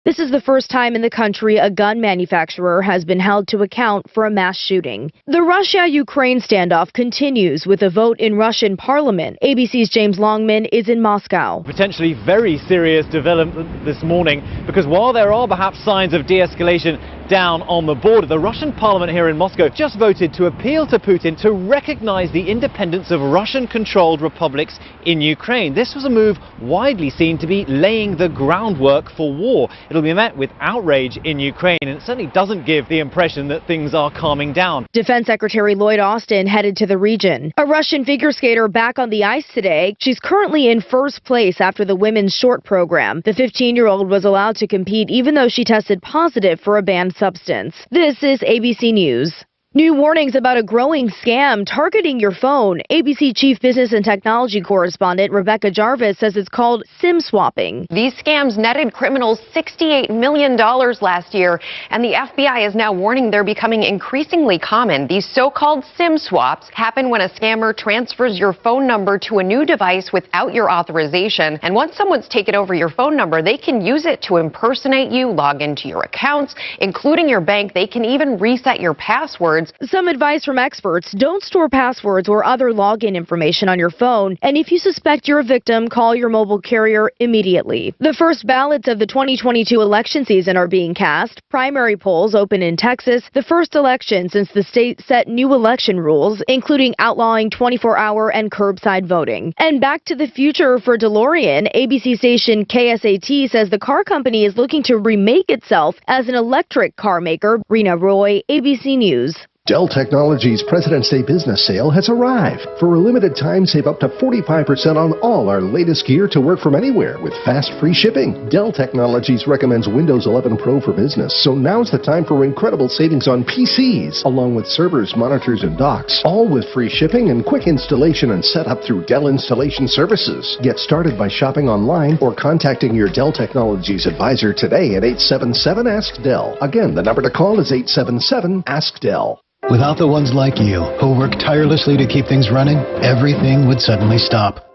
This is the first time in the country a gun manufacturer has been held to account for a mass shooting. The Russia-Ukraine standoff continues with a vote in Russian parliament. ABC's James Longman is in Moscow. Potentially very serious development this morning, because while there are perhaps signs of de-escalation down on the border, the Russian parliament here in Moscow just voted to appeal to Putin to recognize the independence of Russian-controlled republics in Ukraine. This was a move widely seen to be laying the groundwork for war. It'll be met with outrage in Ukraine, and it certainly doesn't give the impression that things are calming down. Defense Secretary Lloyd Austin headed to the region. A Russian figure skater back on the ice today. She's currently in first place after the women's short program. The 15-year-old was allowed to compete even though she tested positive for a banned substance. This is ABC News. New warnings about a growing scam targeting your phone. ABC Chief Business and Technology Correspondent Rebecca Jarvis says it's called SIM swapping. These scams netted criminals $68 million last year, and the FBI is now warning they're becoming increasingly common. These so-called SIM swaps happen when a scammer transfers your phone number to a new device without your authorization. And once someone's taken over your phone number, they can use it to impersonate you, log into your accounts, including your bank. They can even reset your passwords. Some advice from experts: don't store passwords or other login information on your phone, and if you suspect you're a victim, call your mobile carrier immediately. The first ballots of the 2022 election season are being cast. Primary polls open in Texas, the first election since the state set new election rules, including outlawing 24-hour and curbside voting. And Back to the Future for DeLorean, ABC station KSAT says the car company is looking to remake itself as an electric car maker. Rena Roy, ABC News. Dell Technologies President's Day business sale has arrived. For a limited time, save up to 45% on all our latest gear to work from anywhere with fast free shipping. Dell Technologies recommends Windows 11 Pro for business, so now's the time for incredible savings on PCs, along with servers, monitors, and docks, all with free shipping and quick installation and setup through Dell Installation Services. Get started by shopping online or contacting your Dell Technologies advisor today at 877-ASK-DELL. Again, the number to call is 877-ASK-DELL. Without the ones like you, who work tirelessly to keep things running, everything would suddenly stop.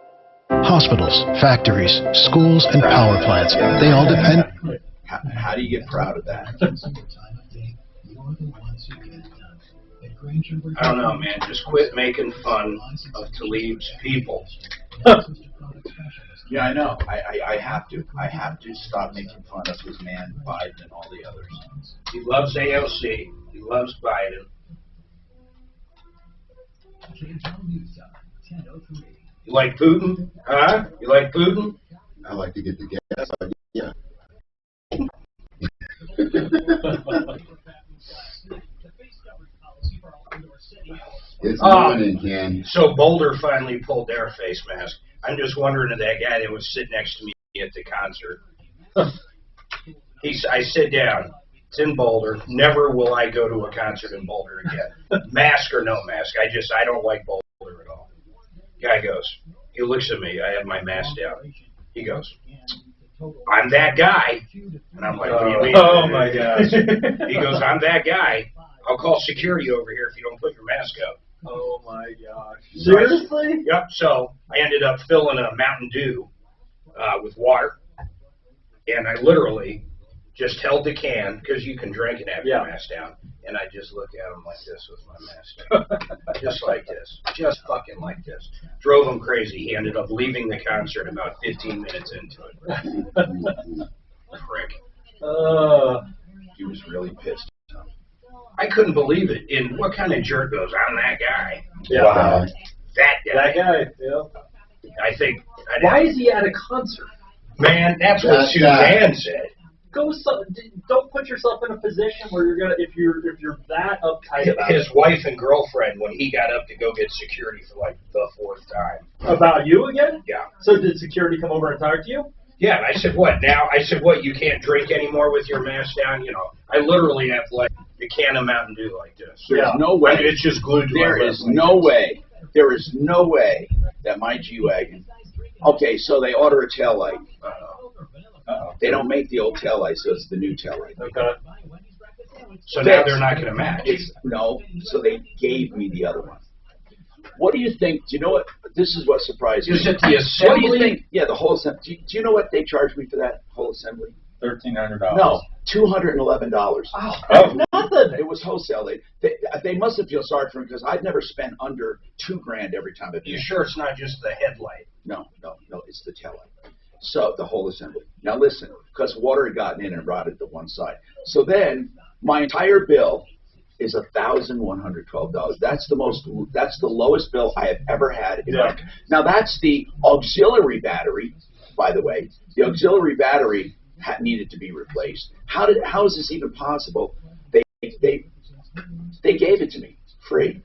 Hospitals, factories, schools, and power plants, they all depend... How do you get proud of that? I don't know, man. Just quit making fun of Talib's people. Yeah, I know. I have to. I have to stop making fun of his man, Biden, and all the others. He loves AOC. He loves Biden. You like Putin? Huh? You like Putin? I like to get the gas. Yeah. It's morning, Ken. So Boulder finally pulled their face mask. I'm just wondering if that guy that was sitting next to me at the concert. I sit down. It's in Boulder. Never will I go to a concert in Boulder again. Mask or no mask. I don't like Boulder at all. Guy goes, he looks at me. I have my mask down. He goes, I'm that guy. And I'm like, what do you mean? Oh my gosh. He goes, I'm that guy. I'll call security over here if you don't put your mask up. Oh my gosh. Seriously? Yep. So I ended up filling a Mountain Dew with water. And I literally just held the can, because you can drink and have your mask down, and I just look at him like this with my mask down. Just like this. Just fucking like this. Drove him crazy. He ended up leaving the concert about 15 minutes into it. Prick. He was really pissed. I couldn't believe it. And what kind of jerk goes, I'm that guy? Yeah. Wow. That guy. That guy, yeah. I think. Why is he at a concert? Man, that's what Suzanne said. Don't put yourself in a position where you're gonna if you're that uptight about his wife and girlfriend when he got up to go get security for like the 4th time. About you again? Yeah. So did security come over and talk to you? Yeah, and I said, what now? I said, what, you can't drink anymore with your mask down? You know, I literally have like the can of Mountain Dew like this. There's no way. I mean, it's just glued to There is no way. There is no way that my G-Wagon. Okay, so they order a taillight. They don't make the old taillight, so it's the new taillight. Okay. So now they're not going to match. No, so they gave me the other one. What do you think? Do you know what? This is what surprised me. Is it the assembly? What do you think? Yeah, the whole assembly. Do you know what they charged me for that whole assembly? $1,300. No, $211. Oh. Nothing. It was wholesale. They must have feel sorry for me because I've never spent under $2,000 every time I've You used. sure it's not just the headlight? No, it's the taillight. So the whole assembly. Now listen, because water had gotten in and rotted to one side. So then my entire bill is $1,112. That's the lowest bill I have ever had in my. Now that's the auxiliary battery, by the way. The auxiliary battery needed to be replaced. How is this even possible? They gave it to me free.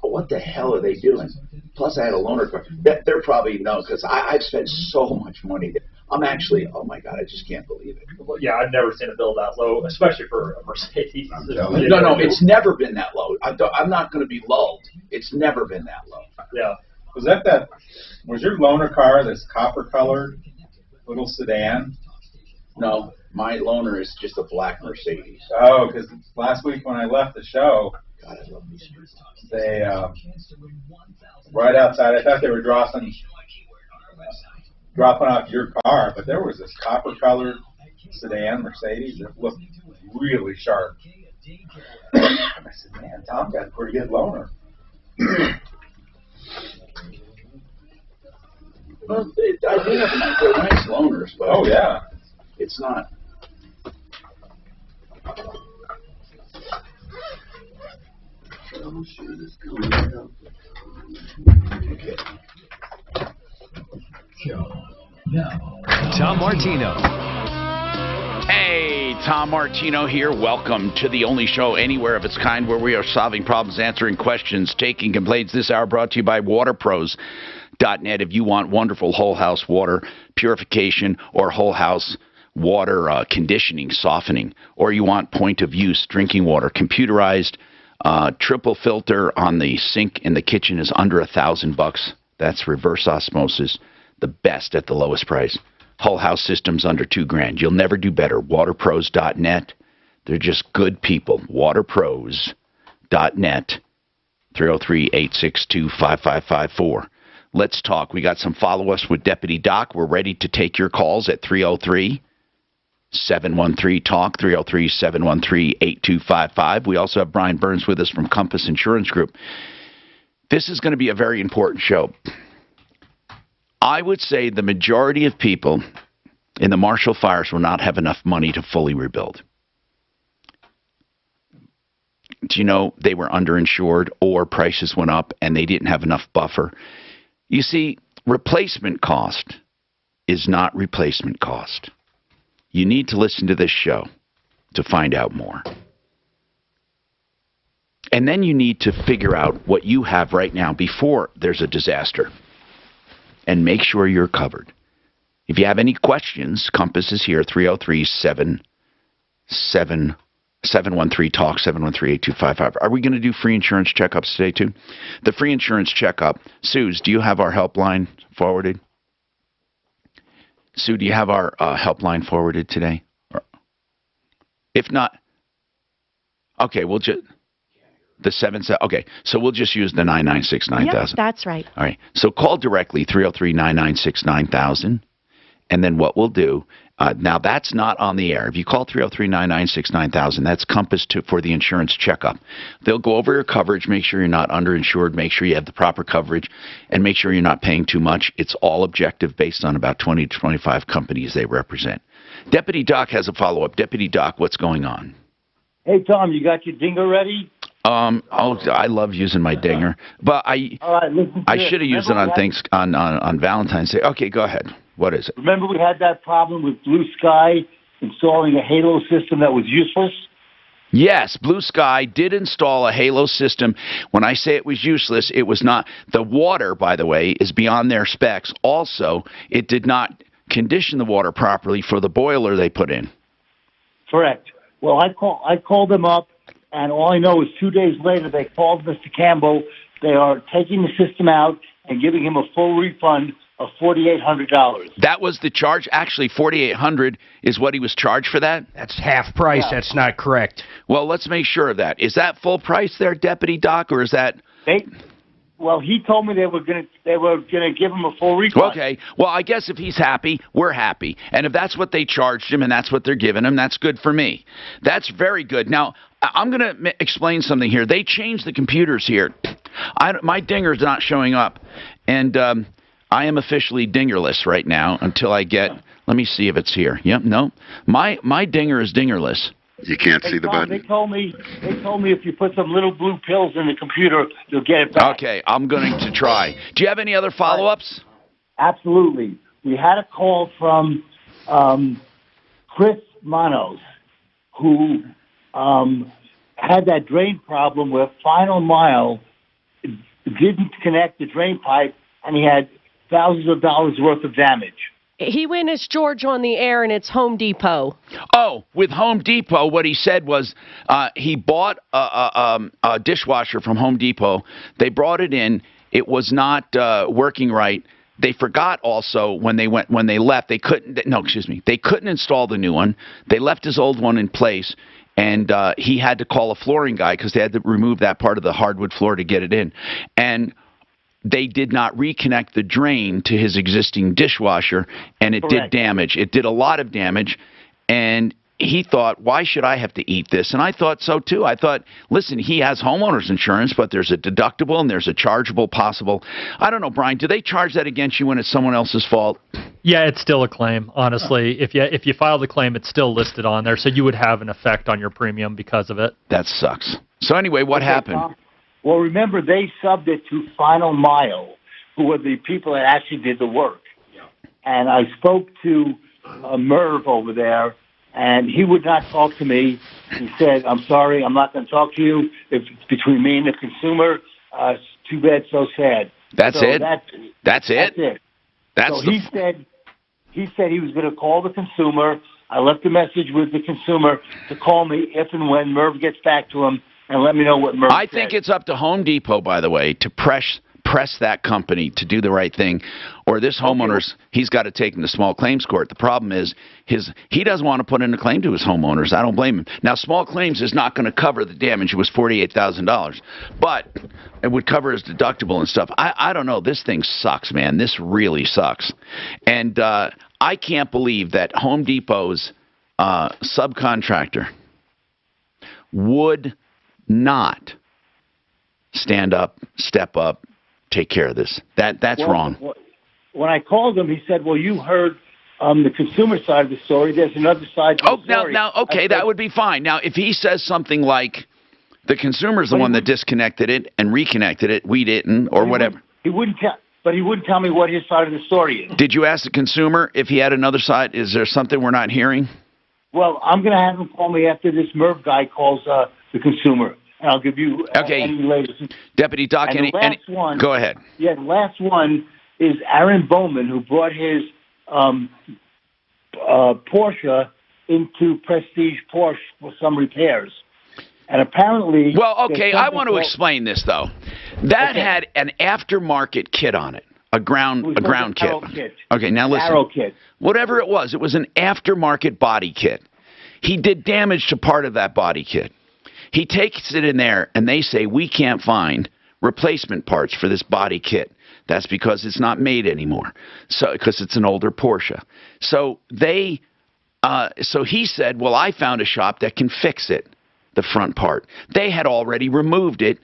What the hell are they doing? Plus, I had a loaner car. They're probably because I've spent so much money. I'm actually, oh my God, I just can't believe it. Well, yeah, I've never seen a bill that low, especially for a Mercedes. No, it's never been that low. I'm not going to be lulled. It's never been that low. Yeah. Was your loaner car this copper colored little sedan? No, my loaner is just a black Mercedes. Oh, because last week when I left the show, God, I love these streets. They right outside. I thought they were dropping off your car, but there was this copper-colored sedan Mercedes that looked really sharp. I said, "Man, Tom got a pretty good loaner." Well, I do have they're nice loaners, but oh yeah, it's not. Okay. Tom Martino. Hey, Tom Martino here. Welcome to the only show anywhere of its kind where we are solving problems, answering questions, taking complaints. This hour brought to you by waterpros.net. If you want wonderful whole house water purification or whole house water conditioning, softening, or you want point of use drinking water, computerized triple filter on the sink in the kitchen is under $1,000. That's reverse osmosis, the best at the lowest price. Whole house systems under $2,000. You'll never do better. Waterpros.net. They're just good people. Waterpros.net. 303-862-5554. Let's talk. We got some follow-ups with Deputy Doc. We're ready to take your calls at 303-713-TALK, 303-713-8255. We also have Brian Burns with us from Compass Insurance Group. This is going to be a very important show. I would say the majority of people in the Marshall fires will not have enough money to fully rebuild. Do you know they were underinsured or prices went up and they didn't have enough buffer? You see, replacement cost is not replacement cost. You need to listen to this show to find out more. And then you need to figure out what you have right now before there's a disaster. And make sure you're covered. If you have any questions, Compass is here, 303-713-TALK, 713-8255. Are we going to do free insurance checkups today, too? The free insurance checkup. Suze, do you have our helpline forwarded? Sue, do you have our helpline forwarded today? If not, okay, we'll just... The 77. Okay, so we'll just use the 996-9000. Yep, that's right. All right. So call directly 303-996-9000, and then what we'll do. Now that's not on the air. If you call 303-996-9000, that's Compass for the insurance checkup. They'll go over your coverage, make sure you're not underinsured, make sure you have the proper coverage, and make sure you're not paying too much. It's all objective, based on about 20 to 25 companies they represent. Deputy Doc has a follow-up. Deputy Doc, what's going on? Hey Tom, you got your dinger ready? I love using my dinger, but I should have used it on Valentine's Day. Okay, go ahead. What is it? Remember we had that problem with Blue Sky installing a Halo system that was useless? Yes, Blue Sky did install a Halo system. When I say it was useless, it was not. The water, by the way, is beyond their specs. Also, it did not condition the water properly for the boiler they put in. Correct. Well, I called them up. And all I know is 2 days later, they called Mr. Campbell. They are taking the system out and giving him a full refund of $4,800. That was the charge? Actually, $4,800 is what he was charged for that? That's half price. Yeah. That's not correct. Well, let's make sure of that. Is that full price there, Deputy Doc, or is that... Well, he told me they were gonna give him a full refund. Okay. Well, I guess if he's happy, we're happy. And if that's what they charged him and that's what they're giving him, that's good for me. That's very good. Now, I'm going to explain something here. They changed the computers here. My dinger's not showing up. And I am officially dingerless right now until I get... Let me see if it's here. Yep, no. My dinger is dingerless. You can't see the button. They told me if you put some little blue pills in the computer, you'll get it back. Okay, I'm going to try. Do you have any other follow-ups? Absolutely. We had a call from Chris Manos, who had that drain problem where Final Mile didn't connect the drain pipe, and he had thousands of dollars worth of damage. He went as George on the air, and it's Home Depot. Oh, with Home Depot, what he said was he bought a dishwasher from Home Depot. They brought it in. It was not working right. They forgot also when they left. They couldn't install the new one. They left his old one in place, and he had to call a flooring guy because they had to remove that part of the hardwood floor to get it in. And they did not reconnect the drain to his existing dishwasher, and it did damage. It did a lot of damage, and he thought, why should I have to eat this? And I thought so, too. I thought, listen, he has homeowner's insurance, but there's a deductible and there's a chargeable possible. I don't know, Brian, do they charge that against you when it's someone else's fault? Yeah, it's still a claim, honestly. If you file the claim, it's still listed on there, so you would have an effect on your premium because of it. That sucks. So anyway, what happened? Well, remember, they subbed it to Final Mile, who were the people that actually did the work. And I spoke to Merv over there, and he would not talk to me. He said, I'm sorry, I'm not going to talk to you. If it's between me and the consumer, it's too bad, so sad. That's it? That's it. So he said he was going to call the consumer. I left a message with the consumer to call me if and when Merv gets back to him, and let me know what Merv I think it's up to Home Depot, by the way, to press that company to do the right thing, or this homeowner's, he's got to take him to small claims court. The problem is he doesn't want to put in a claim to his homeowners. I don't blame him. Now, small claims is not going to cover the damage. It was $48,000, but it would cover his deductible and stuff. I don't know. This thing sucks, man. This really sucks. And I can't believe that Home Depot's subcontractor would not stand up, step up, take care of this. That's wrong. When I called him, he said, well, you heard the consumer side of the story. There's another side to the story. Now, okay, that would be fine. Now, if he says something like the consumer's the one that disconnected it and reconnected it, we didn't, or whatever. He wouldn't tell me what his side of the story is. Did you ask the consumer if he had another side? Is there something we're not hearing? Well, I'm going to have him call me after this Merv guy calls the consumer. And I'll give you any latest. Deputy Doc, go ahead. Yeah, the last one is Aaron Bowman, who brought his Porsche into Prestige Porsche for some repairs. And apparently... Well, okay, I want to explain this, though. That had an aftermarket kit on it, a ground kit. Okay, now listen. Arrow kit. Whatever it was an aftermarket body kit. He did damage to part of that body kit. He takes it in there, and they say, we can't find replacement parts for this body kit. That's because it's not made anymore, because it's an older Porsche. So he said, well, I found a shop that can fix it, the front part. They had already removed it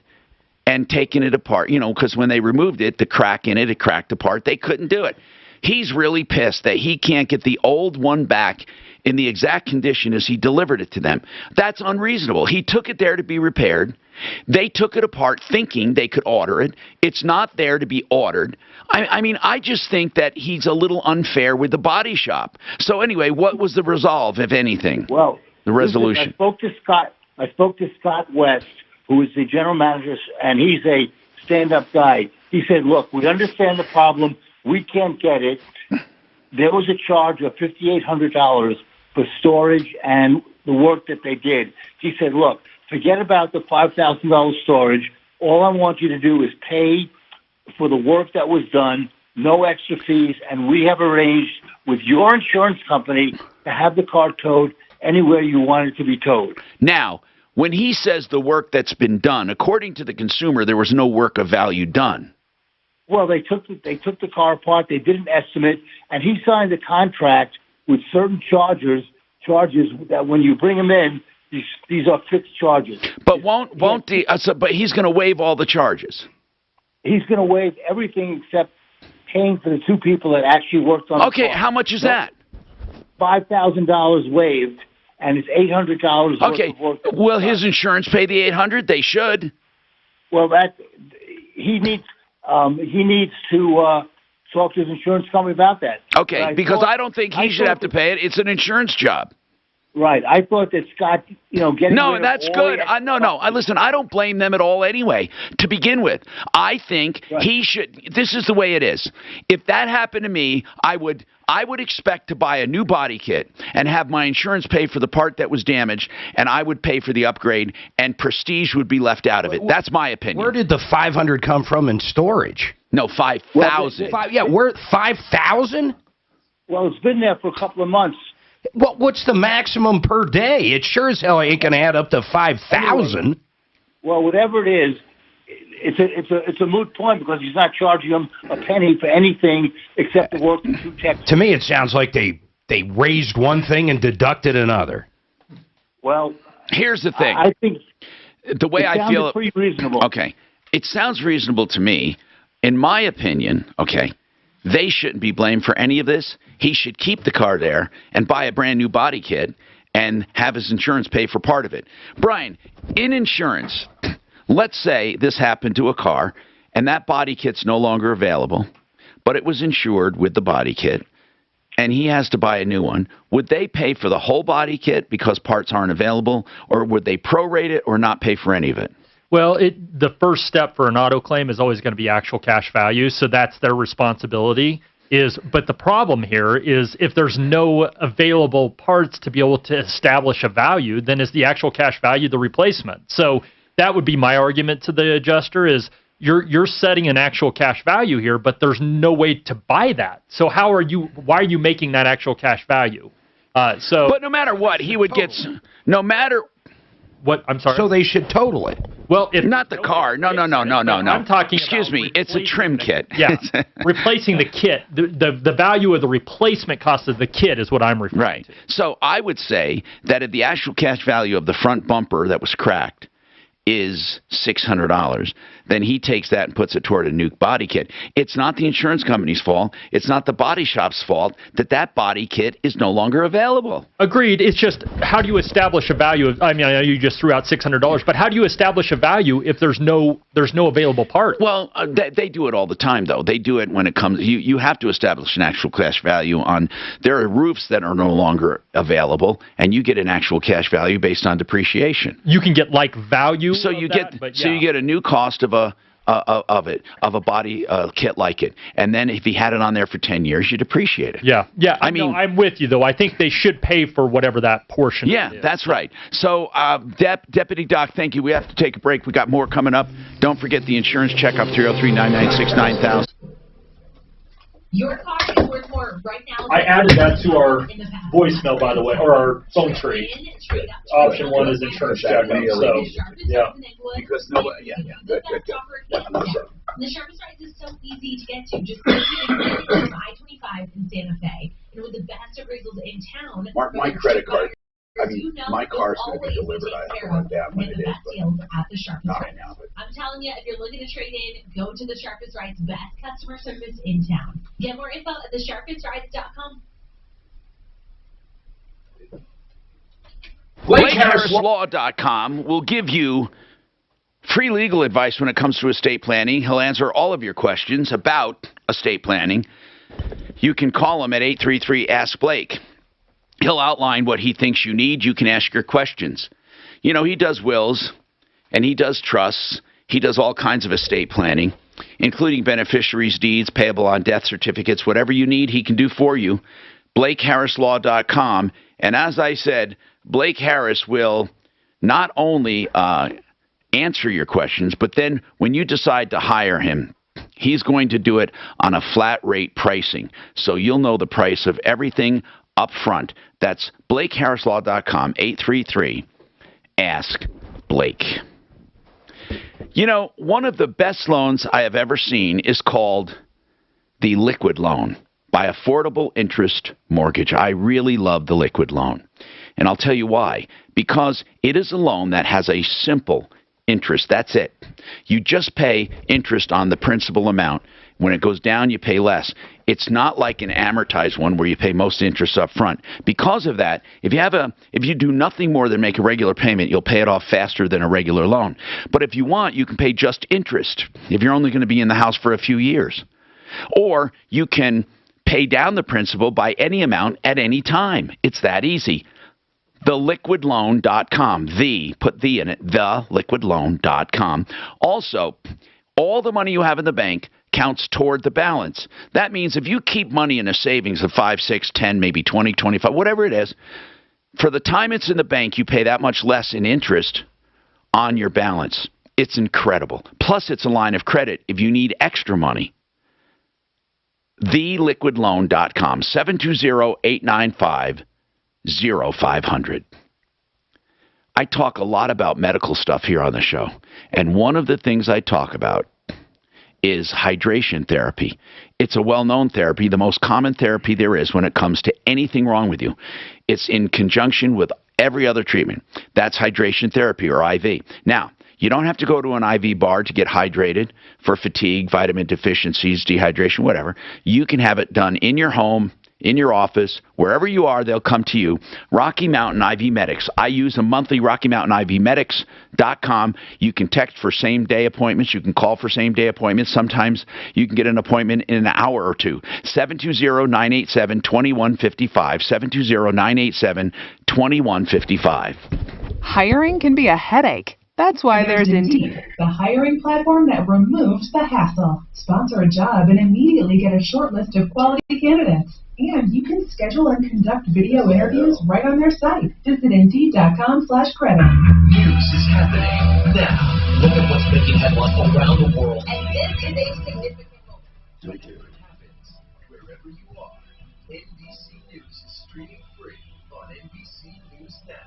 and taken it apart, because when they removed it, the crack in it, it cracked apart. They couldn't do it. He's really pissed that he can't get the old one back in the exact condition as he delivered it to them. That's unreasonable. He took it there to be repaired. They took it apart thinking they could order it. It's not there to be ordered. I mean, I just think that he's a little unfair with the body shop. So anyway, what was the resolve, if anything? Well, the resolution. I spoke to Scott West, who is the general manager, and he's a stand-up guy. He said, look, we understand the problem. We can't get it. There was a charge of $5,800 for storage and the work that they did. He said, look, forget about the $5,000 storage. All I want you to do is pay for the work that was done, no extra fees, and we have arranged with your insurance company to have the car towed anywhere you want it to be towed. Now, when he says the work that's been done, according to the consumer, there was no work of value done. Well, they took the car apart. They did an estimate, and he signed a contract with certain charges that when you bring them in, these are fixed charges. But but he's going to waive all the charges. He's going to waive everything except paying for the two people that actually worked on the car. How much is that? $5,000 waived, and it's $800 Okay. worth of work. Will his insurance pay the $800? They should. Well, he needs to talk to his insurance company about that. Okay, because I don't think he should have to pay it. It's an insurance job. Right. I thought that Scott, getting No, that's good. Listen, I don't blame them at all anyway. To begin with, I think he should. This is the way it is. If that happened to me, I would expect to buy a new body kit and have my insurance pay for the part that was damaged, and I would pay for the upgrade, and prestige would be left out of it. That's my opinion. Where did the 500 come from in storage? No, 5,000. We're 5,000? Well, it's been there for a couple of months. What's the maximum per day? It sure as hell ain't going to add up to 5,000. Anyway, well, whatever it is, it's a moot point because he's not charging them a penny for anything except the work of two techs. To me, it sounds like they raised one thing and deducted another. Well, here's the thing. I think the way I feel pretty reasonable. Okay, it sounds reasonable to me. In my opinion, okay, they shouldn't be blamed for any of this. He should keep the car there and buy a brand new body kit and have his insurance pay for part of it. Brian, in insurance, let's say this happened to a car and that body kit's no longer available, but it was insured with the body kit and he has to buy a new one. Would they pay for the whole body kit because parts aren't available, or would they prorate it or not pay for any of it? Well, the first step for an auto claim is always going to be actual cash value, so that's their responsibility. But the problem here is if there's no available parts to be able to establish a value, then is the actual cash value the replacement? So that would be my argument to the adjuster is you're setting an actual cash value here, but there's no way to buy that. So why are you making that actual cash value? But no matter what, he would get, no matter what, I'm sorry. So they should total it. Well, not the car. No. I'm talking. Excuse me. It's a trim kit. Yeah, replacing the kit. The value of the replacement cost of the kit is what I'm referring to. So I would say that if the actual cash value of the front bumper that was cracked is $600, then he takes that and puts it toward a new body kit. It's not the insurance company's fault. It's not the body shop's fault that body kit is no longer available. Agreed. It's just how do you establish a value? I know you just threw out $600, but how do you establish a value if there's no available part? Well, they do it all the time, though. They do it when it comes. You have to establish an actual cash value on. There are roofs that are no longer available, and you get an actual cash value based on depreciation. You can get like value. So you get a new cost of a body kit like it, and then if he had it on there for 10 years, you depreciate it. Yeah. I'm with you though. I think they should pay for whatever that portion. Yeah, is. That's right. So, Deputy Doc, thank you. We have to take a break. We got more coming up. Don't forget the insurance checkup 303-996-9000. Your car is worth more right now. I added that to our voicemail, by the way, or our phone tree. Option 1 is insurance checkup. So, yeah. Because nobody, good. The Sharpest Rides is so easy to get to. Just go to I-25 in Santa Fe. And with the best appraisals in town. Mark my credit card. I mean, my car's going to be delivered. I have to run down when it is, but at the Sharpest not Rides. right now. But I'm telling you, if you're looking to trade in, go to the Sharpest Rides, best customer service in town. Get more info at thesharpestrides.com. BlakeHarrisLaw.com will give you free legal advice when it comes to estate planning. He'll answer all of your questions about estate planning. You can call him at 833-ASK-BLAKE. He'll outline what he thinks you need. You can ask your questions. You know, he does wills, and he does trusts. He does all kinds of estate planning, including beneficiaries' deeds, payable on death certificates, whatever you need, he can do for you. BlakeHarrisLaw.com. And as I said, Blake Harris will not only answer your questions, but then when you decide to hire him, he's going to do it on a flat rate pricing. So you'll know the price of everything up front. That's BlakeHarrisLaw.com, 833-ASK Blake. You know, one of the best loans I have ever seen is called the Liquid Loan by Affordable Interest Mortgage. I really love the Liquid Loan. And I'll tell you why. Because it is a loan that has a simple interest. That's it. You just pay interest on the principal amount. When it goes down, you pay less. It's not like an amortized one where you pay most interest up front. Because of that, if you do nothing more than make a regular payment, you'll pay it off faster than a regular loan. But if you want, you can pay just interest if you're only going to be in the house for a few years. Or you can pay down the principal by any amount at any time. It's that easy. TheLiquidLoan.com. Put the in it. TheLiquidLoan.com. Also, all the money you have in the bank counts toward the balance. That means if you keep money in a savings of 5, 6, 10, maybe 20, 25, whatever it is, for the time it's in the bank, you pay that much less in interest on your balance. It's incredible. Plus, it's a line of credit if you need extra money. TheLiquidLoan.com, 720-895-0500. I talk a lot about medical stuff here on the show, and one of the things I talk about is hydration therapy. It's a well-known therapy, the most common therapy there is when it comes to anything wrong with you. It's in conjunction with every other treatment. That's hydration therapy, or IV. Now, you don't have to go to an IV bar to get hydrated for fatigue, vitamin deficiencies, dehydration, whatever. You can have it done in your home, in your office, wherever you are, they'll come to you. Rocky Mountain IV Medics. I use a monthly RockyMountainIVMedics.com. You can text for same-day appointments. You can call for same-day appointments. Sometimes you can get an appointment in an hour or two. 720-987-2155. 720-987-2155. Hiring can be a headache. That's why there's Indeed, the hiring platform that removes the hassle. Sponsor a job and immediately get a short list of quality candidates. And you can schedule and conduct video interviews right on their site. Visit Indeed.com/credit. News is happening now. Look at what's making headlines around the world. And this is a significant moment. Look at what happens wherever you are. NBC News is streaming free on NBC News Now.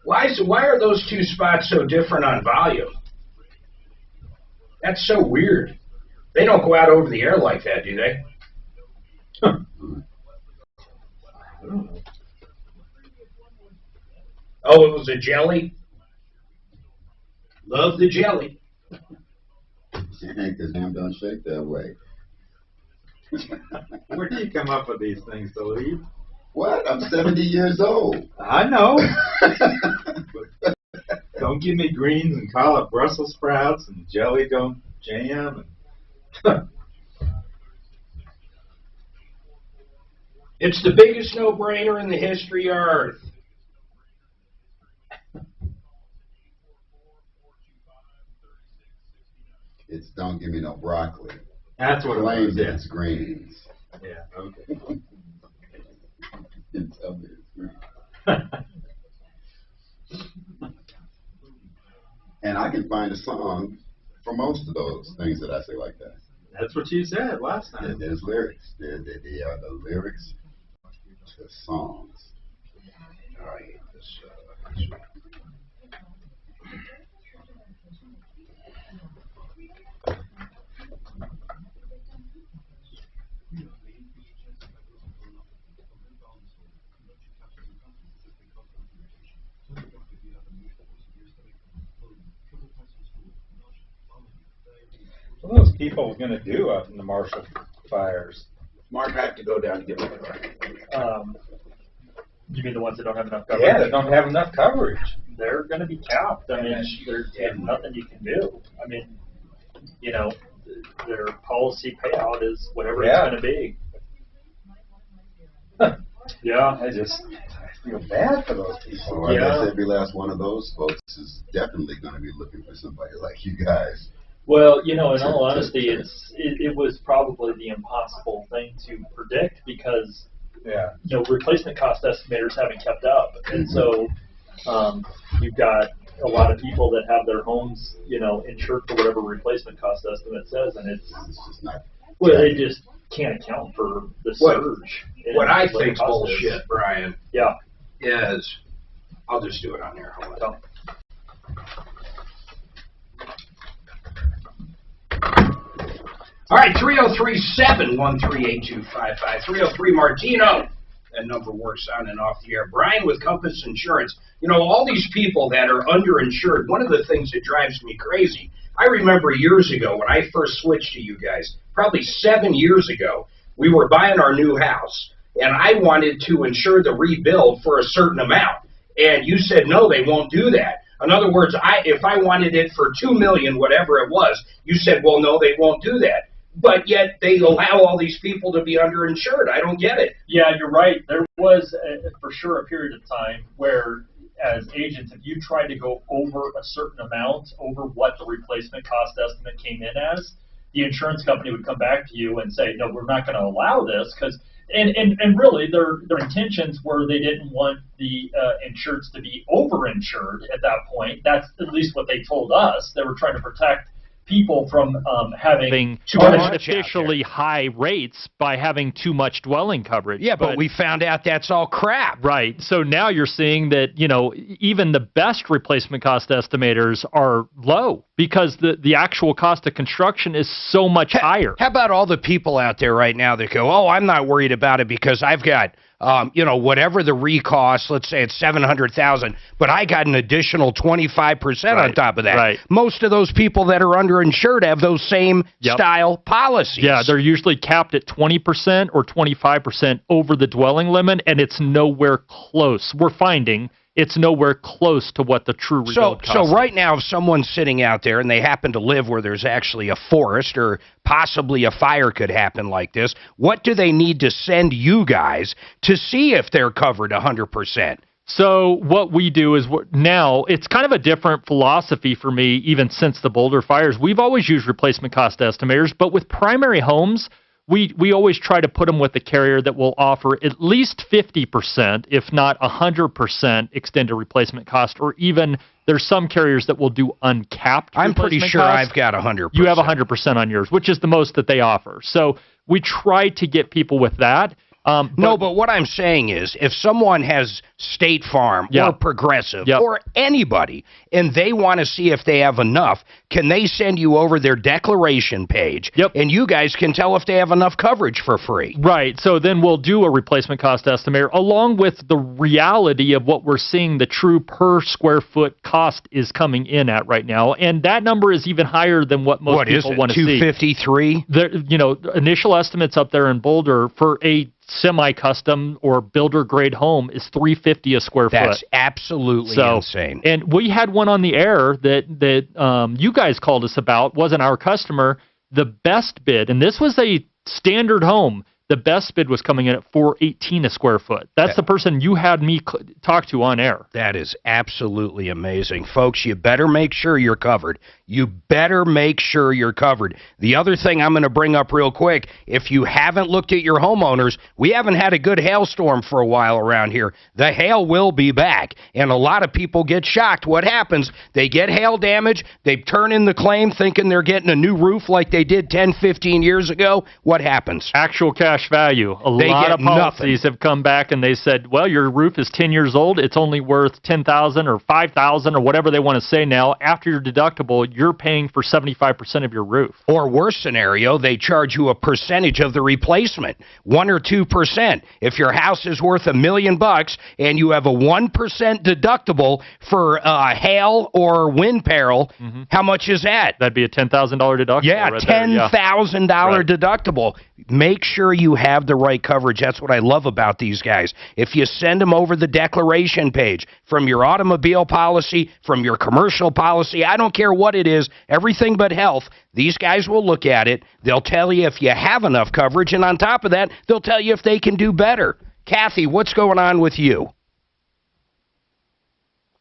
Why are those two spots so different on volume? That's so weird. They don't go out over the air like that, do they? Huh. Oh, it was a jelly? Love the jelly. Because ham don't shake that way. Where do you come up with these things, Steve? What? I'm 70 years old. I know. Don't give me greens and call it Brussels sprouts, and jelly don't jam. And It's the biggest no-brainer in the history of Earth. It's don't give me no broccoli. That's what it was. Yeah. It's greens. Yeah, okay. Tell me it's green. And I can find a song for most of those things that I say like that. That's what you said last time. There's lyrics. They are the lyrics to songs. All right. What are those people going to do out in the Marshall fires? Mark had to go down and get my car. You mean the ones that don't have enough coverage? Yeah, they don't have enough coverage. They're going to be capped. I mean, there's nothing you can do. I mean, you know, their policy payout is whatever it's going to be. Yeah. I feel bad for those people. Well, I guess every last one of those folks is definitely going to be looking for somebody like you guys. Well, you know, in all honesty, it was probably the impossible thing to predict because, you know, replacement cost estimators haven't kept up. And so you've got a lot of people that have their homes, you know, insured for whatever replacement cost estimate says, and it's just not. Well, they just can't account for the surge. What I think's bullshit, Brian, is, I'll just do it on here. Hold on. All right, 303-713-8255. 303 Martino. That number works on and off the air. Brian with Compass Insurance. You know, all these people that are underinsured, one of the things that drives me crazy, I remember years ago when I first switched to you guys, probably 7 years ago, we were buying our new house, and I wanted to insure the rebuild for a certain amount. And you said, no, they won't do that. In other words, if I wanted it for $2 million, whatever it was, you said, well, no, they won't do that. But yet they allow all these people to be underinsured. I don't get it. Yeah, you're right. There was, for sure, a period of time where, as agents, if you tried to go over a certain amount, over what the replacement cost estimate came in as, the insurance company would come back to you and say, no, we're not going to allow this, because and really their intentions were they didn't want the insureds to be overinsured at that point. That's at least what they told us. They were trying to protect people from having artificially high rates by having too much dwelling coverage. Yeah, but we found out that's all crap. Right. So now you're seeing that, you know, even the best replacement cost estimators are low because the actual cost of construction is so much higher. How about all the people out there right now that go, oh, I'm not worried about it because I've got you know, whatever the recost, let's say it's $700,000, but I got an additional 25% on top of that. Right. Most of those people that are underinsured have those same style policies. Yeah, they're usually capped at 20% or 25% over the dwelling limit, and it's nowhere close. We're finding it's nowhere close to what the true rebuild costs. So right now, if someone's sitting out there and they happen to live where there's actually a forest or possibly a fire could happen like this, what do they need to send you guys to see if they're covered 100%? So what we do is now it's kind of a different philosophy for me, even since the Boulder fires. We've always used replacement cost estimators, but with primary homes, we always try to put them with a carrier that will offer at least 50%, if not 100% extended replacement cost, or even there's some carriers that will do uncapped I'm pretty sure cost. I've got 100%. You have 100% on yours, which is the most that they offer. So we try to get people with that. No, but what I'm saying is if someone has State Farm or Progressive or anybody and they want to see if they have enough, can they send you over their declaration page and you guys can tell if they have enough coverage for free? Right. So then we'll do a replacement cost estimator along with the reality of what we're seeing the true per square foot cost is coming in at right now. And that number is even higher than what most people want to see. 253? You know, initial estimates up there in Boulder for a semi-custom or builder-grade home is $350 a square foot. That's absolutely insane. And we had one on the air that you guys called us about, wasn't our customer. The best bid, and this was a standard home, the best bid was coming in at $418 a square foot. That's the person you had me talk to on air. That is absolutely amazing. Folks, you better make sure you're covered. You better make sure you're covered. The other thing I'm going to bring up real quick, if you haven't looked at your homeowners, we haven't had a good hailstorm for a while around here. The hail will be back, and a lot of people get shocked. What happens? They get hail damage. They turn in the claim thinking they're getting a new roof like they did 10, 15 years ago. What happens? Actual cash value. A lot of policies have come back and they said, well, your roof is 10 years old. It's only worth $10,000 or $5,000 or whatever they want to say now. After your deductible, you're paying for 75% of your roof. Or worse scenario, they charge you a percentage of the replacement, 1 or 2%. If your house is worth $1 million and you have a 1% deductible for hail or wind peril, how much is that? That'd be a $10,000 deductible. Yeah, right $10,000 deductible. Make sure you have the right coverage. That's what I love about these guys. If you send them over the declaration page from your automobile policy, from your commercial policy, I don't care what it is, everything but health, these guys will look at it. They'll tell you if you have enough coverage, and on top of that, they'll tell you if they can do better. Kathy, what's going on with you?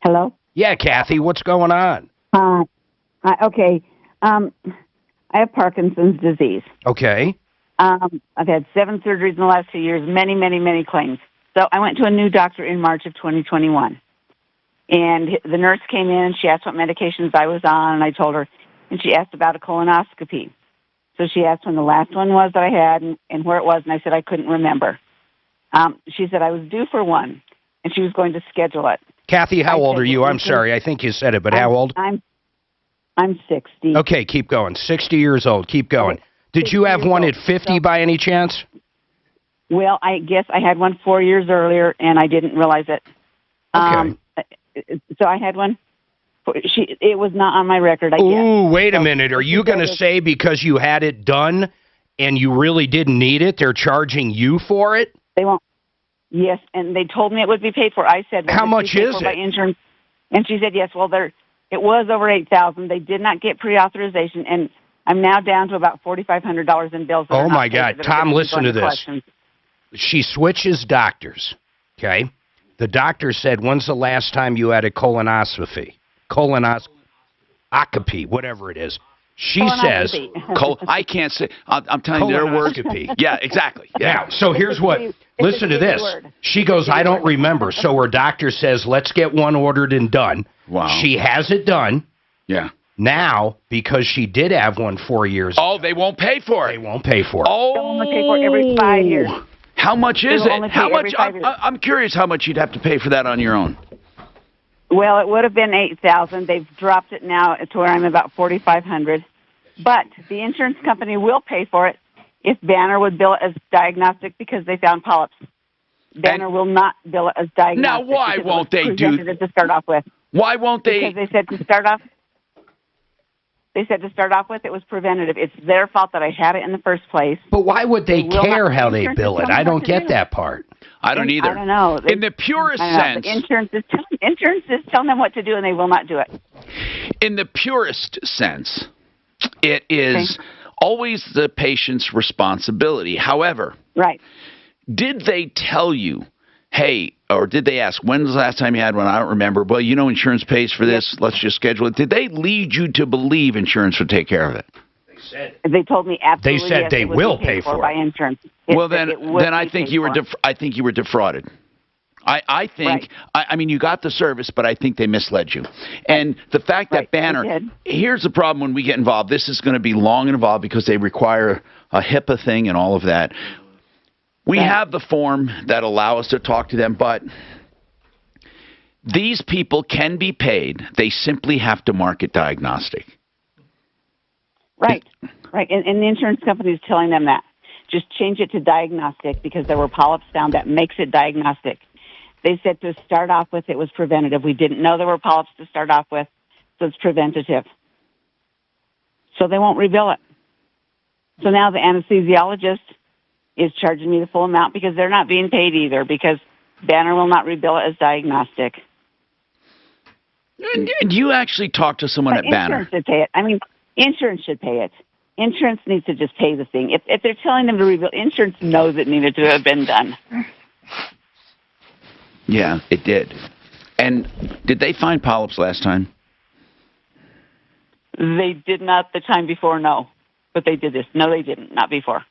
Hello? Yeah, Kathy, what's going on? Okay. I have Parkinson's disease. Okay. I've had 7 surgeries in the last 2 years, many, many, many claims. So I went to a new doctor in March of 2021. And the nurse came in and she asked what medications I was on, and I told her, and she asked about a colonoscopy. So she asked when the last one was that I had and where it was, and I said I couldn't remember. She said I was due for one, and she was going to schedule it. Kathy, how old are you? I'm sorry, I think you said it, but how old? I'm 60. Okay, keep going. 60 years old. Keep going. Did you have one at 50 by any chance? Well, I guess I had one 4 years earlier, and I didn't realize it. Okay. So I had one. It was not on my record, I guess. Ooh, wait a minute. Are you going to say because you had it done and you really didn't need it, they're charging you for it? They won't. Yes, and they told me it would be paid for. I said, well, how much is it? By insurance. And she said, yes, well, it was over $8,000. They did not get pre-authorization, and I'm now down to about $4,500 in bills. Oh, my God. Tom, listen to this. She switches doctors, okay? The doctor said, when's the last time you had a colonoscopy? Colonoscopy, whatever it is. She says... I can't say... I'm telling you their word. Yeah, exactly. Yeah. Now, so here's what... Listen to this. She goes, I don't remember. So her doctor says, let's get one ordered and done. Wow. She has it done. Yeah. Now, because she did have one 4 years ago, they won't pay for it. They won't pay for it. Oh. They'll only pay for it every 5 years. How much is it? How much? I'm curious how much you'd have to pay for that on your own. Well, it would have been $8,000. They've dropped it now to where I'm about $4,500. But the insurance company will pay for it if Banner would bill it as diagnostic because they found polyps. Banner will not bill it as diagnostic. Now, why won't they do it to start off with? Why won't they? Because they said to start off. They said to start off with, it was preventative. It's their fault that I had it in the first place. But why would they care how they bill it? I don't get that part. I don't either. I don't know. In the purest sense. Insurance is telling them what to do, and they will not do it. In the purest sense, it is always the patient's responsibility. However, did they tell you, hey, or did they ask, when's the last time you had one? I don't remember. Well, you know insurance pays for this. Let's just schedule it. Did they lead you to believe insurance would take care of it? They told me absolutely. They said they will pay for it by insurance. Well, then I think you were defrauded. I think I mean you got the service, but I think they misled you. And the fact that Banner, here's the problem when we get involved. This is going to be long and involved because they require a HIPAA thing and all of that. We have the form that allow us to talk to them, but these people can be paid. They simply have to market diagnostic. Right. And the insurance company is telling them that. Just change it to diagnostic because there were polyps found. That makes it diagnostic. They said to start off with, it was preventative. We didn't know there were polyps to start off with, so it's preventative. So they won't rebill it. So now the anesthesiologist is charging me the full amount because they're not being paid either because Banner will not rebill it as diagnostic. And you actually talked to someone at Banner. Insurance should pay it. I mean, insurance should pay it. Insurance needs to just pay the thing. If they're telling them to rebill, insurance knows it needed to have been done. Yeah, it did. And did they find polyps last time? They did not the time before, no. But they did this. No, they didn't. Not before.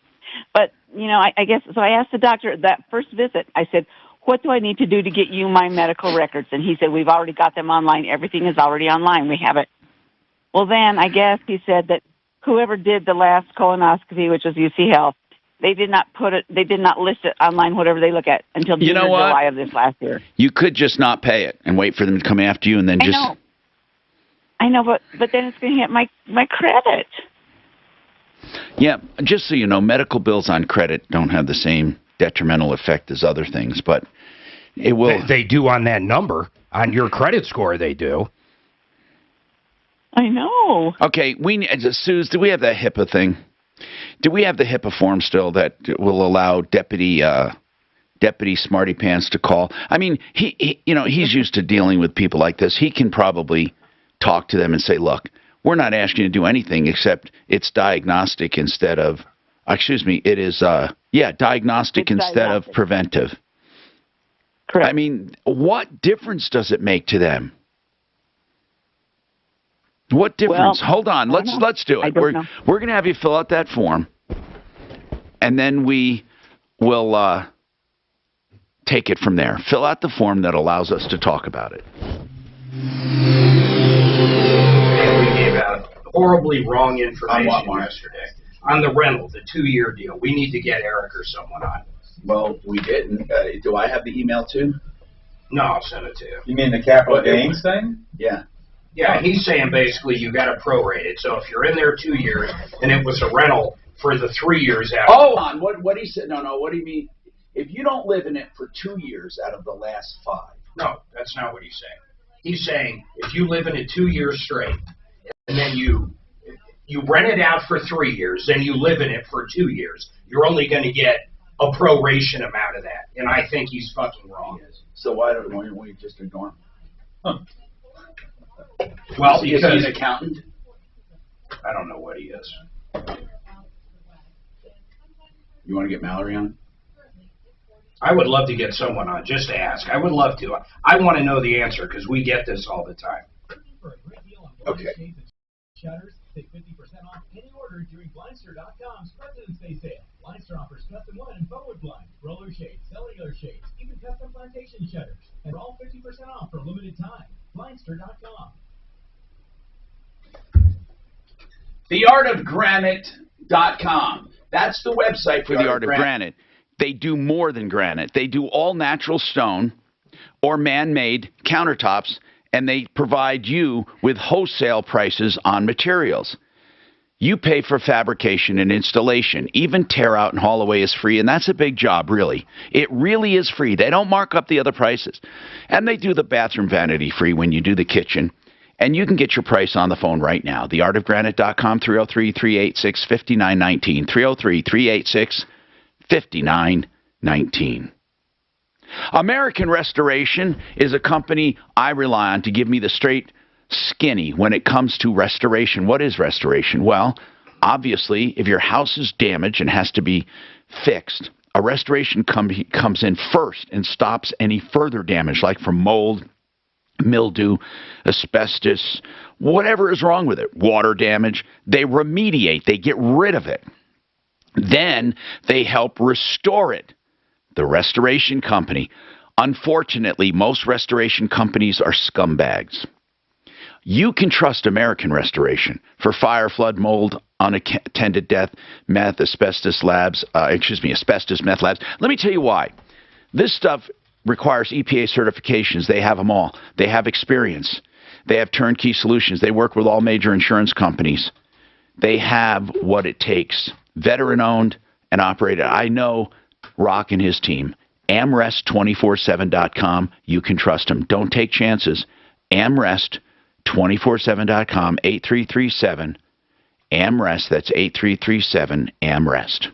But, you know, I guess, so I asked the doctor that first visit, I said, what do I need to do to get you my medical records? And he said, we've already got them online. Everything is already online. We have it. Well, then I guess he said that whoever did the last colonoscopy, which was UC Health, they did not list it online, whatever they look at, until June or July of this last year. You could just not pay it and wait for them to come after you and then I know, but then it's going to hit my credit. Yeah, just so you know, medical bills on credit don't have the same detrimental effect as other things, but it will. They do on that number. On your credit score, they do. I know. Okay, Suze, do we have that HIPAA thing? Do we have the HIPAA form still that will allow Deputy Smarty Pants to call? I mean, he's used to dealing with people like this. He can probably talk to them and say, look, we're not asking you to do anything except it's diagnostic instead of, it is, diagnostic instead of preventive. Correct. I mean, what difference does it make to them? What difference? Well, hold on. Let's do it. We're going to have you fill out that form, and then we will take it from there. Fill out the form that allows us to talk about it. And we gave out horribly wrong information yesterday. on the rental, the 2-year deal. We need to get Eric or someone on. Well, we didn't. Do I have the email too? No, I'll send it to you. You mean the capital gains thing? Yeah. Yeah, he's saying basically you got to prorate it. So if you're in there 2 years and it was a rental for the 3 years after. Oh, what he said? No. What do you mean? If you don't live in it for 2 years out of the last 5. No, that's not what he's saying. He's saying if you live in it 2 years straight, and then you rent it out for 3 years, then you live in it for 2 years, you're only going to get a proration amount of that. And I think he's fucking wrong. So why don't we just ignore him? Huh. Well, is he an accountant? I don't know what he is. You want to get Mallory on? I would love to get someone on, just to ask. I would love to. I want to know the answer because we get this all the time. Okay. Shutters, take 50% off any order during Blindster.com's President's Day sale. Blindster offers custom wood and forward blinds, roller shades, cellular shades, even custom plantation shutters, and all 50% off for a limited time. Blindster.com. TheArtOfGranite.com. That's the website for The Art of Granite. They do more than granite. They do all natural stone or man-made countertops, and they provide you with wholesale prices on materials. You pay for fabrication and installation. Even tear out and haul away is free, and that's a big job, really. It really is free. They don't mark up the other prices. And they do the bathroom vanity free when you do the kitchen. And you can get your price on the phone right now. TheArtOfGranite.com, 303-386-5919. 303-386-5919. American Restoration is a company I rely on to give me the straight skinny when it comes to restoration. What is restoration? Well, obviously, if your house is damaged and has to be fixed, a restoration company comes in first and stops any further damage, like from mold, mildew, asbestos, whatever is wrong with it, water damage. They remediate. They get rid of it. Then they help restore it. The restoration company. Unfortunately, most restoration companies are scumbags. You can trust American Restoration for fire, flood, mold, unattended death, asbestos meth labs. Let me tell you why. This stuff requires EPA certifications. They have them all. They have experience. They have turnkey solutions. They work with all major insurance companies. They have what it takes. Veteran-owned and operated. I know Rock and his team. Amrest247.com. You can trust them. Don't take chances. Amrest247.com, 8337. Amrest, that's 8337 Amrest.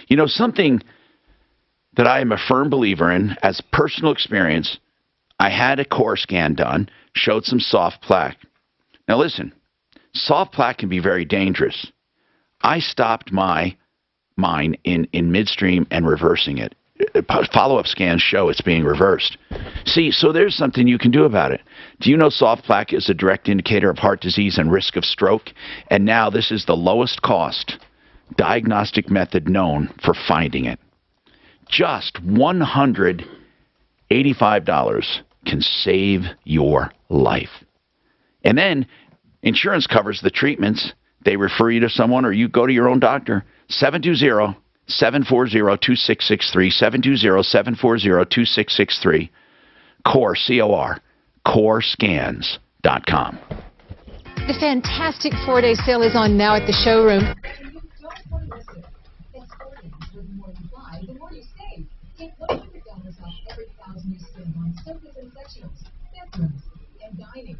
You know, something that I am a firm believer in, as personal experience, I had a core scan done, showed some soft plaque. Now listen, soft plaque can be very dangerous. I stopped mine in midstream and reversing it. Follow-up scans show it's being reversed. See, so there's something you can do about it. Do you know soft plaque is a direct indicator of heart disease and risk of stroke? And now this is the lowest cost diagnostic method known for finding it. Just $185 can save your life. And then insurance covers the treatments. They refer you to someone or you go to your own doctor. 720-740-2663. 720-740-2663. CORE, C-O-R, COREScans.com. The fantastic 4-day sale is on now at the showroom. The more you save. Get $100 off every 1,000 you spend on sofas and sectionals, bathrooms, and dining.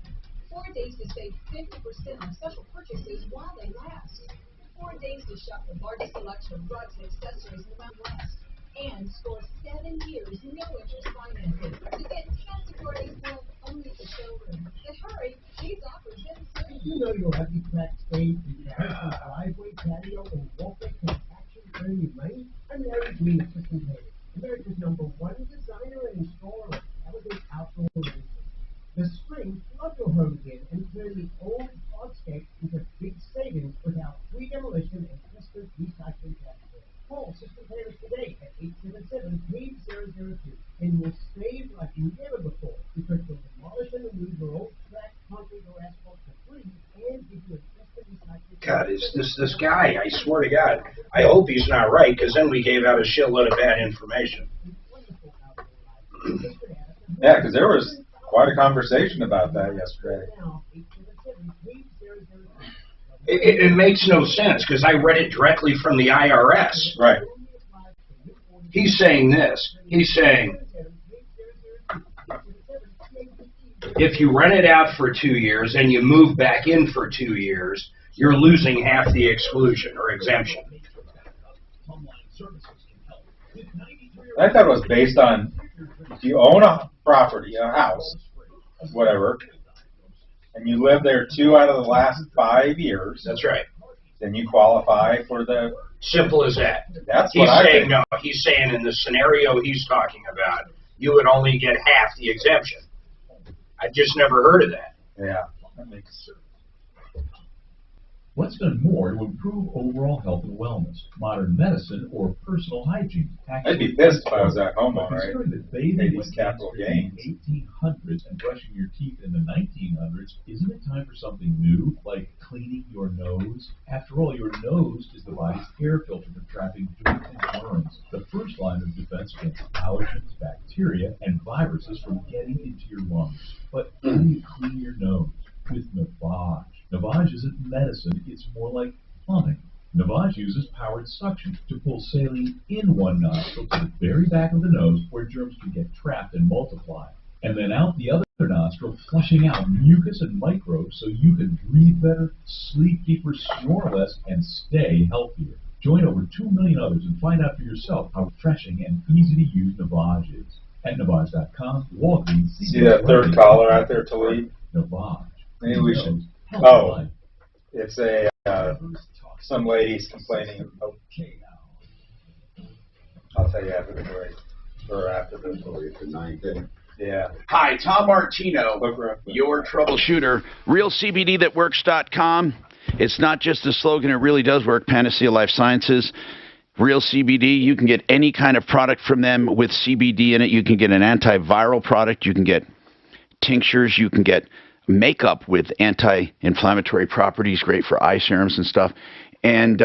4 days to save 50% on special purchases while they last. 4 days to shop the largest selection of rugs and accessories in the Mountain West. And score 7 years, no interest financing. To get fantastic 4-day sale only at the showroom. And hurry, these offers end soon. You know you'll have your cracked space in your personal driveway, patio, and walkway compaction frame you made. I'm Larry Green, Assistant Head, America's #1 designer and installer of elegant outdoor living. This spring, love your home again and turn the old hardscape into big savings without free demolition and custom recycling capital. Call System Players today at 877-3002 and you'll save like never before because they'll demolish and remove your old cracked concrete or asphalt for free and give you a custom recycling God, is this guy? I swear to God. I hope he's not right, because then we gave out a shitload of bad information. Yeah, because there was quite a conversation about that yesterday. It makes no sense, because I read it directly from the IRS. Right. He's saying this. He's saying, if you rent it out for 2 years and you move back in for 2 years, you're losing half the exclusion or exemption. I thought it was based on if you own a property, a house, whatever, and you live there 2 out of the last 5 years. That's right. Then you qualify for the... Simple as that. That's what I think. No, he's saying in the scenario he's talking about, you would only get half the exemption. I've just never heard of that. Yeah, that makes sense. What's done more to improve overall health and wellness? Modern medicine or personal hygiene? I'd be pissed if I was that homeowner, right? Considering that bathing These was capital gains. in the 1800s and brushing your teeth in the 1900s, isn't it time for something new, like cleaning your nose? After all, your nose is the body's air filter for trapping dirt and germs, the first line of defense against allergens, bacteria, and viruses from getting into your lungs. But how do you clean your nose? With Navage. Navage isn't medicine, it's more like plumbing. Navage uses powered suction to pull saline in one nostril to the very back of the nose where germs can get trapped and multiply, and then out the other nostril, flushing out mucus and microbes so you can breathe better, sleep deeper, snore less, and stay healthier. Join over 2 million others and find out for yourself how refreshing and easy to use Navage is. At Navage.com, Walgreens. See that third caller out there to lead? Navage. Maybe we should. Oh, it's a some ladies complaining. Oh, I'll tell you after the break, or after the 9:10. Yeah. Hi, Tom Martino, your troubleshooter. RealCBDThatWorks.com. It's not just a slogan; it really does work. Panacea Life Sciences. Real CBD, you can get any kind of product from them with CBD in it. You can get an antiviral product. You can get tinctures. You can get makeup with anti-inflammatory properties, great for eye serums and stuff. And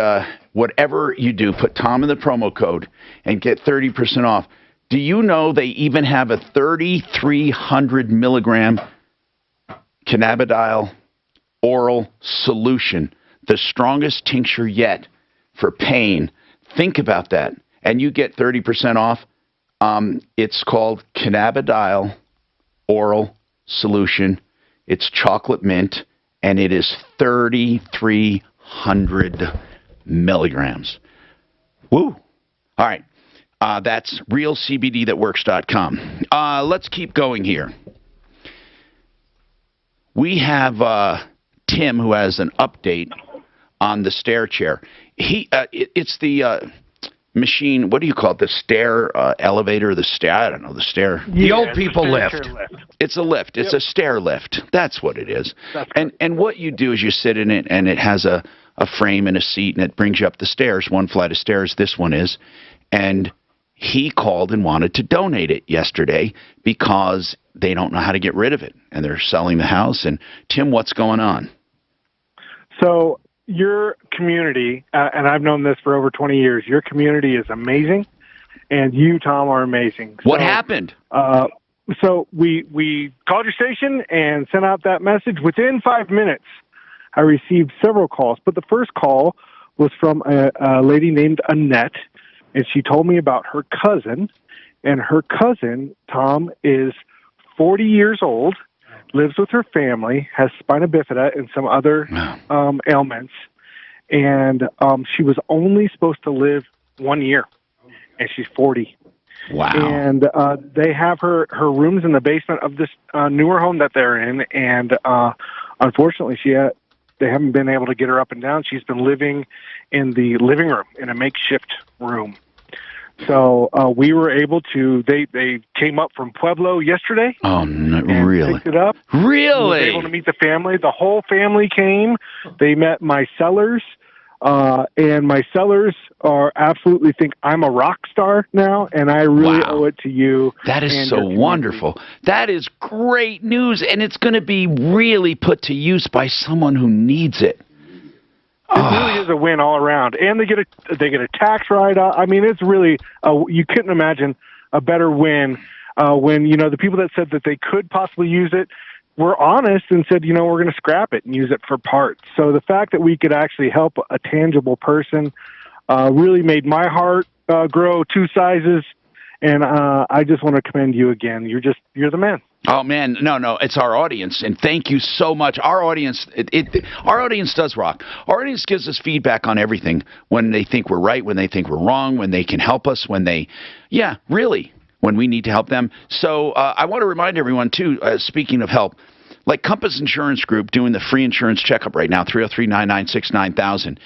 whatever you do, put Tom in the promo code and get 30% off. Do you know they even have a 3,300 milligram cannabidiol oral solution, the strongest tincture yet for pain? Think about that. And you get 30% off. It's called cannabidiol oral solution. It's chocolate mint, and it is 3,300 milligrams. Woo! All right. That's realcbdthatworks.com. Let's keep going here. We have Tim, who has an update on the stair chair. It's the machine, what do you call it? The stair elevator, the stair, I don't know, the stair. The old people lift. It's a lift. It's a stair lift. That's what it is. And what you do is you sit in it, and it has a frame and a seat, and it brings you up the stairs, one flight of stairs, this one is. And he called and wanted to donate it yesterday because they don't know how to get rid of it, and they're selling the house. And Tim, what's going on? So your community, and I've known this for over 20 years, your community is amazing, and you, Tom, are amazing. What happened? So we called your station and sent out that message. Within 5 minutes, I received several calls, but the first call was from a lady named Annette, and she told me about her cousin, and her cousin, Tom, is 40 years old, lives with her family, has spina bifida and some other ailments, and she was only supposed to live 1 year, and she's 40. Wow. And they have her rooms in the basement of this newer home that they're in, and unfortunately they haven't been able to get her up and down. She's been living in the living room in a makeshift room. So we were able to, they came up from Pueblo yesterday. Oh, no, really? Picked it up. Really? We were able to meet the family. The whole family came. They met my sellers. And my sellers absolutely think I'm a rock star now, and I really owe it to you. That is so wonderful. That is great news, and it's going to be really put to use by someone who needs it. It really is a win all around, and they get a tax write-off. I mean, it's really you couldn't imagine a better win when the people that said that they could possibly use it were honest and said, we're going to scrap it and use it for parts. So the fact that we could actually help a tangible person really made my heart grow 2 sizes, and I just want to commend you again. You're the man. Oh man, no, it's our audience, and thank you so much. Our audience, our audience does rock. Our audience gives us feedback on everything when they think we're right, when they think we're wrong, when they can help us, when we need to help them. So I want to remind everyone too. Speaking of help, like Compass Insurance Group doing the free insurance checkup right now, 303-996-9000.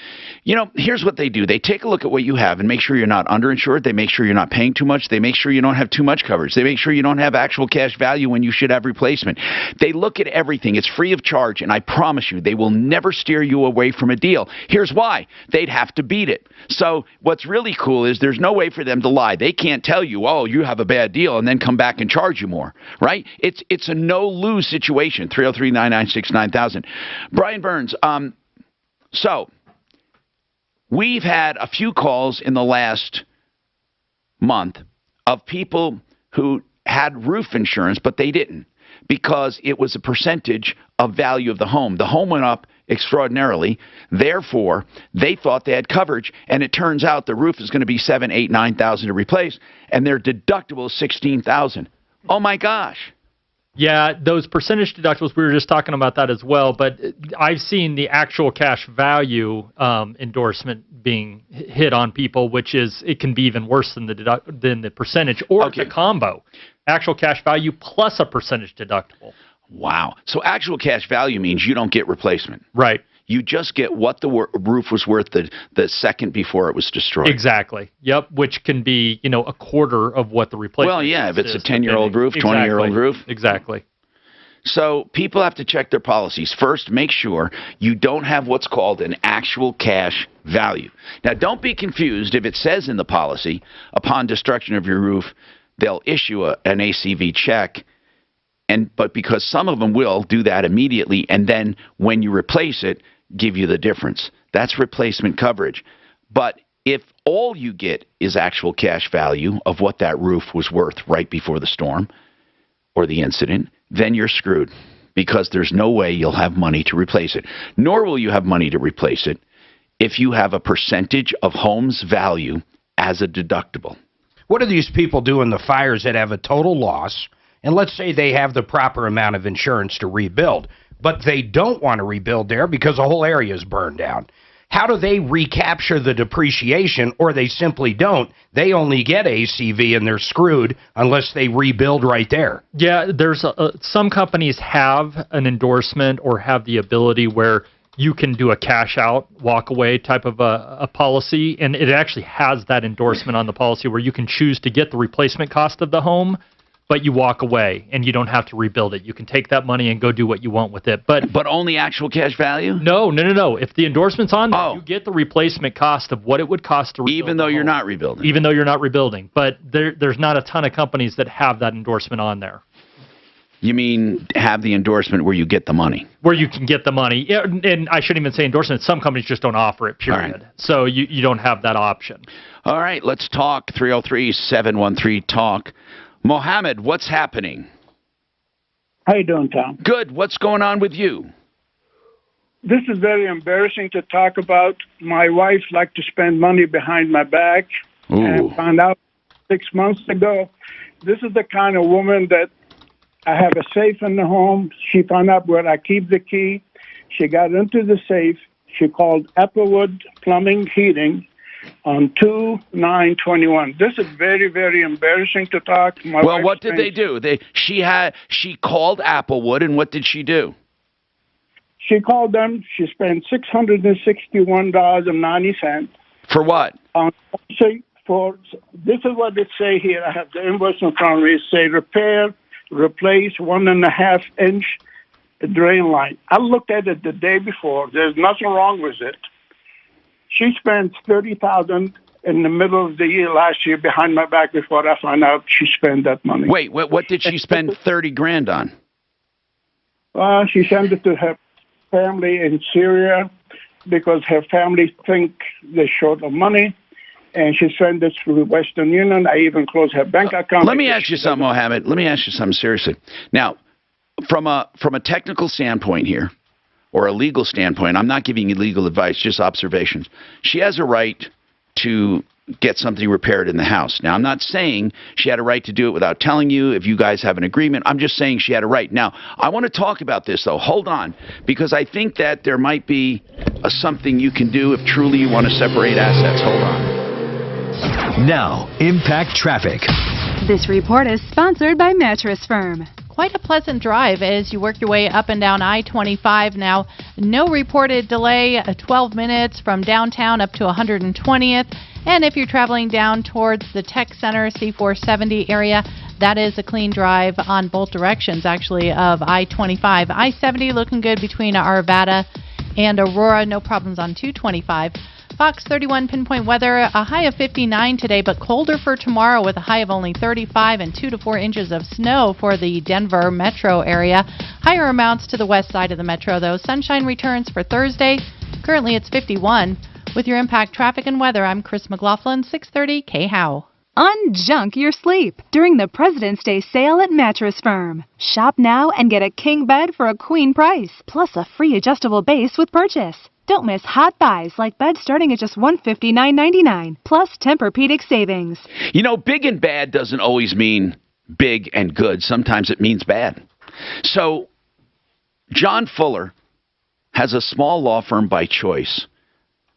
Here's what they do. They take a look at what you have and make sure you're not underinsured. They make sure you're not paying too much. They make sure you don't have too much coverage. They make sure you don't have actual cash value when you should have replacement. They look at everything. It's free of charge, and I promise you, they will never steer you away from a deal. Here's why. They'd have to beat it. So what's really cool is there's no way for them to lie. They can't tell you, oh, you have a bad deal, and then come back and charge you more, right? It's a no-lose situation. 303-996-9000. Brian Burns, so we've had a few calls in the last month of people who had roof insurance, but they didn't because it was a percentage of value of the home. The home went up extraordinarily. Therefore, they thought they had coverage, and it turns out the roof is going to be $7,000, $8,000, $9,000 to replace, and their deductible is $16,000. Oh my gosh. Yeah, those percentage deductibles, we were just talking about that as well, but I've seen the actual cash value endorsement being hit on people, which is, it can be even worse than the percentage, or the combo. Actual cash value plus a percentage deductible. Wow. So actual cash value means you don't get replacement. Right. You just get what the roof was worth the second before it was destroyed. Exactly. Yep. Which can be, a quarter of what the replacement. Well, yeah, if it's a 10-year-old roof, 20-year-old roof. Exactly. So people have to check their policies. First, make sure you don't have what's called an actual cash value. Now, don't be confused if it says in the policy, upon destruction of your roof, they'll issue an ACV check. But because some of them will do that immediately, and then when you replace it, give you the difference. That's replacement coverage. But if all you get is actual cash value of what that roof was worth right before the storm or the incident, then you're screwed because there's no way you'll have money to replace it. Nor will you have money to replace it if you have a percentage of home's value as a deductible. What do these people do in the fires that have a total loss? And let's say they have the proper amount of insurance to rebuild, but they don't want to rebuild there because the whole area is burned down. How do they recapture the depreciation, or they simply don't? They only get ACV and they're screwed unless they rebuild right there. Yeah, there's some companies have an endorsement or have the ability where you can do a cash out, walk away type of a policy, and it actually has that endorsement on the policy where you can choose to get the replacement cost of the home, but you walk away and you don't have to rebuild it. You can take that money and go do what you want with it. But only actual cash value? No. If the endorsement's on there, you get the replacement cost of what it would cost to rebuild. Even though you're not rebuilding. Even though you're not rebuilding. But there's not a ton of companies that have that endorsement on there. You mean have the endorsement where you get the money? Where you can get the money. And I shouldn't even say endorsement. Some companies just don't offer it, period. Right. So you don't have that option. All right, let's talk. 303-713-TALK. Mohammed, what's happening? How you doing, Tom? Good. What's going on with you? This is very embarrassing to talk about. My wife liked to spend money behind my back. Ooh. And I found out 6 months ago. This is the kind of woman that I have a safe in the home. She found out where I keep the key. She got into the safe. She called Applewood Plumbing Heating on 2/9/21. This is very, very embarrassing to talk. Well, what did they do? She called Applewood, and what did she do? She called them. She spent $661.90. For what? This is what it say here. I have the invoice in front of me. It say repair, replace 1.5-inch drain line. I looked at it the day before. There's nothing wrong with it. She spent $30,000 in the middle of the year last year behind my back before I found out she spent that money. Wait, what did she spend $30,000 on? She sent it to her family in Syria, because her family think they're short of money, and she sent it through Western Union. I even closed her bank account. Let me ask you something, Mohammed. Let me ask you something seriously. Now, from a technical standpoint here, or a legal standpoint, I'm not giving you legal advice, just observations. She has a right to get something repaired in the house. Now, I'm not saying she had a right to do it without telling you if you guys have an agreement. I'm just saying she had a right. Now, I want to talk about this, though. Hold on, because I think that there might be something you can do if truly you want to separate assets. Hold on. Now, Impact Traffic. This report is sponsored by Mattress Firm. Quite a pleasant drive as you work your way up and down I-25 now. No reported delay, 12 minutes from downtown up to 120th. And if you're traveling down towards the Tech Center, C470 area, that is a clean drive on both directions, actually, of I-25. I-70 looking good between Arvada and Aurora. No problems on 225. Fox 31 pinpoint weather, a high of 59 today, but colder for tomorrow with a high of only 35 and 2 to 4 inches of snow for the Denver metro area. Higher amounts to the west side of the metro, though. Sunshine returns for Thursday. Currently it's 51. With your Impact Traffic and Weather, I'm Chris McLaughlin, 630 K-How. Unjunk your sleep during the President's Day sale at Mattress Firm. Shop now and get a king bed for a queen price, plus a free adjustable base with purchase. Don't miss hot buys like beds starting at just $159.99, plus Tempur-Pedic savings. You know, big and bad doesn't always mean big and good. Sometimes it means bad. So, John Fuller has a small law firm by choice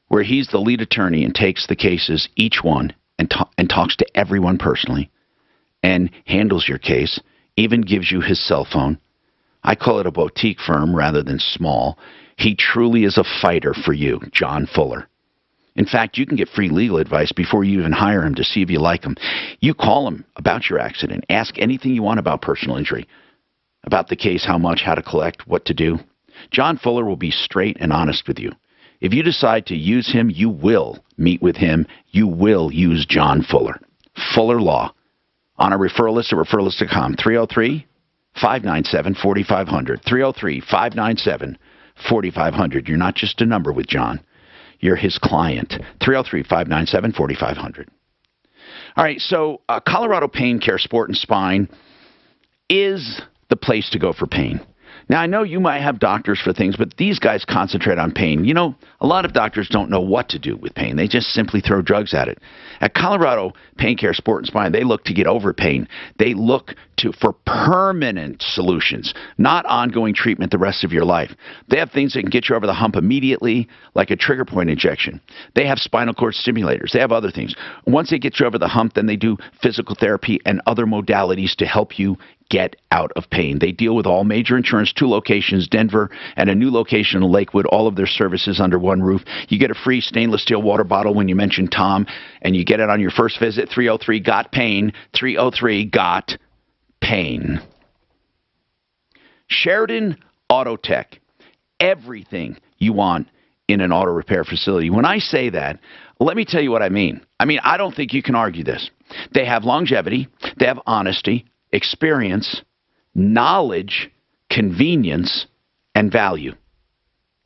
where he's the lead attorney and takes the cases, each one, and talks to everyone personally and handles your case, even gives you his cell phone. I call it a boutique firm rather than small. He truly is a fighter for you, John Fuller. In fact, you can get free legal advice before you even hire him to see if you like him. You call him about your accident. Ask anything you want about personal injury, about the case, how much, how to collect, what to do. John Fuller will be straight and honest with you. If you decide to use him, you will meet with him. You will use John Fuller. Fuller Law. On a referral list at referralist.com. 303-597-4500. 303-597-4500. You're not just a number with John. You're his client. 303-597-4500. All right, so Colorado Pain Care Sport and Spine is the place to go for pain. Now, I know you might have doctors for things, but these guys concentrate on pain. You know, a lot of doctors don't know what to do with pain. They just simply throw drugs at it. At Colorado Pain Care Sport and Spine, they look to get over pain. They look for permanent solutions, not ongoing treatment the rest of your life. They have things that can get you over the hump immediately, like a trigger point injection. They have spinal cord stimulators. They have other things. Once they get you over the hump, then they do physical therapy and other modalities to help you get out of pain. They deal with all major insurance, 2 locations, Denver, and a new location in Lakewood, all of their services under one roof. You get a free stainless steel water bottle when you mention Tom, and you get it on your first visit, 303-GOT-PAIN, 303-GOT-PAIN. Sheridan Auto Tech, everything you want in an auto repair facility. When I say that, let me tell you what I mean. I don't think you can argue this. They have longevity, they have honesty, experience, knowledge, convenience, and value.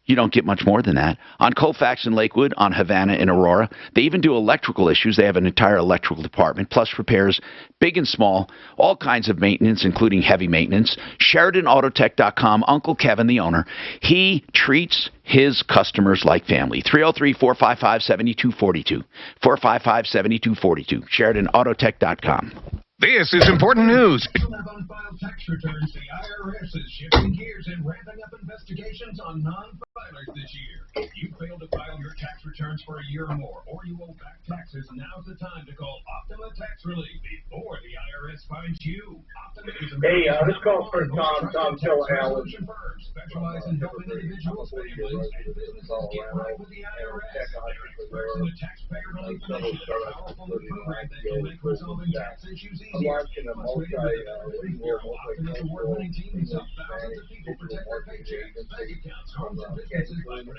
You don't get much more than that. On Colfax in Lakewood, on Havana in Aurora, they even do electrical issues. They have an entire electrical department, plus repairs, big and small, all kinds of maintenance, including heavy maintenance. SheridanAutotech.com, Uncle Kevin, the owner, he treats his customers like family. 303-455-7242. 455-7242. SheridanAutotech.com. This is important news. Unfiled tax returns. The IRS is shifting gears and ramping up investigations on non-filers this year. If you fail to file your tax returns for a year or more, or you owe back taxes, now's the time to call Optima Tax Relief before the IRS finds you. Optima is this calls for Tom Tillhouse. Specialize in helping individuals, families, and businesses get right with the IRS. They're experts in the taxpayer relief initiative, a powerful new program that can make resolving tax issues easier.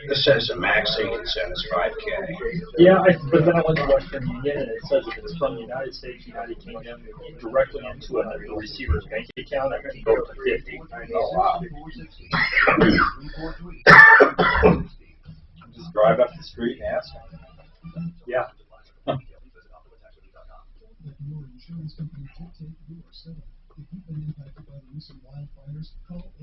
This says the max they can send is 5K. Yeah, but then I went to Western Union and it says if it's from the United States, United Kingdom, directly into a receiver's bank account, I can go up to 50. Oh, wow. Just drive up the street and ask them. Yeah. Let your insurance company dictate your settlement. If you've been impacted by the recent wildfires, call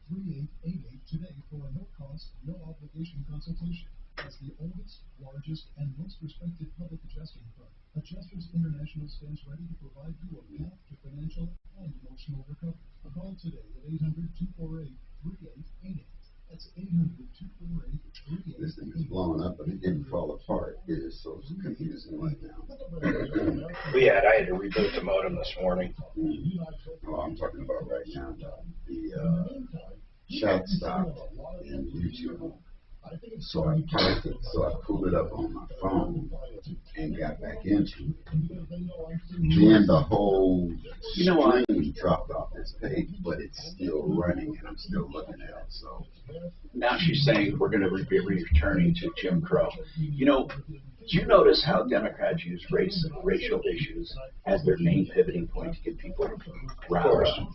800-248-3888 today for a no-cost, no-obligation consultation. As the oldest, largest, and most respected public adjusting firm, Adjusters International stands ready to provide you a path to financial and emotional recovery. Call today at 800-248-3888. That's 800-248-3888. This thing is blowing up, but it didn't fall apart. It is so confusing right now. I had to reboot the modem this morning. Oh, I'm talking about right now. The chat stopped in YouTube. So I pulled it up on my phone and got back into it. Then the whole screen dropped off this page, but it's still running and I'm still looking at it. So now she's saying we're going to be returning to Jim Crow. You know, do you notice how Democrats use racial issues as their main pivoting point to get people riled up?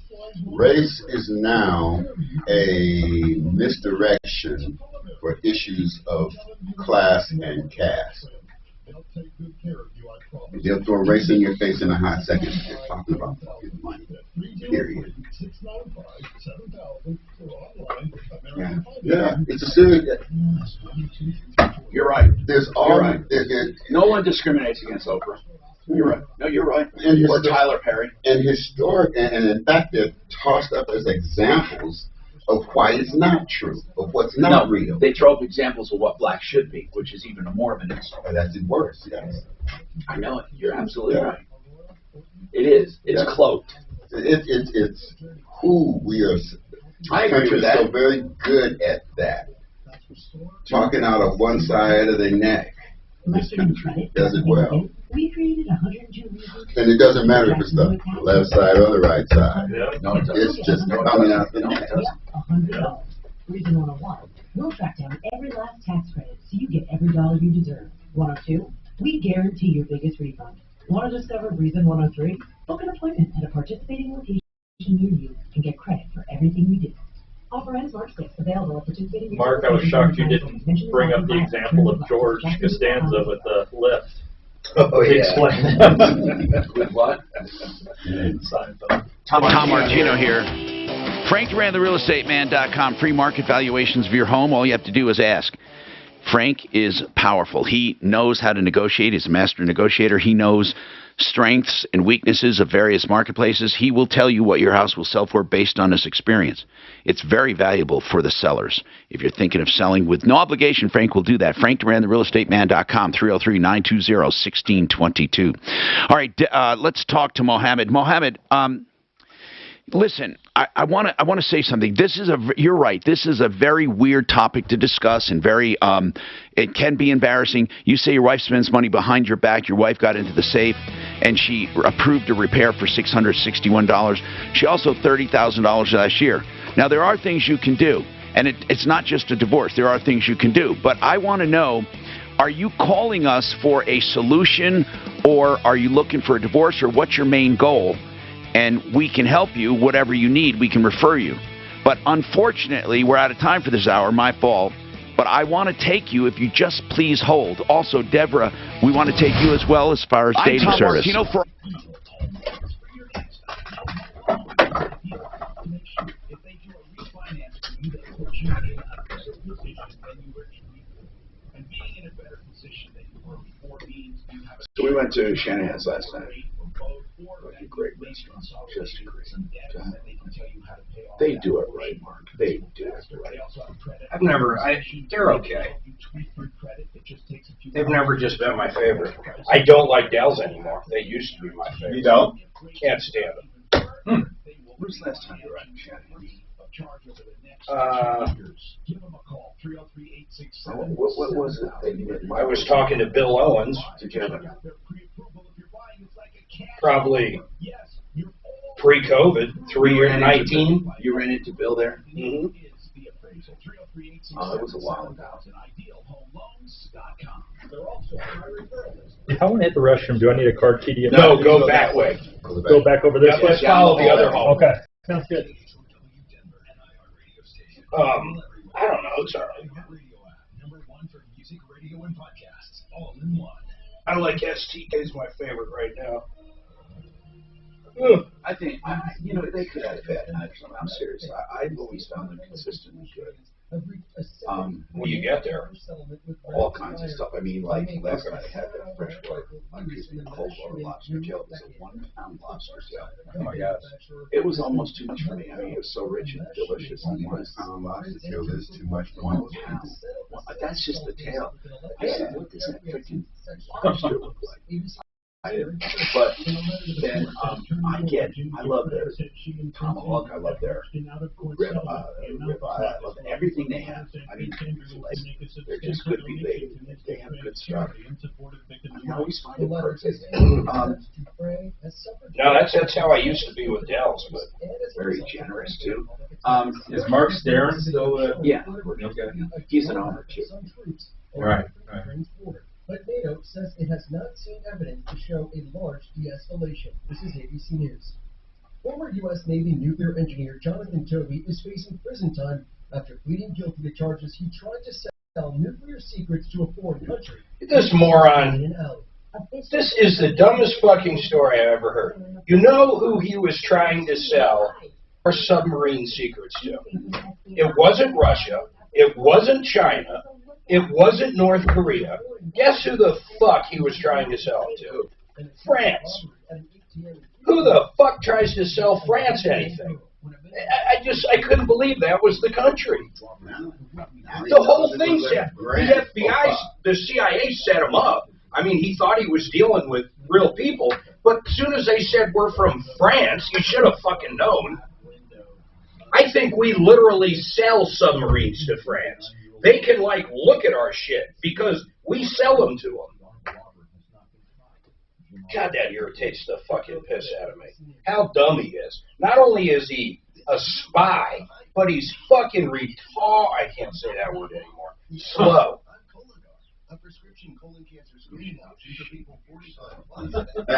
Race is now a misdirection for issues of class and caste. They'll throw race in your face in a hot second if you're talking about fucking money. Period. Yeah, it's a serious. You're right. There's all right. No one discriminates against Oprah. You're right. No, you're right. Or Tyler Perry. And historic, and in fact, they're tossed up as examples of why it's not true, of what's not real. They throw up examples of what black should be, which is even more of an insult. That's worse, yes. I know it. You're absolutely right. It is. It's cloaked. It's who we are. I agree with that. So very good at that. Talking out of one side of their neck. This country does it well. We created 102 reasons. And it doesn't matter if it's the left side or the right side. No, it doesn't. It's just coming out the neck. $100. Reason 101. We'll track down every last tax credit so you get every dollar you deserve. 102. We guarantee your biggest refund. Want to discover reason 103? Book an appointment at a participating location near you and get credit for everything we do. Offer ends March 6th. Available at participating. Mark, I was shocked you didn't bring up the example of George Costanza with the lift. Oh, yeah. Explain. With what? Tom Martino here. Frank Duran, therealestateman.com. Free market valuations of your home. All you have to do is ask. Frank is powerful. He knows how to negotiate. He's a master negotiator. He knows strengths and weaknesses of various marketplaces. He will tell you what your house will sell for based on his experience. It's very valuable for the sellers. If you're thinking of selling with no obligation, Frank will do that. Frank Duran, therealestateman.com, 303-920-1622. All right, let's talk to Mohammed. Mohammed, listen, I want to say something. You're right. This is a very weird topic to discuss and very it can be embarrassing. You say your wife spends money behind your back. Your wife got into the safe and she approved a repair for $661. She also $30,000 last year. Now there are things you can do, and it's not just a divorce. There are things you can do, but I want to know: are you calling us for a solution, or are you looking for a divorce, or what's your main goal? And we can help you, whatever you need, we can refer you. But unfortunately, we're out of time for this hour, my fault. But I want to take you, if you just please hold. Also, Deborah, we want to take you as well as far as dating service. So we went to Shanahan's last night. A great restaurant, just great. They do it right, Mark. They do it right. They're okay. They've never just been my favorite. I don't like Dell's anymore. They used to be my favorite. You don't? Can't stand them. When's the last time you were at Shanahan's? What was it? I was talking to Bill Owens. Did you have it? Probably pre-COVID, 3-19. You ran into Bill there? Mm-hmm. Oh, it was a while ago. If I want to hit the restroom, do I need a card key to get No, go back way. Go back over this way? Let's follow the other hall. Okay, sounds good. I don't know. It's all right. radio and podcasts all in one. I like STK's my favorite right now. I think, you know, they could have bad nights. I'm serious. I've always found them consistently good. What do you get there? All kinds of stuff. I mean, like last night I had that freshwater, cold water lobster tail. It was a 1 pound lobster tail. Oh my gosh. It was almost too much for me. I mean, it was so rich and delicious. 1 pound lobster tail is too much for 1 pound. That's just the tail. I said, what does that freaking lobster look like? I didn't. But then I love their tomahawk. I love their rib. I love everything they have. I mean, they're just good beef. They have good stuff. I always find it perfect. No, that's how I used to be with Dell's, but very generous too. Is Mark Starron still? Yeah, okay. He's an owner too. Right. But NATO says it has not seen evidence to show a large de-escalation. This is ABC News. Former U.S. Navy nuclear engineer Jonathan Toby is facing prison time after pleading guilty to charges he tried to sell nuclear secrets to a foreign country. this moron, this is the dumbest fucking story I've ever heard. You know who he was trying to sell our submarine secrets to? It wasn't Russia. It wasn't China. It wasn't North Korea. Guess who the fuck he was trying to sell it to? France. Who the fuck tries to sell France anything? I couldn't believe that was the country. The whole thing said, the FBI, the CIA set him up. I mean, he thought he was dealing with real people, but as soon as they said we're from France, you should have fucking known. I think we literally sell submarines to France. They can, like, look at our shit because we sell them to them. God, that irritates the fucking piss out of me. How dumb he is. Not only is he a spy, but he's fucking retarded. I can't say that word anymore. Slow. A prescription colon cancer screening option for people 45.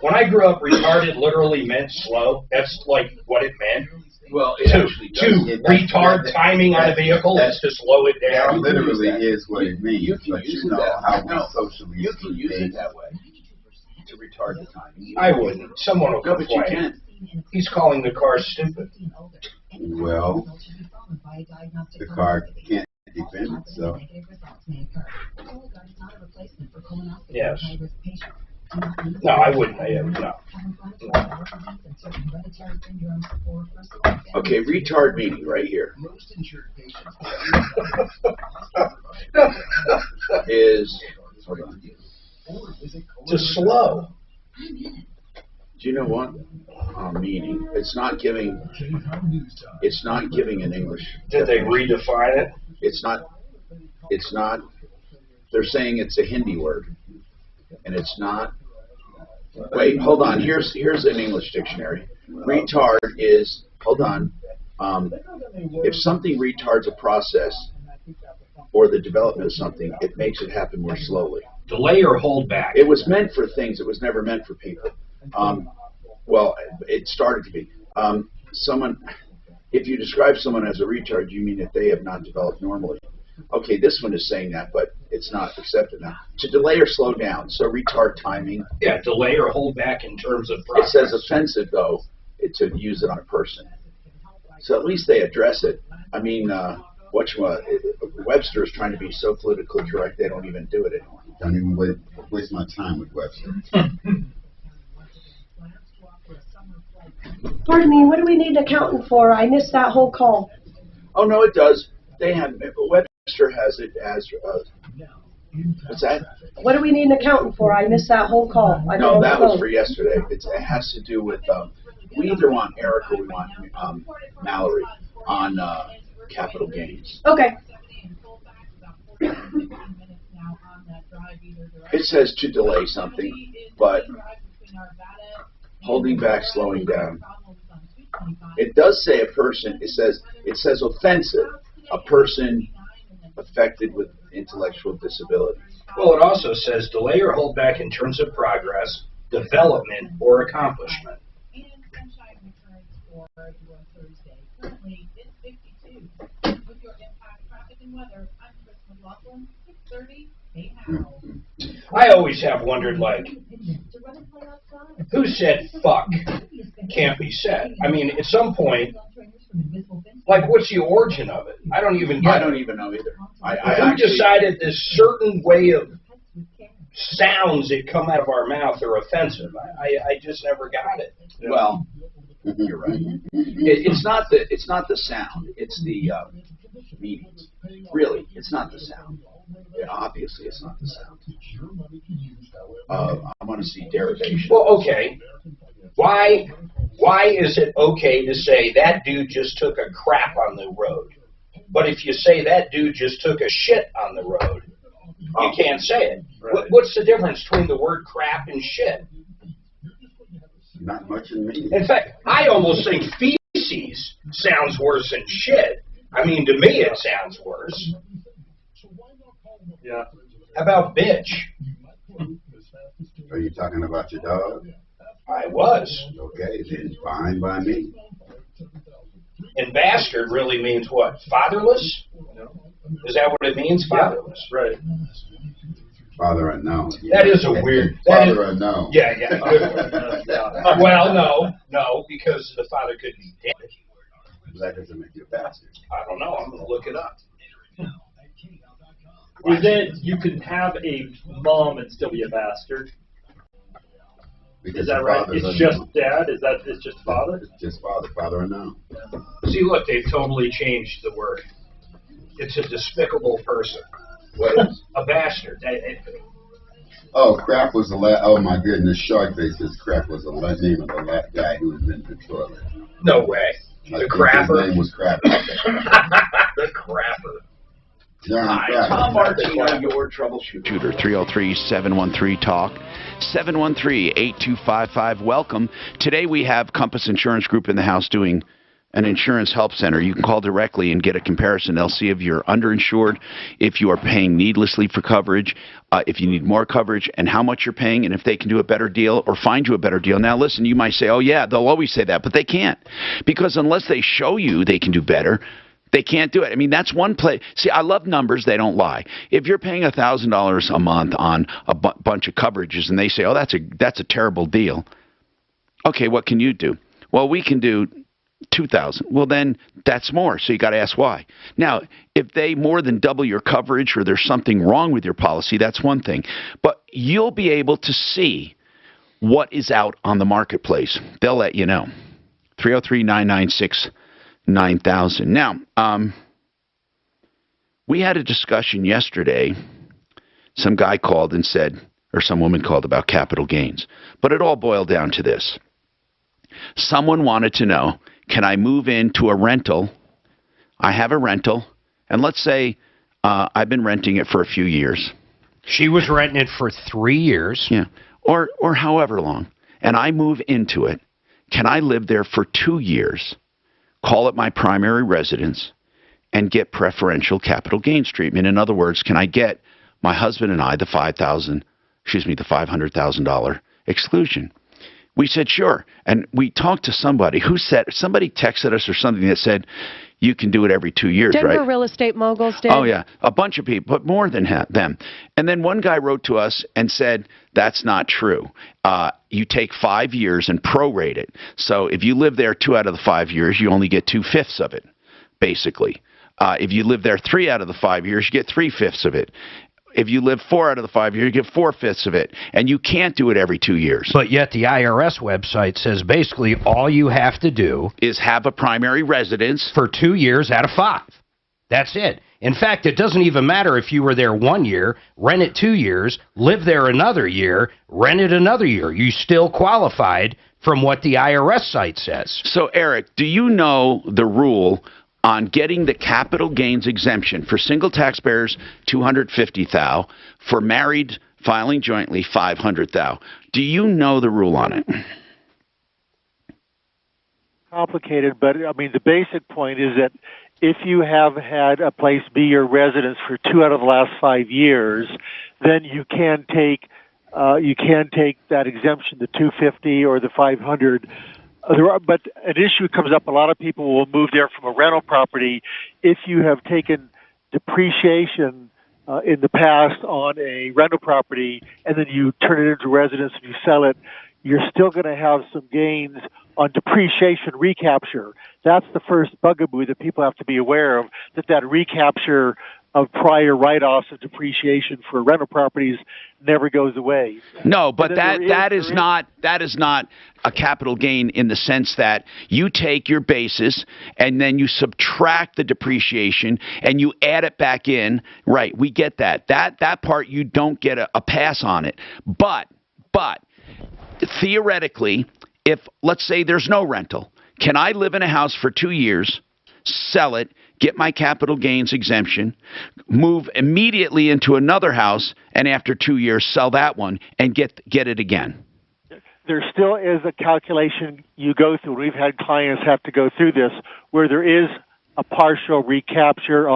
When I grew up, retarded literally meant slow. That's like what it meant. Well, it actually does. Retard timing on a vehicle is to slow it down. That literally is what it means. You can use it that way. Socially you can use it that way to retard the timing. I wouldn't. Someone will No, but you complain. can. He's calling the car stupid. Well, the car can't defend itself. Yes. No, I wouldn't. No. Okay, retard meaning right here is, hold on, To slow. Do you know what? Meaning. It's not giving an English. Did they redefine it? It's not, they're saying it's a Hindi word. And it's not, wait, hold on, here's an English dictionary. Retard is, hold on, if something retards a process or the development of something, it makes it happen more slowly. Delay or hold back. It was meant for things, it was never meant for people. Well, it started to be. If you describe someone as a retard, you mean that they have not developed normally. Okay, this one is saying that, but it's not accepted now. To delay or slow down, so retard timing. Yeah, delay or hold back in terms of process. It says offensive, though, to use it on a person. So at least they address it. I mean, Webster is trying to be so politically correct, they don't even do it anymore. Don't even waste my time with Webster. Pardon me, what do we need an accountant for? I missed that whole call. Oh, no, it does. They have, Webster has it as, what's that? What do we need an accountant for? I missed that whole call. No, that was for yesterday. It has to do with, we either want Eric or we want Mallory on capital gains. Okay. It says to delay something, but holding back, slowing down. It does say a person, it says offensive, a person affected with intellectual disability. Well, it also says delay or hold back in terms of progress, development, or accomplishment. I always have wondered, like, who said fuck can't be said? I mean, at some point, like, what's the origin of it? I don't even get I it. don't even know either. Who decided this certain way of sounds that come out of our mouth are offensive? I just never got it. Well, you're right. It's not the sound. It's the meanings. Really, it's not the sound. Obviously, it's not the sound. I want to see derivation. Well, okay. Why is it okay to say that dude just took a crap on the road? But if you say that dude just took a shit on the road, you can't say it. Right. What's the difference between the word crap and shit? Not much in me. In fact, I almost think feces sounds worse than shit. I mean, to me, it sounds worse. Yeah. How about bitch? Are you talking about your dog? I was. Okay, then fine by me. And bastard really means what? Fatherless? Is that what it means? Fatherless. Yeah, right. Father unknown. That is a weird. Father unknown. Yeah, good one. Well, no, because the father could be dead. That doesn't make you a bastard. I don't know. I'm going to look it up. Is it you can have a mom and still be a bastard? Because Is that right? It's just dad? It's just father? It's just father unknown. See, look, they've totally changed the word. It's a despicable person. What is? A bastard. Oh, crap was the last. Oh my goodness, Sharkface says crap was the last name of the last guy who was in the toilet. No way. The crapper. His name was Crapper. The crapper. Hi, Tom Martino, your troubleshooter. 303-713-TALK, 713-8255. Welcome. Today we have Compass Insurance Group in the house doing an insurance help center. You can call directly and get a comparison. They'll see if you're underinsured, if you are paying needlessly for coverage, if you need more coverage, and how much you're paying, and if they can do a better deal or find you a better deal. Now, listen, you might say, oh, yeah, they'll always say that, but they can't. Because unless they show you they can do better, they can't do it. I mean, that's one place. See, I love numbers. They don't lie. If you're paying $1,000 a month on a bunch of coverages and they say, oh, that's a terrible deal. Okay, what can you do? Well, we can do $2,000. Well, then that's more. So you got to ask why. Now, if they more than double your coverage or there's something wrong with your policy, that's one thing. But you'll be able to see what is out on the marketplace. They'll let you know. 303-996-9000. Now, we had a discussion yesterday. Some guy called and said, or some woman called about capital gains. But it all boiled down to this. Someone wanted to know, can I move into a rental? I have a rental, and let's say I've been renting it for a few years. She was renting it for 3 years. Yeah, or however long. And I move into it. Can I live there for 2 years, call it my primary residence, and get preferential capital gains treatment? In other words, can I get my husband and I the $500,000 exclusion? We said, sure. And we talked to somebody who said, somebody texted us or something that said, you can do it every 2 years, Denver right? real estate moguls did. Oh, yeah. A bunch of people, but more than them. And then one guy wrote to us and said, that's not true. You take 5 years and prorate it. So if you live there 2 out of the 5 years, you only get 2/5 of it, basically. If you live there 3 out of the 5 years, you get 3/5 of it. If you live 4 out of the 5 years, you get 4/5 of it. And you can't do it every 2 years. But yet the IRS website says basically all you have to do is have a primary residence for 2 years out of 5. That's it. In fact, it doesn't even matter if you were there 1 year, rent it 2 years, live there another year, rent it another year. You still qualified from what the IRS site says. So, Eric, do you know the rule on getting the capital gains exemption for single taxpayers, $250,000, for married filing jointly, $500,000? Do you know the rule on it? Complicated, but I mean the basic point is that if you have had a place be your residence for 2 out of the last 5 years, then you can take that exemption, the $250 or the $500. But an issue comes up. A lot of people will move there from a rental property if you have taken depreciation in the past on a rental property, and then you turn it into residence and you sell it, you're still going to have some gains on depreciation recapture. That's the first bugaboo that people have to be aware of, that recapture of prior write-offs of depreciation for rental properties never goes away. No, but that is not a capital gain in the sense that you take your basis and then you subtract the depreciation and you add it back in. Right, we get that. That part you don't get a pass on it. But theoretically, if let's say there's no rental, can I live in a house for 2 years, sell it, get my capital gains exemption, move immediately into another house, and after 2 years sell that one and get it again? There still is a calculation you go through. We've had clients have to go through this where there is a partial recapture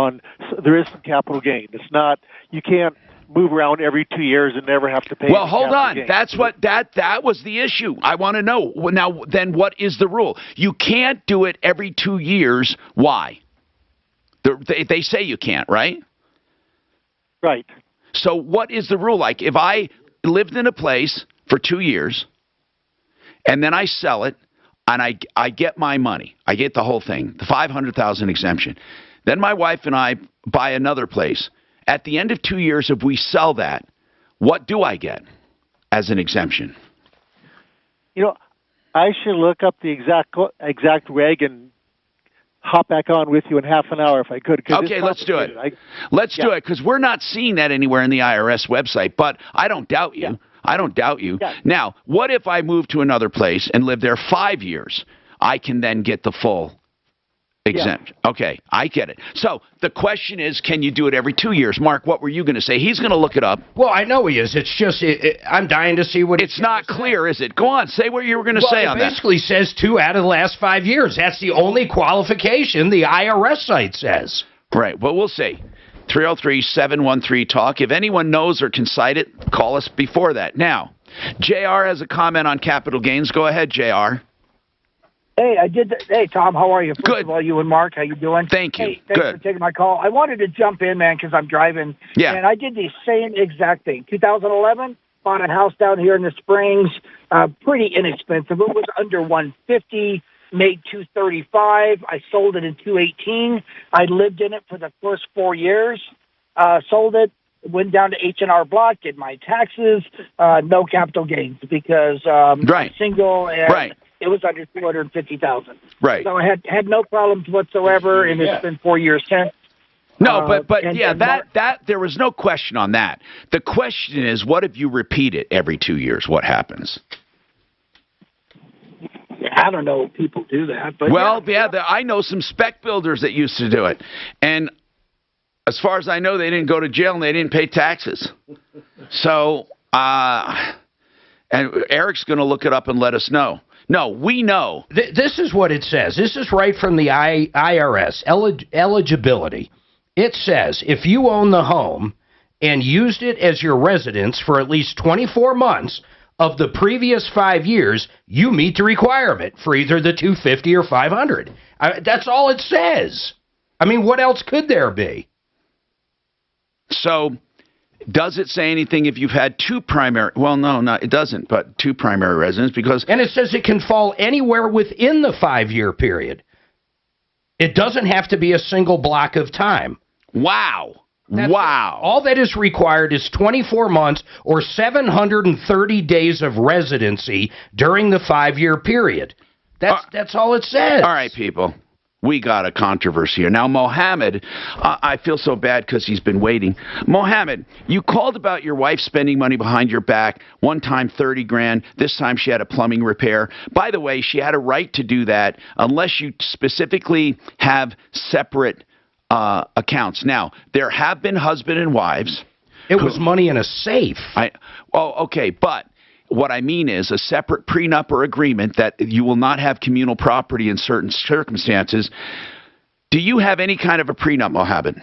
there is some capital gain. It's not, you can't move around every 2 years and never have to pay. Well, hold on. Gain. That's what that was the issue. I want to know now. Then what is the rule? You can't do it every 2 years. Why? They say you can't, right? Right. So what is the rule? Like if I lived in a place for 2 years and then I sell it and I get my money, I get the whole thing, the $500,000 exemption. Then my wife and I buy another place. At the end of 2 years, if we sell that, what do I get as an exemption? You know, I should look up the exact reg and hop back on with you in half an hour if I could. Okay, let's do it. Let's do it, because we're not seeing that anywhere in the IRS website, but I don't doubt you. Yeah. I don't doubt you. Yeah. Now, what if I move to another place and live there 5 years? I can then get the full exemption. Yeah. Okay, I get it. So the question is, can you do it every 2 years? Mark, what were you going to say? He's going to look it up. Well, I know he is. It's just, I'm dying to see what it's not clear, is it? Go on, say what you were going to say on that. It basically says 2 out of the last 5 years. That's the only qualification the IRS site says. Right, well, we'll see. 303-713-TALK. If anyone knows or can cite it, call us before that. Now, JR has a comment on capital gains. Go ahead, JR. Hey, Hey, Tom, how are you? First Good. of all, you and Mark, how you doing? Thank you. Hey, thanks for taking my call. I wanted to jump in, man, because I'm driving. Yeah. And I did the same exact thing. 2011, bought a house down here in the Springs, pretty inexpensive. It was under 150, made 235. I sold it in 218. I lived in it for the first 4 years. Sold it. Went down to H&R Block, did my taxes, no capital gains because right. Single and right. It was under $250,000. Right. So I had no problems whatsoever, and it's been 4 years since. No, but that there was no question on that. The question is, what if you repeat it every 2 years? What happens? I don't know if people do that, but I know some spec builders that used to do it, and as far as I know, they didn't go to jail and they didn't pay taxes. So, and Eric's going to look it up and let us know. No, we know. This is what it says. This is right from the IRS, eligibility. It says, if you own the home and used it as your residence for at least 24 months of the previous 5 years, you meet the requirement for either the 250 or 500. That's all it says. I mean, what else could there be? So, does it say anything if you've had two primary? Well, no, it doesn't, but two primary residences because... And it says it can fall anywhere within the 5-year period. It doesn't have to be a single block of time. Wow. Wow. All that is required is 24 months or 730 days of residency during the 5-year period. That's all it says. All right, people. We got a controversy here. Now, Mohammed, I feel so bad because he's been waiting. Mohammed, you called about your wife spending money behind your back. One time, $30,000. This time, she had a plumbing repair. By the way, she had a right to do that unless you specifically have separate accounts. Now, there have been husband and wives. It was money in a safe. Okay, but... What I mean is a separate prenup or agreement that you will not have communal property in certain circumstances. Do you have any kind of a prenup, Mohammed?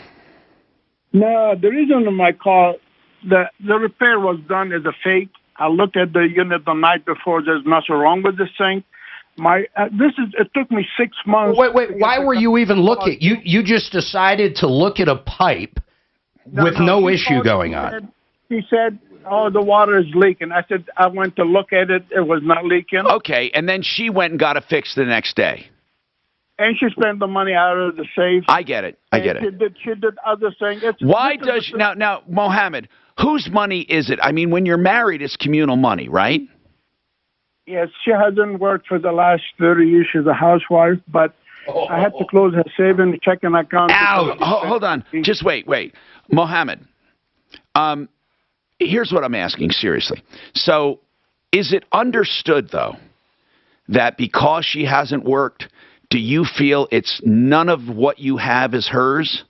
No, the reason of my call, the repair was done as a fake. I looked at the unit the night before. There's nothing wrong with this thing. It took me 6 months. Wait. Why were you even looking? You just decided to look at a pipe with no issue going on. He said, "Oh, the water is leaking." I said, "I went to look at it. It was not leaking." Okay, and then she went and got it fixed the next day. And she spent the money out of the safe. I get it. I get it. She did other things. Why does now, Mohammed? Whose money is it? I mean, when you're married, it's communal money, right? Yes, she hasn't worked for the last 30 years. She's a housewife, but I had to close her savings checking account. Ow! Hold on. Just wait. Mohammed, here's what I'm asking, seriously. So, is it understood, though, that because she hasn't worked, do you feel it's none of what you have is hers?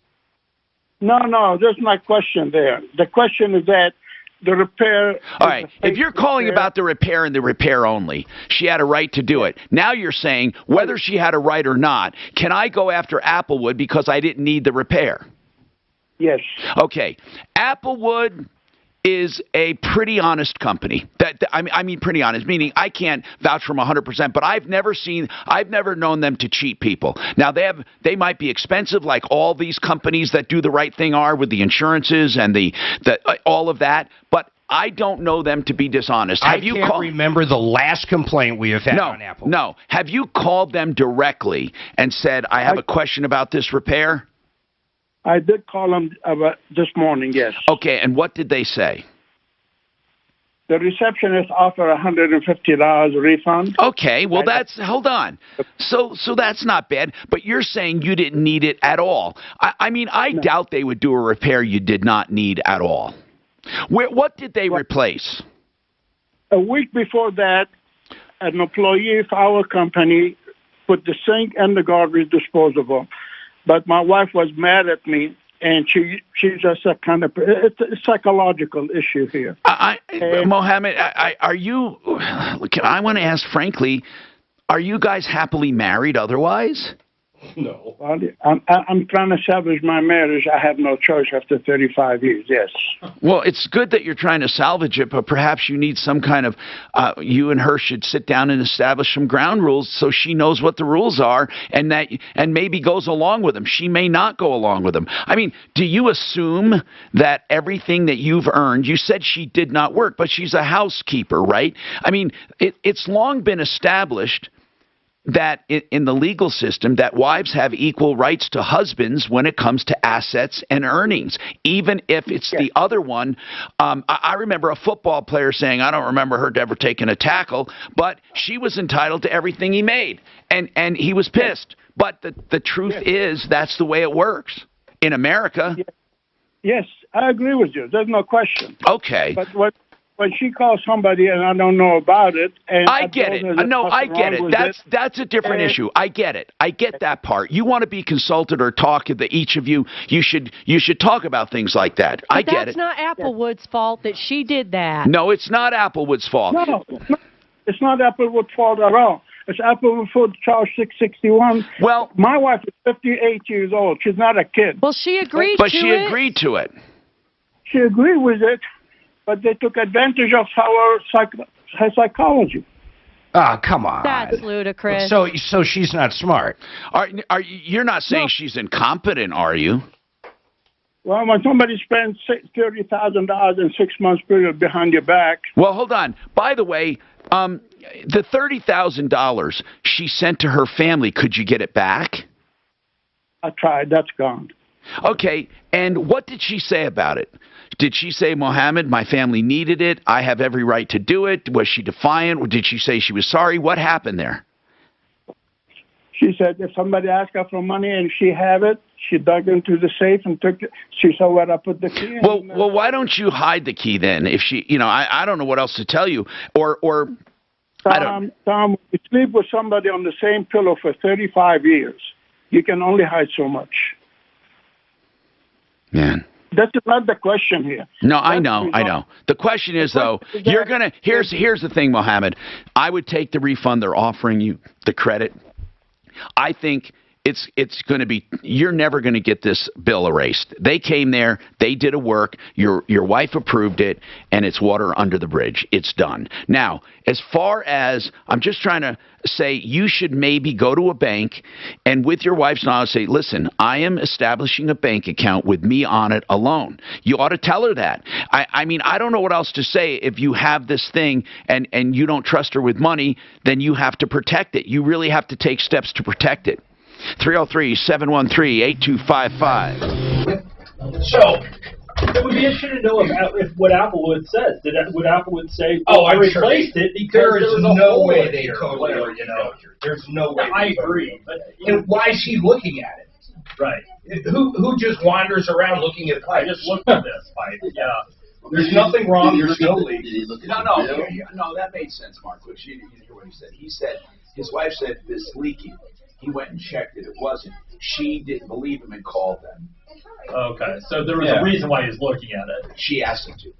No, there's no question there. The question is that the repair... All right, if you're calling about the repair and the repair only, she had a right to do it. Now you're saying, whether she had a right or not, can I go after Applewood because I didn't need the repair? Yes. Okay, Applewood is a pretty honest company. I mean pretty honest, meaning I can't vouch for them 100%, but I've never known them to cheat people. Now they might be expensive, like all these companies that do the right thing are, with the insurances and the all of that, but I don't know them to be dishonest. I can't remember the last complaint we have had on Apple. No. Have you called them directly and said, I have a question about this repair? I did call them this morning, yes. Okay, and what did they say? The receptionist offered $150 refund. Okay, well hold on. So that's not bad, but you're saying you didn't need it at all. I mean, I doubt they would do a repair you did not need at all. What did they replace? A week before that, an employee of our company put the sink and the garbage disposable. But my wife was mad at me, and she's just a kind of it's a psychological issue here. Mohammed, are you? I want to ask frankly, are you guys happily married otherwise? No. Well, I'm trying to salvage my marriage. I have no choice after 35 years, yes. Well, it's good that you're trying to salvage it, but perhaps you need some kind of, you and her should sit down and establish some ground rules so she knows what the rules are and maybe goes along with them. She may not go along with them. I mean, do you assume that everything that you've earned, you said she did not work, but she's a housekeeper, right? I mean, it's long been established that in the legal system that wives have equal rights to husbands when it comes to assets and earnings, even if it's the other one. I remember a football player saying, I don't remember her ever taking a tackle, but she was entitled to everything he made, and he was pissed. But the truth is that's the way it works in America. Yes, I agree with you. There's no question. Okay. But when she calls somebody and I don't know about it, and I get it. No, I get it. That's a different issue. I get it. I get that part. You want to be consulted or talk to each of you. You should talk about things like that. I get it. That's not Applewood's fault that she did that. No, it's not Applewood's fault. No, it's not Applewood's fault at all. It's Applewood for charge 661. Well, my wife is 58 years old. She's not a kid. Well, she agreed but she agreed to it. She agreed with it. But they took advantage of her psychology. Ah, come on. That's ludicrous. So she's not smart. You're not saying she's incompetent, are you? Well, when somebody spends $30,000 in 6 months period behind your back. Well, hold on. By the way, the $30,000 she sent to her family, could you get it back? I tried. That's gone. Okay, and what did she say about it? Did she say, Mohammed, my family needed it, I have every right to do it? Was she defiant? Did she say she was sorry? What happened there? She said if somebody asked her for money and she had it, she dug into the safe and took it. She saw where I put the key. Well, why don't you hide the key then? If she, I don't know what else to tell you. Or I don't. Tom, you sleep with somebody on the same pillow for 35 years. You can only hide so much. Man. That's not the question here. No, I know. The question is, though, you're going to... Here's the thing, Mohammed. I would take the refund. They're offering you the credit. I think it's going to be, you're never going to get this bill erased. They came there, they did a work, your wife approved it, and it's water under the bridge. It's done. Now, as far as, I'm just trying to say, you should maybe go to a bank and with your wife's knowledge say, listen, I am establishing a bank account with me on it alone. You ought to tell her that. I mean, I don't know what else to say. If you have this thing and you don't trust her with money, then you have to protect it. You really have to take steps to protect it. 303-713-8255. So, it would be interesting to know if what Applewood says. Would Applewood say, "Oh, I I'm sure replaced it because there is was a no hole way in they here," totally whatever, already know. There's no way. I agree, but and why is she looking at it? Right. Who just wanders around looking at pipes? I just looked at this pipe. Yeah. There's nothing wrong. There's no leak. No, that made sense, Mark. Look, you hear what he said. He said his wife said this leaking. He went and checked it. It wasn't. She didn't believe him and called them. Okay, so there was a reason why he was looking at it. She asked him to.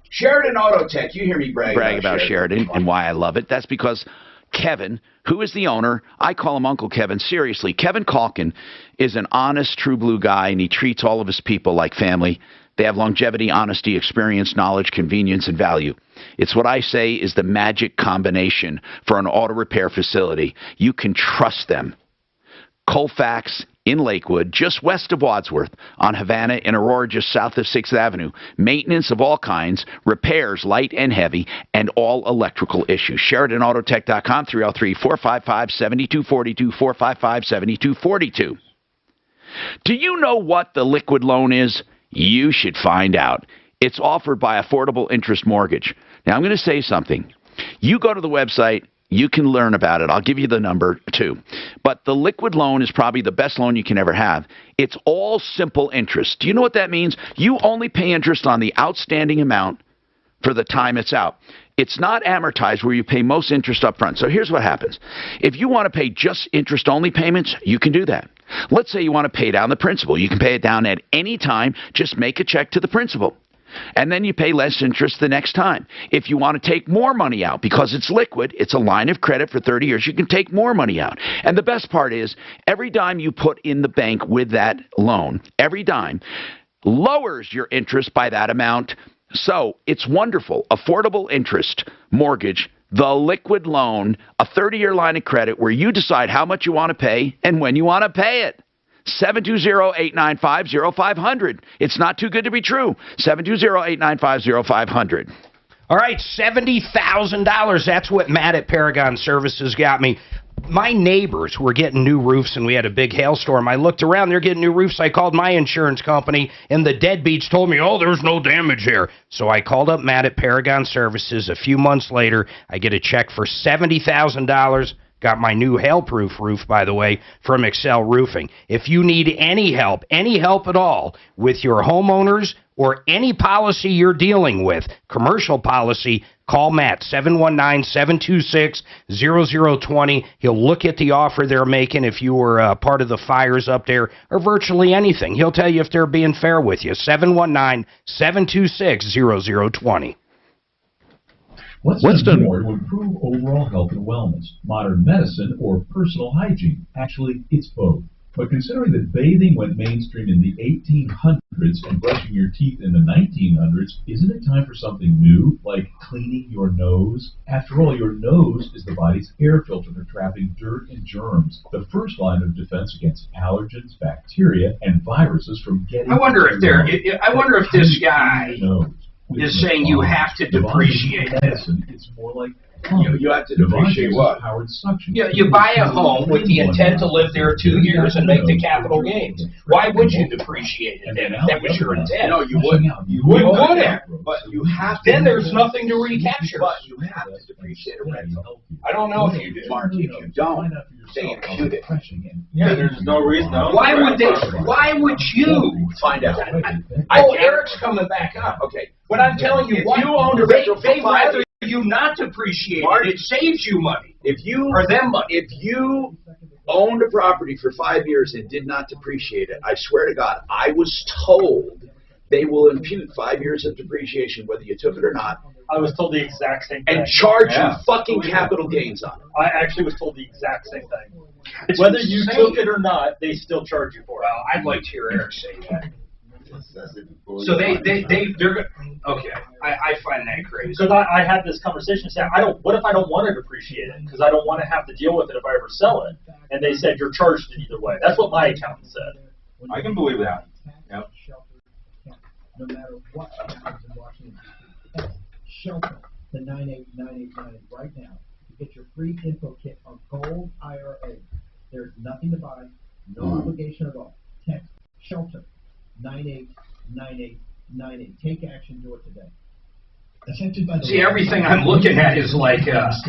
Sheridan Auto Tech, you hear me brag About Sheridan and why I love it. That's because Kevin, who is the owner, I call him Uncle Kevin. Seriously, Kevin Calkin is an honest, true blue guy, and he treats all of his people like family. They have longevity, honesty, experience, knowledge, convenience, and value. It's what I say is the magic combination for an auto repair facility. You can trust them. Colfax in Lakewood, just west of Wadsworth, on Havana in Aurora, just south of 6th Avenue. Maintenance of all kinds, repairs, light and heavy, and all electrical issues. SheridanAutotech.com, 303-455-7242, 455-7242. Do you know what the liquid loan is? You should find out. It's offered by Affordable Interest Mortgage. Now, I'm going to say something. You go to the website, you can learn about it. I'll give you the number, too. But the liquid loan is probably the best loan you can ever have. It's all simple interest. Do you know what that means? You only pay interest on the outstanding amount for the time it's out. It's not amortized where you pay most interest up front. So here's what happens. If you want to pay just interest-only payments, you can do that. Let's say you want to pay down the principal. You can pay it down at any time. Just make a check to the principal. And then you pay less interest the next time. If you want to take more money out, because it's liquid, it's a line of credit for 30 years, you can take more money out. And the best part is, every dime you put in the bank with that loan, every dime, lowers your interest by that amount. So it's wonderful. Affordable interest mortgage, the liquid loan, a 30-year line of credit where you decide how much you want to pay and when you want to pay it. 720-895-0500. It's not too good to be true. 720-895-0500. All right, $70,000. That's what Matt at Paragon Services got me. My neighbors were getting new roofs, and we had a big hailstorm. I looked around. They're getting new roofs. I called my insurance company, and the deadbeats told me, oh, there's no damage here. So I called up Matt at Paragon Services. A few months later, I get a check for $70,000. Got my new hail-proof roof, by the way, from Excel Roofing. If you need any help at all with your homeowners or any policy you're dealing with, commercial policy, call Matt, 719-726-0020. He'll look at the offer they're making if you were part of the fires up there or virtually anything. He'll tell you if they're being fair with you. 719-726-0020. What's done more to improve overall health and wellness? Modern medicine or personal hygiene? Actually, it's both. But considering that bathing went mainstream in the 1800s and brushing your teeth in the 1900s, isn't it time for something new, like cleaning your nose? After all, your nose is the body's air filter for trapping dirt and germs, the first line of defense against allergens, bacteria, and viruses from getting. I wonder if this guy is saying you have to depreciate it. It's more like you have to depreciate what? Yeah, you buy a home with the intent to live there 2 years and make the capital gains. Why would you depreciate it then if that was your intent? No, you wouldn't. You wouldn't. But you have to. Then there's nothing to recapture. But you have to depreciate a rental. I don't know if you do. Mark, if you don't, they impute it. Yeah, there's no reason. Why would you find out? Eric's coming back up. Okay. But I'm telling you, If you owned a rental for they'd 5 rather years, you not depreciate it. It saves you money. Or them money. If you owned a property for 5 years and did not depreciate it, I swear to God, I was told they will impute 5 years of depreciation whether you took it or not. I was told the exact same thing. And charge you fucking capital gains on it. I actually was told the exact same thing. Whether you took it or not, they still charge you for it. Well, I'd like to hear Eric say that. So they're gonna, okay. I find that crazy. Because I had this conversation saying, what if I don't want to depreciate it? Because I don't want to have to deal with it if I ever sell it. And they said, you're charged it either way. That's what my accountant said. I can believe that. Yep. No matter what happens in Washington, text shelter to 98989 right now to get your free info kit on Gold IRA. There's nothing to buy, no obligation at all. Text shelter 989898. Take action, do it today. See, everything I'm looking at is like it's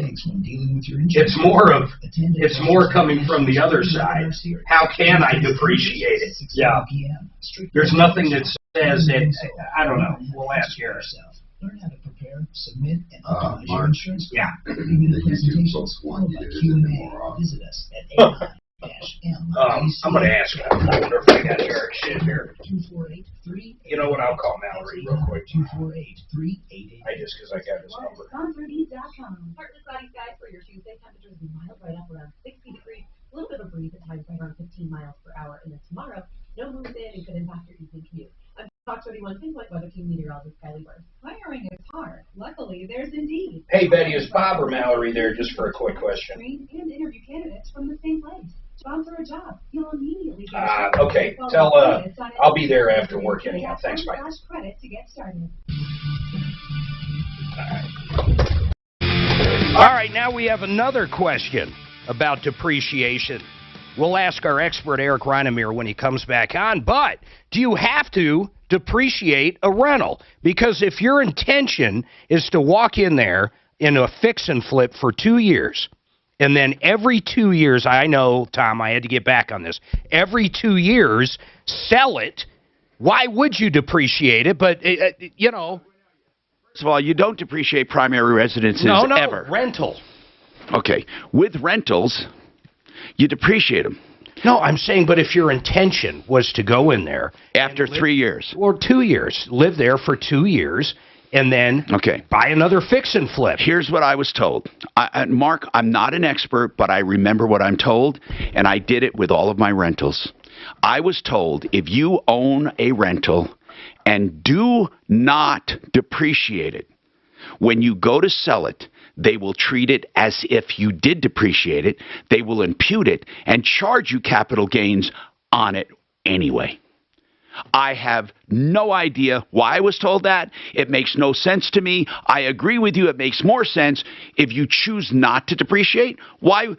more coming from the other side. How can I depreciate it? Yeah. There's nothing that says it. I don't know. We'll ask Eric. Learn how to prepare, submit, and optimize your Mark. insurance. Yeah. Even the presentations followed by Q&A. Visit us at AI. I'm going to ask him. I wonder if I got Eric shit here. You know what? I'll call Mallory real quick. I just because I got his number. Sponsored.com. Partly cloudy skies for your Tuesday. Temperatures will be mild right up around 60 degrees. A little bit of a breeze at times right around 15 miles per hour. And then tomorrow, no moves in and could impact your evening commute. I'm Fox 31 Pinpoint Weather Team meteorologist Kylie Burr. Hiring is hard. Luckily, there's Indeed. Hey, Betty, is Bob or Mallory there just for a quick question? Screen and interview candidates from the same place. Sponsor a job. You'll immediately get Okay. Tell, I'll be there after work anyhow. Thanks, bye. Credit to get started. All right, now we have another question about depreciation. We'll ask our expert, Eric Reinemere, when he comes back on. But do you have to depreciate a rental? Because if your intention is to walk in there in a fix and flip for 2 years, and then every 2 years, I know, Tom, I had to get back on this, every 2 years, sell it, why would you depreciate it? But, you know. First of all, you don't depreciate primary residences ever. Rental. Okay. With rentals, you depreciate them. No, I'm saying, but if your intention was to go in there. After 3 years. Or 2 years. Live there for 2 years. And then buy another fix and flip. Here's what I was told. Mark, I'm not an expert, but I remember what I'm told, and I did it with all of my rentals. I was told if you own a rental and do not depreciate it, when you go to sell it, they will treat it as if you did depreciate it. They will impute it and charge you capital gains on it anyway. I have no idea why I was told that. It makes no sense to me. I agree with you. It makes more sense if you choose not to depreciate. Why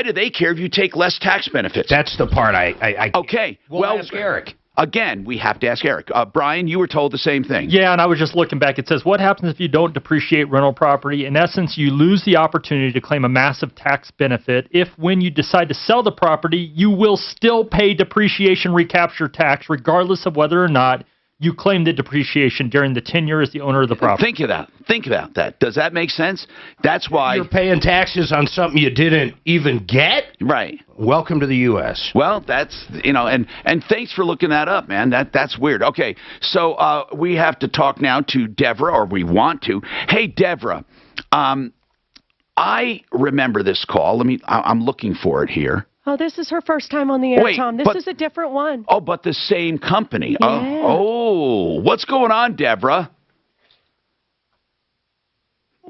do they care if you take less tax benefits? That's the part I okay. We'll ask Eric. Again, we have to ask Eric. Brian, you were told the same thing. Yeah, and I was just looking back. It says, what happens if you don't depreciate rental property? In essence, you lose the opportunity to claim a massive tax benefit if, when you decide to sell the property, you will still pay depreciation recapture tax, regardless of whether or not you claim the depreciation during the tenure as the owner of the property. Think of that. Think about that. Does that make sense? That's why you're paying taxes on something you didn't even get. Right. Welcome to the U.S. Well, that's and thanks for looking that up, man. That's weird. Okay, so we have to talk now to Deborah, or we want to. Hey, Deborah, I remember this call. I'm looking for it here. Oh, this is her first time on the air, Wait, Tom. This is a different one. Oh, but the same company. Yeah. Oh, what's going on, Deborah?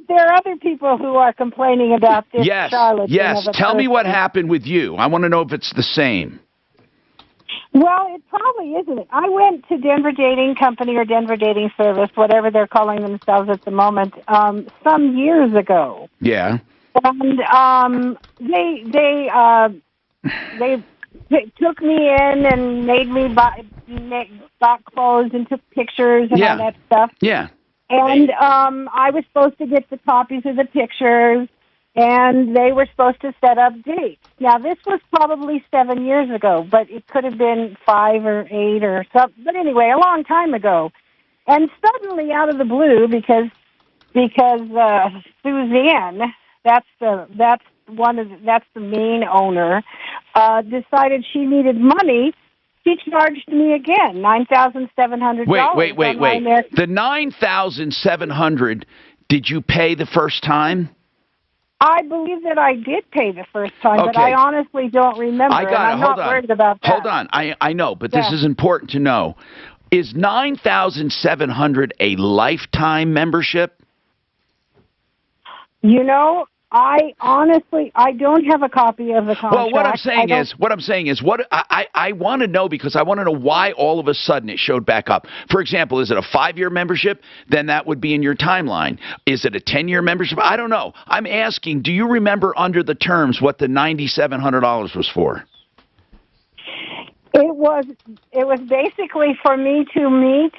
There are other people who are complaining about this. Yes, Tell me what happened with you. I want to know if it's the same. Well, it probably isn't. I went to Denver Dating Company or Denver Dating Service, whatever they're calling themselves at the moment, some years ago. Yeah. And they took me in and made me bought clothes and took pictures and all that stuff. Yeah. And I was supposed to get the copies of the pictures, and they were supposed to set up dates. Now, this was probably 7 years ago, but it could have been 5 or 8 or something. But anyway, a long time ago. And suddenly, out of the blue, because Suzanne, that's the main owner, decided she needed money she charged me again $9,700. Wait. The $9,700. Did you pay the first time? I believe that I did pay the first time, but I honestly don't remember. I got it. I'm not worried about that. Hold on. I know, but this is important to know. Is $9,700 a lifetime membership? You know, I don't have a copy of the contract. Well, what I'm saying is, I want to know, because I want to know why all of a sudden it showed back up. For example, is it a 5-year membership? Then that would be in your timeline. Is it a 10-year membership? I don't know. I'm asking, do you remember under the terms what the $9,700 was for? It was basically for me to meet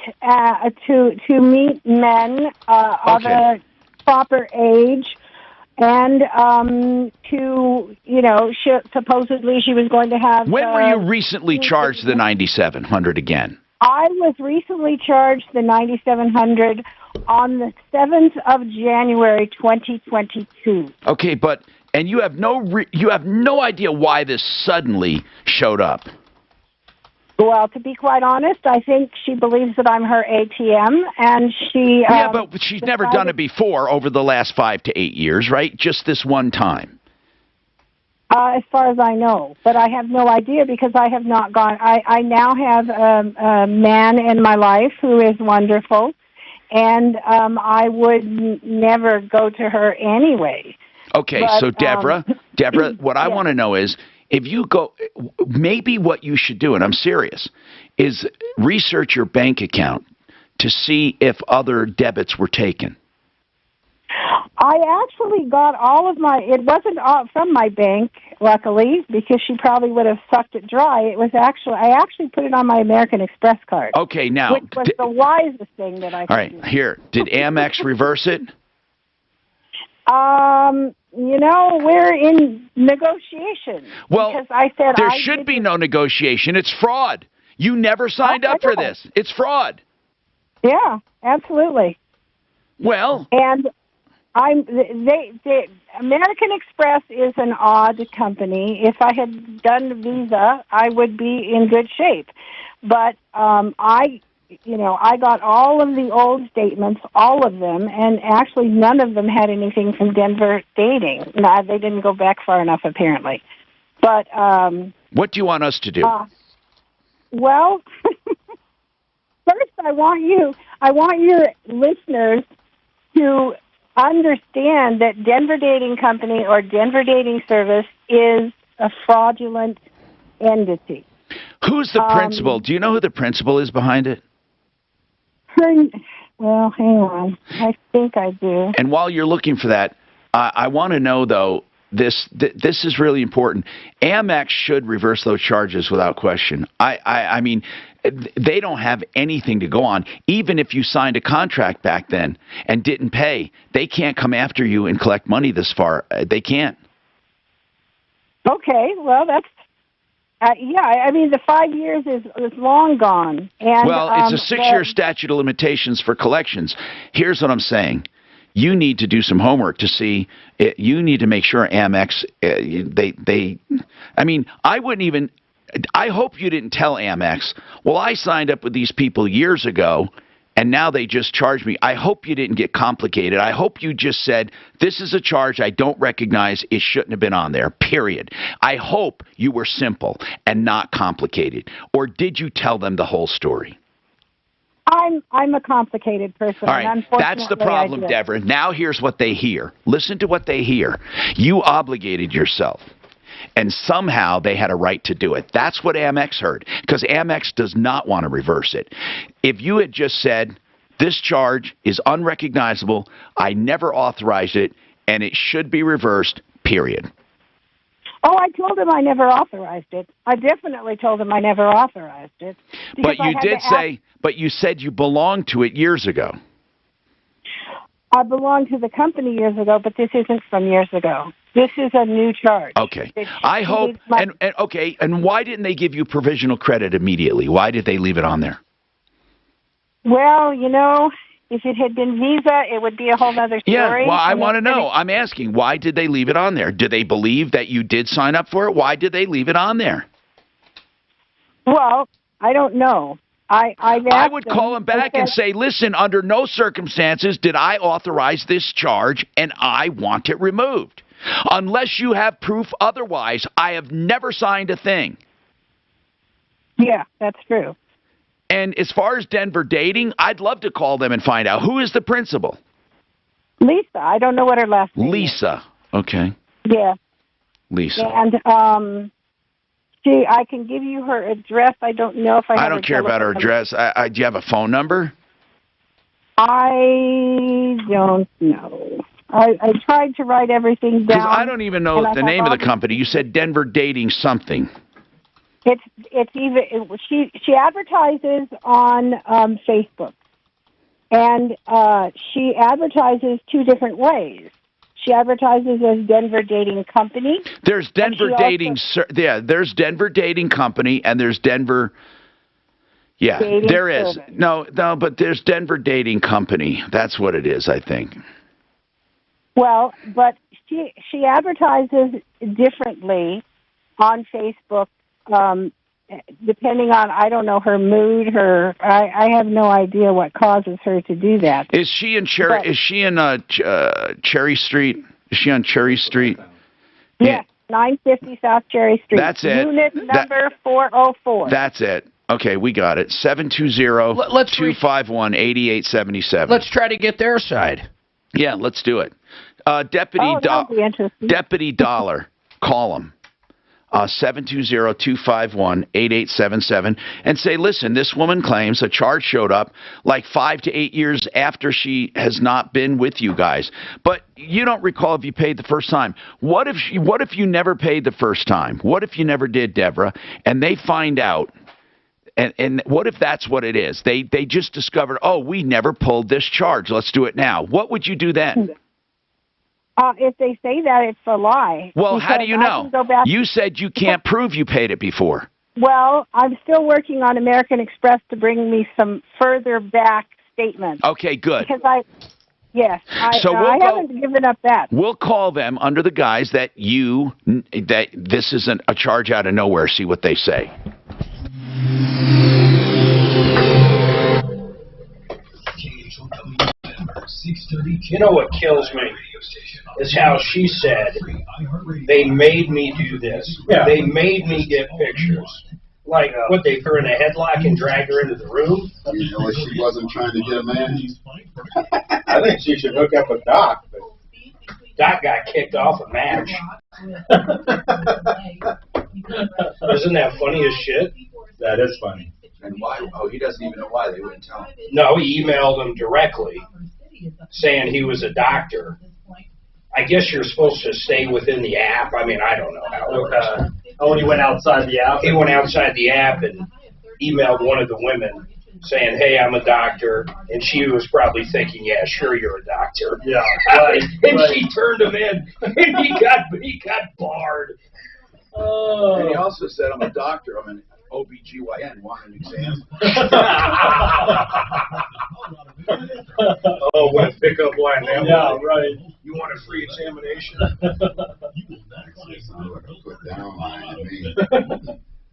men of a proper age, and supposedly she was going to have. When were you recently charged the $9,700 again? I was recently charged the $9,700 on the 7th of January, 2022. Okay, and you have no idea why this suddenly showed up. Well, to be quite honest, I think she believes that I'm her ATM, and she... yeah, but she's never done it before over the last 5 to 8 years, right? Just this one time. As far as I know. But I have no idea, because I have not gone... I now have a man in my life who is wonderful, and I would never go to her anyway. Okay, but, so Deborah, what I want to know is, if you go, maybe what you should do, and I'm serious, is research your bank account to see if other debits were taken. I actually got all of my, it wasn't all from my bank, luckily, because she probably would have sucked it dry. It was actually, I actually put it on my American Express card. Okay, now. Which was the wisest thing that I could do. All right, here, did Amex reverse it? You know, we're in negotiation. Well, because I said there should be no negotiation. It's fraud. You never signed up for this. It's fraud. Yeah, absolutely. Well, and American Express is an odd company. If I had done Visa, I would be in good shape. But I got all of the old statements, all of them, and actually none of them had anything from Denver dating. No, they didn't go back far enough, apparently. But what do you want us to do? Well, first I want your listeners to understand that Denver Dating Company or Denver Dating Service is a fraudulent entity. Who's the principal? Do you know who the principal is behind it? Well, hang on. I think I do. And while you're looking for that, I want to know, though, this is really important. Amex should reverse those charges without question. I mean, they don't have anything to go on. Even if you signed a contract back then and didn't pay, they can't come after you and collect money this far. They can't. Okay, well, that's... yeah, I mean, the 5 years is long gone. And, well, it's a 6-year statute of limitations for collections. Here's what I'm saying. You need to do some homework to see. You need to make sure Amex, I mean, I wouldn't even, I hope you didn't tell Amex, well, I signed up with these people years ago, and now they just charged me. I hope you didn't get complicated. I hope you just said, this is a charge I don't recognize. It shouldn't have been on there, period. I hope you were simple and not complicated. Or did you tell them the whole story? I'm a complicated person. All right, and that's the problem, Deborah. Now here's what they hear. Listen to what they hear. You obligated yourself, and somehow they had a right to do it. That's what Amex heard, because Amex does not want to reverse it. If you had just said, this charge is unrecognizable, I never authorized it, and it should be reversed, period. Oh, I told him I never authorized it. I definitely told him I never authorized it. But you did say, but you said you belonged to it years ago. I belonged to the company years ago, but this isn't from years ago. This is a new charge. Okay. I hope, and why didn't they give you provisional credit immediately? Why did they leave it on there? Well, you know, if it had been Visa, it would be a whole other story. Yeah, well, I want to know. I'm asking, why did they leave it on there? Do they believe that you did sign up for it? Why did they leave it on there? Well, I don't know. I would call him back and say, listen, under no circumstances did I authorize this charge, and I want it removed. Unless you have proof otherwise, I have never signed a thing. Yeah, that's true. And as far as Denver dating, I'd love to call them and find out who is the principal. Lisa. I don't know what her last name is. Lisa. Okay. Yeah. Lisa. And I can give you her address. I don't know if I don't care about her address. Do you have a phone number? I don't know. I tried to write everything down. Because I don't even know the name of the company. You said Denver Dating something. It's even she advertises on Facebook, and she advertises two different ways. She advertises as Denver Dating Company. There's Denver Dating. There's Denver Dating Company, and there's Denver. Yeah, Dating there is. Service. No, but there's Denver Dating Company. That's what it is, I think. Well, but she advertises differently on Facebook, depending on, I don't know, her mood. I have no idea what causes her to do that. Is she in Cherry? Is she in Cherry Street? Is she on Cherry Street? Yes, 950 South Cherry Street. That's it. Unit number 404. That's it. Okay, we got it. 720-251-8877. Let's try to get their side. Yeah, let's do it. Deputy Dollar, call him. 720-251-8877 and say, listen, this woman claims a charge showed up like 5 to 8 years after she has not been with you guys. But you don't recall if you paid the first time. What if you never paid the first time? What if you never did, Deborah, and they find out? And what if that's what it is? They just discovered, oh, we never pulled this charge. Let's do it now. What would you do then? If they say that, it's a lie. Well, how do you know? You said you can't prove you paid it before. Well, I'm still working on American Express to bring me some further back statements. Okay, good. Because I haven't given up that. We'll call them under the guise that this isn't a charge out of nowhere. See what they say. You know what kills me is how she said they made me do this. Yeah. They made me get pictures. Like what, they threw in a headlock and dragged her into the room? You know what, she wasn't trying to get a man? I think she should hook up with Doc, but Doc got kicked off a match. Isn't that funny as shit? That is funny. And why? Oh, he doesn't even know why. They wouldn't tell him. No, he emailed him directly saying he was a doctor. I guess you're supposed to stay within the app. I mean, I don't know how it works. Oh, he went outside the app? He went outside the app and emailed one of the women saying, hey, I'm a doctor. And she was probably thinking, yeah, sure, you're a doctor. Yeah. And she turned him in, and he got barred. Oh. And he also said, I'm a doctor. I'm an OBGYN. Want an exam? Oh, what pickup line? Yeah, right. You want a free examination?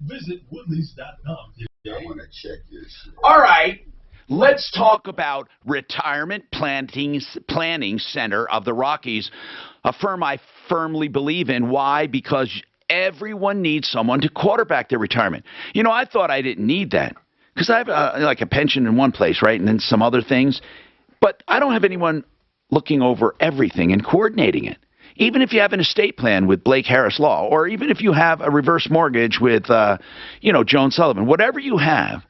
Visit Woodleys.com. I want to check your shit. All right. Let's talk about Retirement Planning Center of the Rockies, a firm I firmly believe in. Why? Because everyone needs someone to quarterback their retirement. You know, I thought I didn't need that because I have like a pension in one place, right, and then some other things. But I don't have anyone looking over everything and coordinating it. Even if you have an estate plan with Blake Harris Law, or even if you have a reverse mortgage with, Joan Sullivan, whatever you have,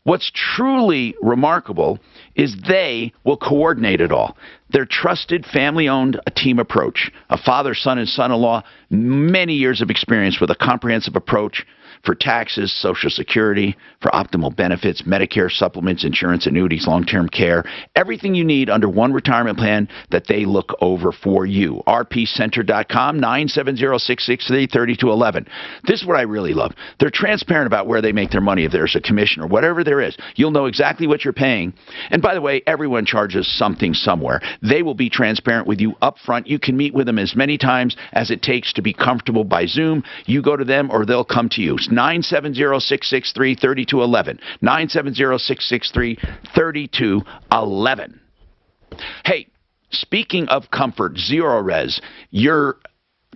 what's truly remarkable is they will coordinate it all. They're trusted, family-owned, a team approach. A father, son, and son-in-law, many years of experience with a comprehensive approach for taxes, Social Security, for optimal benefits, Medicare, supplements, insurance, annuities, long-term care, everything you need under one retirement plan that they look over for you. rpcenter.com, 970-663-3211. This is what I really love. They're transparent about where they make their money. If there's a commission or whatever there is, you'll know exactly what you're paying. And by the way, everyone charges something somewhere. They will be transparent with you up front. You can meet with them as many times as it takes to be comfortable by Zoom. You go to them or they'll come to you. It's 970-663-3211. 970-663-3211. Hey, speaking of comfort, Zero Res, your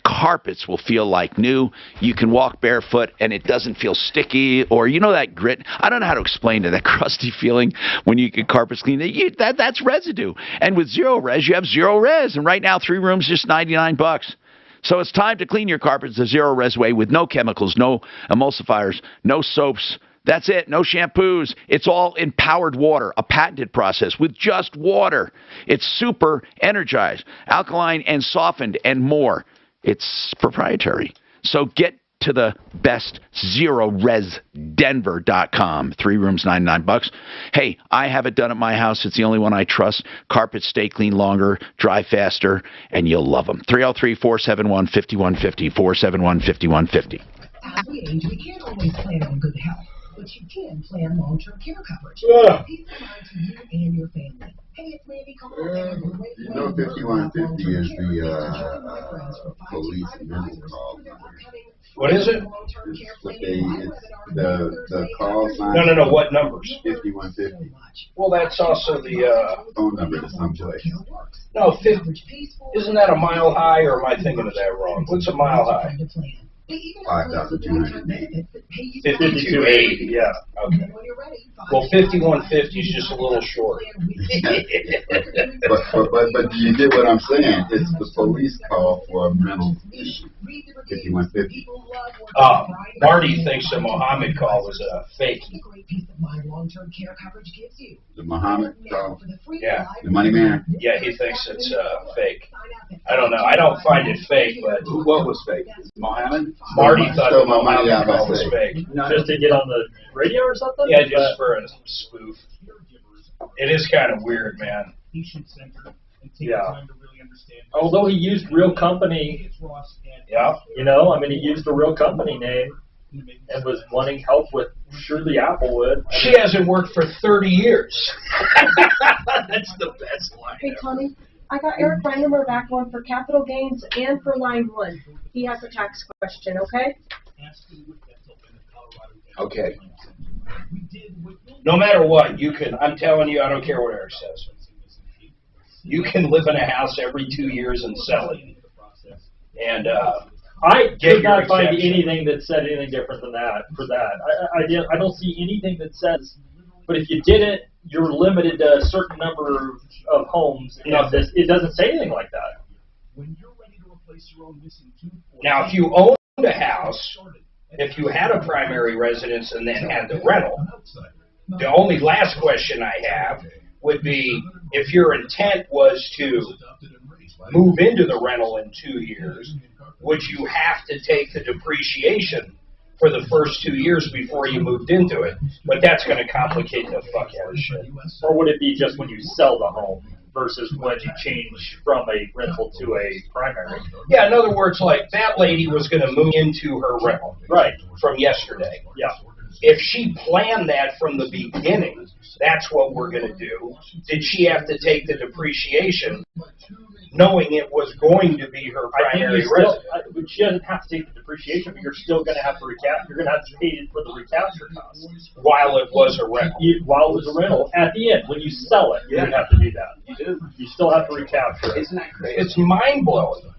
carpets will feel like new. You can walk barefoot and it doesn't feel sticky, or you know that grit. I don't know how to explain it, that crusty feeling when you get carpets clean. That's residue. And with Zero Res, you have Zero Res, and right now 3 rooms just $99. So it's time to clean your carpets the Zero Res way with no chemicals, no emulsifiers, no soaps. That's it. No shampoos. It's all in powered water, a patented process with just water. It's super energized, alkaline and softened, and more. It's proprietary. So get to the best ZeroResDenver.com. 3 rooms, $99. Hey, I have it done at my house. It's the only one I trust. Carpets stay clean longer, dry faster, and you'll love them. 303-471-5150. 471-5150. As we age, we can't always plan on good health, but you can plan long-term care coverage. Peace of mind to you and your family. Hey, it's Mandy calling. You know, 5150 is the police mental call number. What is it? It's the call sign. No. What numbers? 5150. Well, that's also the phone number to someplace. No, 50. Isn't that a mile high, or am I thinking of that wrong? What's a mile high? 5,280. 5280. Yeah. Okay. Well, 5150 is just a little short. but you get what I'm saying? It's the police call for a mental issue. 5150. Marty thinks the Mohammed call was a fake. The Mohammed call? Yeah. The money man? Yeah, he thinks it's fake. I don't know. I don't find it fake, but what was fake? Mohammed? Marty thought the Mohammed call was fake. Just to get on the radio or something? Yeah, just for a spoof. It is kind of weird, man. Yeah. Although he used real company, yeah, you know, I mean, he used a real company name and was wanting help with surely Applewood. She hasn't worked for 30 years. That's the best line. Hey, Tommy, I got Eric Reinemer back on for capital gains and for line 1. He has a tax question, okay? Okay. No matter what, you can, I'm telling you, I don't care what Eric says. You can live in a house every 2 years and sell it. And I did not find anything that said anything different than that for that. I don't see anything that says, but if you did it, you're limited to a certain number of homes. It doesn't say anything like that. Now, if you owned a house, if you had a primary residence and then had the rental, the only last question I have would be, if your intent was to move into the rental in 2 years, would you have to take the depreciation for the first 2 years before you moved into it? But that's going to complicate the fuck out of shit. Or would it be just when you sell the home versus when you change from a rental to a primary? Yeah, in other words, like that lady was going to move into her rental from yesterday. Yeah. If she planned that from the beginning, that's what we're going to do. Did she have to take the depreciation knowing it was going to be her primary residence? But she doesn't have to take the depreciation, but you're still going to have to recapture. You're going to have to pay for the recapture costs. While it was a rental. While it was a rental. At the end, when you sell it, you're going to have to do that. You do. You still have to recapture it. Isn't that crazy? It's mind-blowing.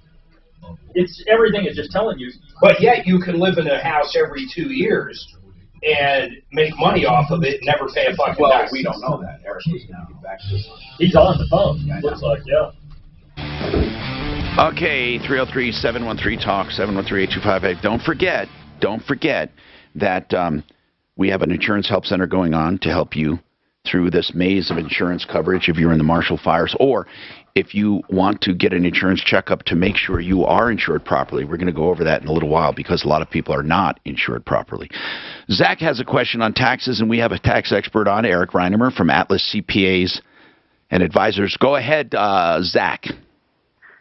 It's everything is just telling you. But yet you can live in a house every 2 years and make money off of it and never pay a fucking tax. We don't know that. Eric was going to get back to us. He's on the phone. Looks like, yeah. Okay, 303-713-TALK, 713-8258. Don't forget that we have an insurance help center going on to help you through this maze of insurance coverage if you're in the Marshall fires, or if you want to get an insurance checkup to make sure you are insured properly. We're going to go over that in a little while because a lot of people are not insured properly. Zach has a question on taxes, and we have a tax expert on, Eric Reinemer from Atlas CPAs and Advisors. Go ahead, Zach.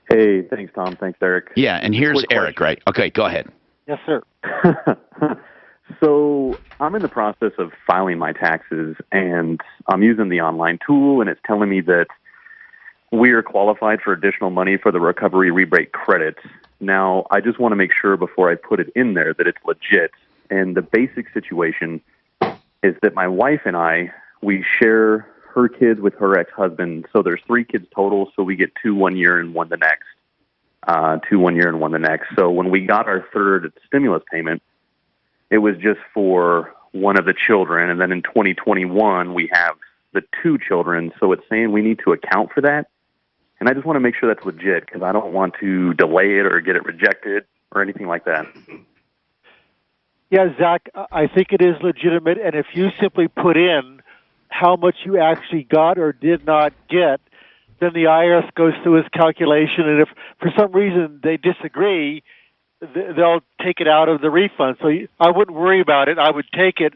Hey, thanks, Tom. Thanks, Eric. Yeah, and here's Eric, right? Okay, go ahead. Yes, sir. So I'm in the process of filing my taxes, and I'm using the online tool, and it's telling me that we are qualified for additional money for the recovery rebate credit. Now, I just want to make sure before I put it in there that it's legit, And the basic situation is that my wife and I, we share her kids with her ex-husband. So there's 3 kids total. So we get 2 1 year and 1 the next. 2 1 year and 1 the next. So when we got our third stimulus payment, it was just for one of the children. And then in 2021, we have the 2 children. So it's saying we need to account for that. And I just want to make sure that's legit because I don't want to delay it or get it rejected or anything like that. Yeah, Zach, I think it is legitimate. And if you simply put in how much you actually got or did not get, then the IRS goes through its calculation. And if for some reason they disagree, they'll take it out of the refund. So I wouldn't worry about it. I would take it,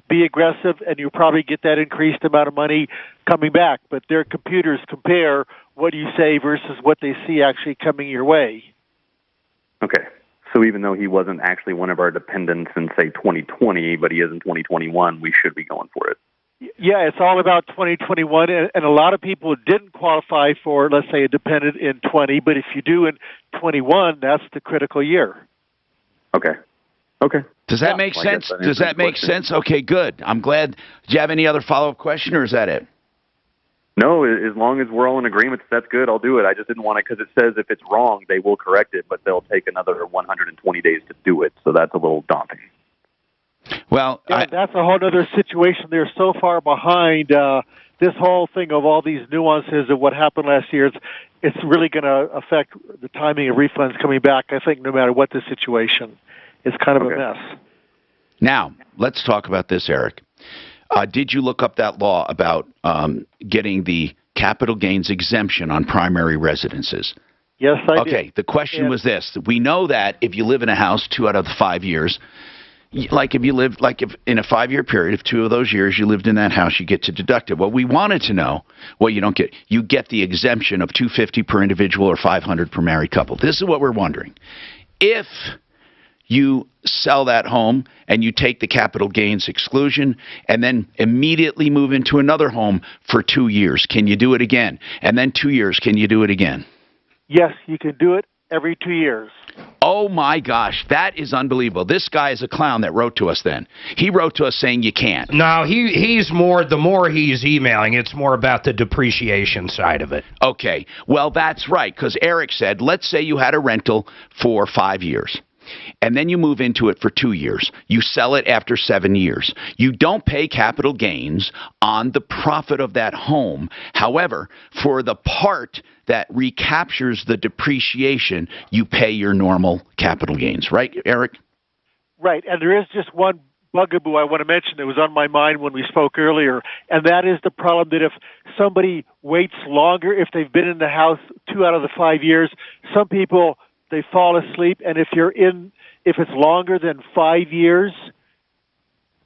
be aggressive, and you'll probably get that increased amount of money coming back. But their computers compare what you say versus what they see actually coming your way. Okay. So even though he wasn't actually one of our dependents in, say, 2020, but he is in 2021, we should be going for it. Yeah, it's all about 2021, and a lot of people didn't qualify for, let's say, a dependent in 20, but if you do in 21, that's the critical year. Okay. Okay. Does that make sense? Does that make sense? Okay, good. I'm glad. Do you have any other follow-up question, or is that it? No, as long as we're all in agreement, that's good. I'll do it. I just didn't want to, because it says if it's wrong, they will correct it, but they'll take another 120 days to do it. So that's a little daunting. Well, yeah, that's a whole other situation. They're so far behind this whole thing of all these nuances of what happened last year. It's really going to affect the timing of refunds coming back, I think, no matter what the situation. It's kind of a mess. Now, let's talk about this, Eric. Did you look up that law about getting the capital gains exemption on primary residences? Yes, I did. Okay, the question was this. We know that if you live in a house 2 out of the 5 years, like if you lived, like if in a 5-year period, if 2 of those years you lived in that house, you get to deduct it. Well, we wanted to know what you don't get. You get the exemption of $250 per individual or $500 per married couple. This is what we're wondering. If you sell that home and you take the capital gains exclusion and then immediately move into another home for 2 years, can you do it again? And then 2 years, can you do it again? Yes, you can do it every 2 years. Oh, my gosh. That is unbelievable. This guy is a clown that wrote to us then. He wrote to us saying you can't. No, he's more, the more he's emailing, it's more about the depreciation side of it. Okay. Well, that's right, because Eric said, let's say you had a rental for 5 years. And then you move into it for 2 years. You sell it after 7 years. You don't pay capital gains on the profit of that home. However, for the part that recaptures the depreciation, you pay your normal capital gains. Right, Eric? Right. And there is just one bugaboo I want to mention that was on my mind when we spoke earlier, and that is the problem that if somebody waits longer, if they've been in the house 2 out of the 5 years, some people, they fall asleep, and if it's longer than 5 years,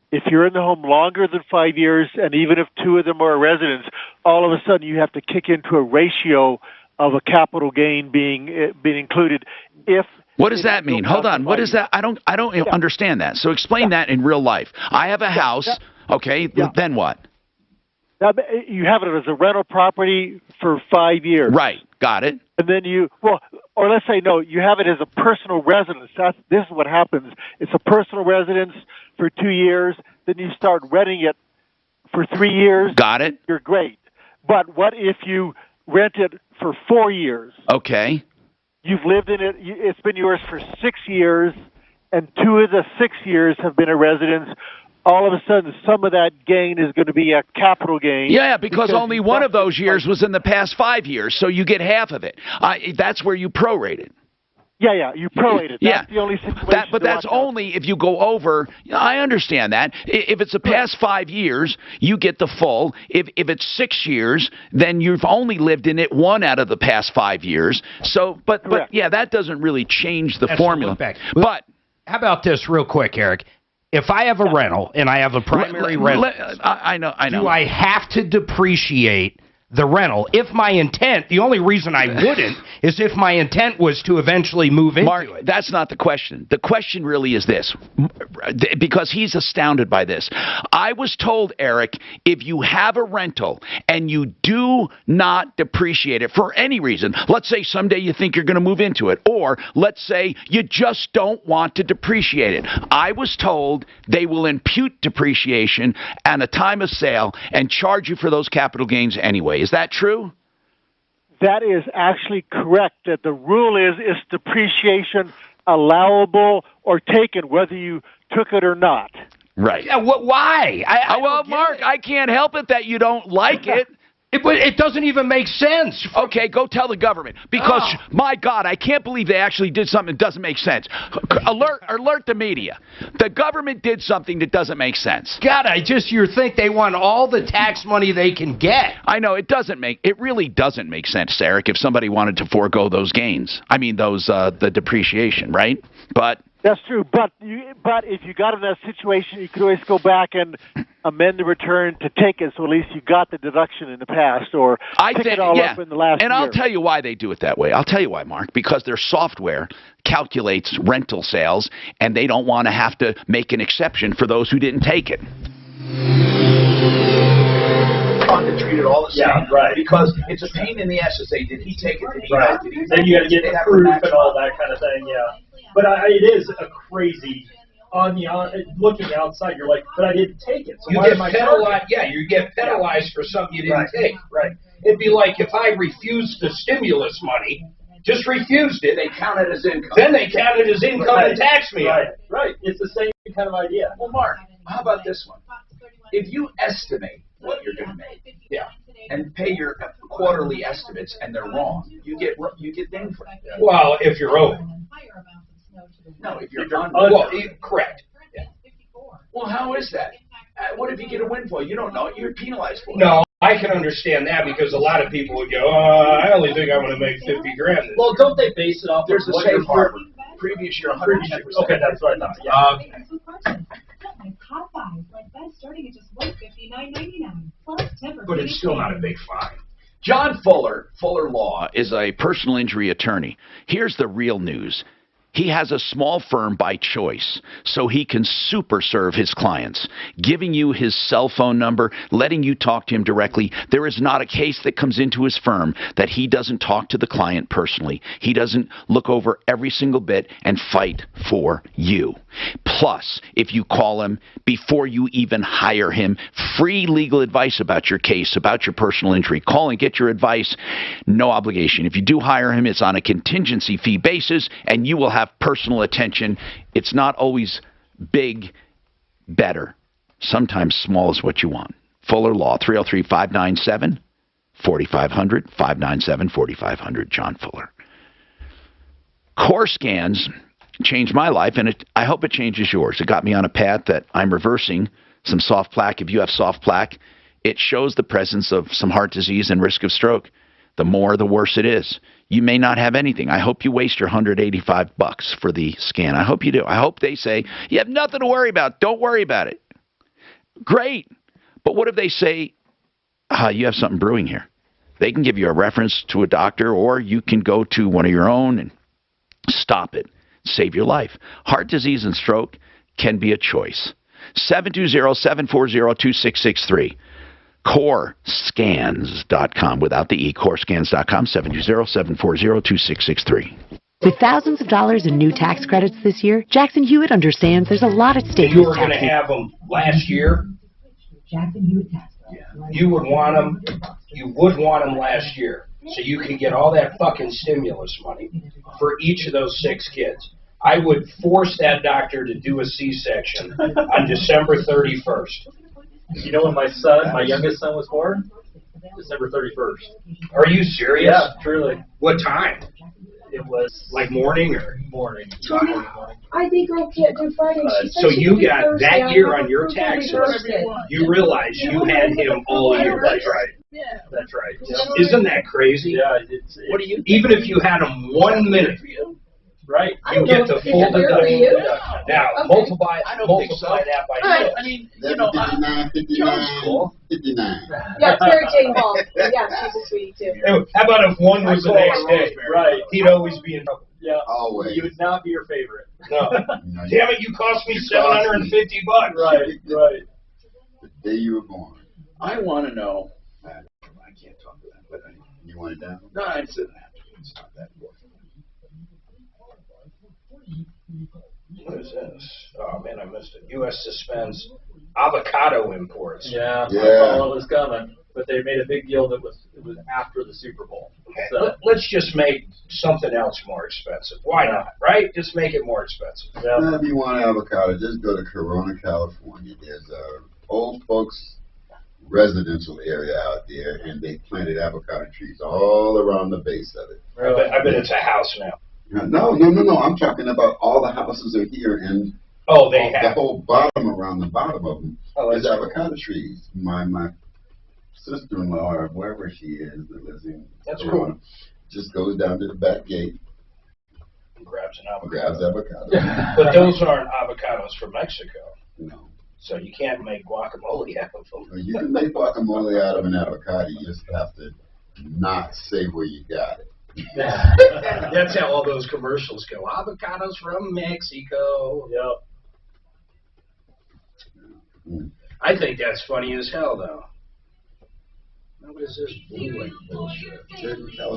if you're in the home longer than 5 years, and even if 2 of them are residents, all of a sudden you have to kick into a ratio of a capital gain being included. What does that mean? Hold on. What is that? I don't understand that. So explain that in real life. I have a house. Okay. Then what? You have it as a rental property for 5 years. Right. Got it. And then or let's say, no, you have it as a personal residence. This is what happens. It's a personal residence for 2 years. Then you start renting it for 3 years. Got it. You're great. But what if you rent it for 4 years? Okay. You've lived in it. It's been yours for 6 years, and 2 of the 6 years have been a residence. All of a sudden, some of that gain is going to be a capital gain. Yeah, because only one of those years was in the past 5 years, so you get half of it. That's where you prorate it. Yeah, you prorate it. That's the only situation. But that's only if you go over. I understand that. If it's the past 5 years, you get the full. If it's 6 years, then you've only lived in it 1 out of the past 5 years. So, but yeah, that doesn't really change the formula. But how about this real quick, Eric? If I have a rental and I have a primary residence, I know. Do I have to depreciate the rental. If my intent, the only reason I wouldn't is if my intent was to eventually move into Mark, it. that's not the question. The question really is this, because he's astounded by this. I was told, Eric, if you have a rental and you do not depreciate it for any reason, let's say someday you think you're going to move into it, or let's say you just don't want to depreciate it. I was told they will impute depreciation at a time of sale and charge you for those capital gains anyway. Is that true? That is actually correct. That the rule is depreciation allowable or taken, whether you took it or not. Right. Yeah, why? Well, Mark, I can't help it that you don't like it. It doesn't even make sense. Okay, go tell the government. Because, my God, I can't believe they actually did something that doesn't make sense. Alert the media. The government did something that doesn't make sense. God, you think they want all the tax money they can get. I know, it really doesn't make sense, Eric, if somebody wanted to forego those gains. I mean, the depreciation, right? But... That's true, but if you got in that situation, you could always go back and amend the return to take it, so at least you got the deduction in the past, or pick it all up in the last year. And I'll tell you why they do it that way. I'll tell you why, Mark. Because their software calculates rental sales, and they don't want to have to make an exception for those who didn't take it. To treat it all the same, Yeah, right. Because it's a pain in the ass to say, did he take it? Did he Right. not? Did he Then you got to get the proof and all that kind of thing, yeah. But it is a crazy, looking outside, you're like, but I didn't take it. So You why get am I penalized. Yeah, you get penalized for something you didn't take. Right. It'd be like if I refused the stimulus money, just refused it. They count it as income. Then they count it as income and tax me on it. Right. It's the same kind of idea. Well, Mark, how about this one? If you estimate what you're going to make, and pay your quarterly estimates, and they're wrong, you get dinged for it. Well, if you're over. No, if you're under. Well, correct. Yeah. Well, how is that? What if you get a windfall? You don't know it. You're penalized for it. No, I can understand that because a lot of people would go, I only think I'm going to make 50 grand. Well, don't they base it off There's of a what your safe harbor. Previous year, 110%. Okay, that's what I thought. Yeah. Top buys like beds starting at just $159.99 plus 10%. But it's still not a big fine. John Fuller Law is a personal injury attorney. Here's the real news. He has a small firm by choice, so he can super serve his clients, giving you his cell phone number, letting you talk to him directly. There is not a case that comes into his firm that he doesn't talk to the client personally. He doesn't look over every single bit and fight for you. Plus, if you call him before you even hire him, free legal advice about your case, about your personal injury. Call and get your advice, no obligation. If you do hire him, it's on a contingency fee basis, and you will have personal attention. It's not always big, better. Sometimes small is what you want. Fuller Law, 303-597-4500, 597-4500, John Fuller. Core scans changed my life, and I hope it changes yours. It got me on a path that I'm reversing some soft plaque. If you have soft plaque, it shows the presence of some heart disease and risk of stroke. The more, the worse it is. You may not have anything. I hope you waste your $185 for the scan. I hope you do. I hope they say, you have nothing to worry about. Don't worry about it. Great. But what if they say, you have something brewing here? They can give you a reference to a doctor, or you can go to one of your own and stop it. Save your life. Heart disease and stroke can be a choice. 720-740-2663. CoreScans.com without the E. CoreScans.com, 720-740-2663. With thousands of dollars in new tax credits this year, Jackson Hewitt understands there's a lot at stake. You were going to have them last year. You would want them. You would want them last year, so you could get all that fucking stimulus money for each of those 6 kids. I would force that doctor to do a C-section on December 31st. You know when my youngest son was born? December 31st. Are you serious? Yeah, truly. What time? It was like morning or morning. Tony, I think girl can't do Friday. She said so she you could do got Thursday. that year I on your approved it taxes. Thursday. You realize you had him all year. That's right. That's right. Isn't that crazy? Yeah. What do you? Even if you had him 1 minute, Right. You get the full deduction. Now, Okay. multiply I don't think so. that by All right. 6. I mean, you know, 59, cool. 59. Yeah, Carrie Jane Hall. Yeah, she's a sweetie too. How about if one was the I call next her day? Rosemary. Right. He'd always be in trouble. Yeah. Always. He would not be your favorite. No. No, Damn it, you cost me $750. Right. Right. The day you were born. I want to know. I can't talk to that, but You want it down? no, I said that. It's not that important. What is this? Oh man, I missed it. U.S. suspends avocado imports. Yeah. Yeah. I saw it was coming, but they made a big deal that it was after the Super Bowl. So, Let's just make something else more expensive. Why not? Right? Just make it more expensive. If you want avocado, just go to Corona, California. There's a old folks residential area out there, and they planted avocado trees all around the base of it. I bet it's a house now. No. I'm talking about all the houses are here, and They the have. whole bottom around the bottom of them is That's avocado trees. My sister-in-law, or wherever she is, that lives in That's Corona, cool. just goes down to the back gate, Grabs an avocado. grabs avocado. But those aren't avocados from Mexico. No. So you can't make guacamole out of them. Well, you can make guacamole out of an avocado. You just have to not say where you got it. That's how all those commercials go. Avocados from Mexico. Mm. I think that's funny as hell, though. What is this blue bullshit?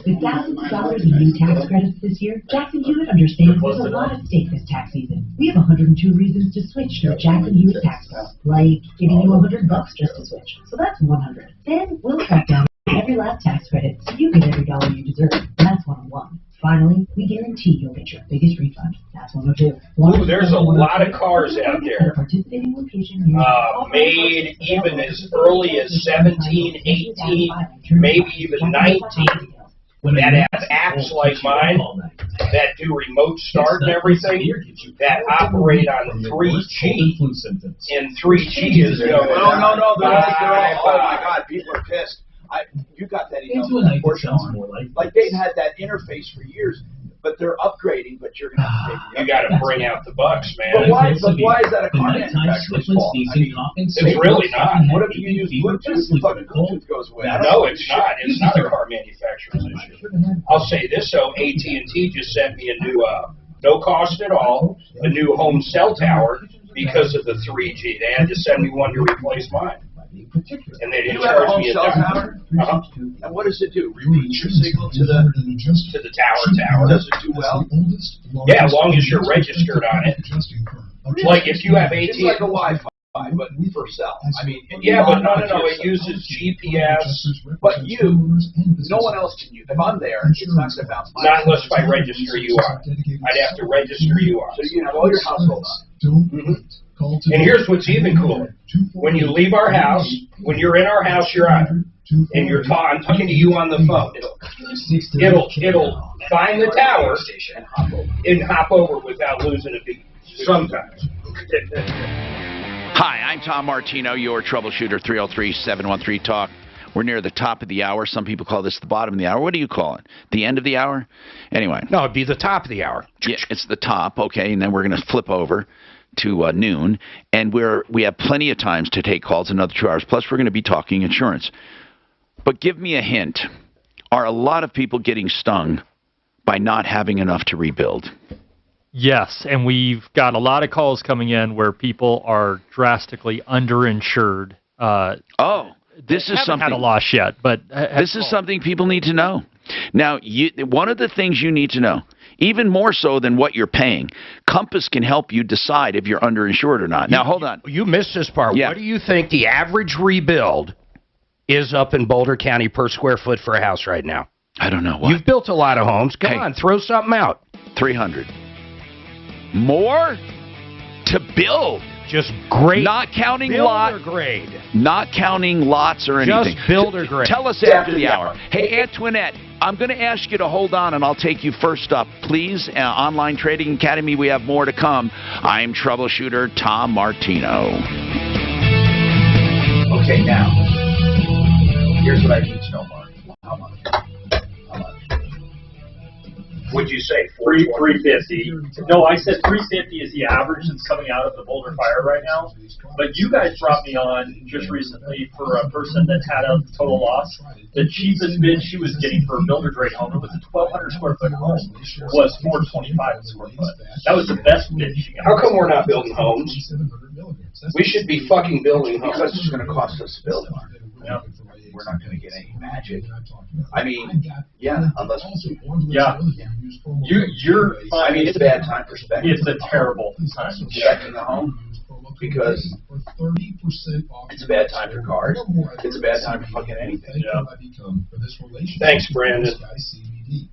With thousands of dollars in new tax credits this year, Jackson Hewitt understands there's a lot at stake this tax season. We have 102 reasons to switch to a Jackson Hewitt tax credit, like giving you $100 just to switch. So that's 100. Then we'll track down every last tax credit so you get every dollar you deserve. That's 101. Finally, we guarantee you'll get your biggest refund. That's 102. Ooh, there's a lot of cars out there. Participating location Made even as early as 17, 18, maybe even 19. That have apps like mine that do remote start and everything that operate on 3G. And 3G is going. No. They're all, oh my God, people are pissed. You got that email from that Porsche owner. Like they've had that interface for years, but they're upgrading. But you're gonna have to You got to bring out the bucks, man. But why is that a car manufacturer's fault? I mean, it's really not. What if you use Bluetooth? The fucking Bluetooth goes away. No, it's not. It's not a car manufacturer's issue. I'll say this, though. AT&T just sent me a new, no cost at all, a new home cell tower because of the 3G. They had to send me one to replace mine. And they didn't You have a charge home me a cell dime. tower? And what does it do? Reroute your signal to the tower. Does it do well? Yeah, as long as you're registered on it. Like if you have AT&T. It's like a Wi-Fi, but for cell. I mean, Yeah, but no. It uses GPS. But no one else can use. If I'm there, it's not going to bounce. Not unless I register you on it. I'd have to register you on So it. you can have all your household on it. And here's what's even cooler. When you leave our house, when you're in our house, you're on it. And I'm talking to you on the phone. It'll find the tower and hop over without losing a beat. Sometimes. Hi, I'm Tom Martino, your troubleshooter, 303-713-TALK. We're near the top of the hour. Some people call this the bottom of the hour. What do you call it? The end of the hour? Anyway. No, it'd be the top of the hour. Yeah, it's the top, okay, and then we're going to flip over to noon, and we have plenty of times to take calls, another 2 hours, plus we're going to be talking insurance. But give me a hint. Are a lot of people getting stung by not having enough to rebuild? Yes, and we've got a lot of calls coming in where people are drastically underinsured. This is something. Had a loss yet, but this is something people need to know. Now, one of the things you need to know, even more so than what you're paying, Compass can help you decide if you're underinsured or not. Now, hold on. You missed this part. Yeah. What do you think the average rebuild is up in Boulder County per square foot for a house right now? I don't know. What? You've built a lot of homes. Come on, throw something out. 300. More to build. Just grade. Not counting builder grade. Not counting lots or anything. Just builder grade. Tell us after the hour. Hey, Antoinette, I'm going to ask you to hold on, and I'll take you first up. Please, Online Trading Academy, we have more to come. I'm Troubleshooter Tom Martino. Okay, now, here's what I need to know, Mark. How much? Would you say 350? No, I said 350 is the average that's coming out of the Boulder fire right now. But you guys brought me on just recently for a person that had a total loss. The cheapest bid she was getting for a builder grade home, it was a 1,200 square foot home, was $425 a square foot. That was the best bid she got. How come we're not building homes? We should be fucking building homes. Because it's going to cost us to build one. Yeah. We're not going to get any magic. I mean, yeah, unless Yeah. You're. I mean, it's a bad time for specking. It's a terrible time. Specking the home because it's a bad time for cars. It's a bad time for fucking anything. Yeah. Thanks, Brandon.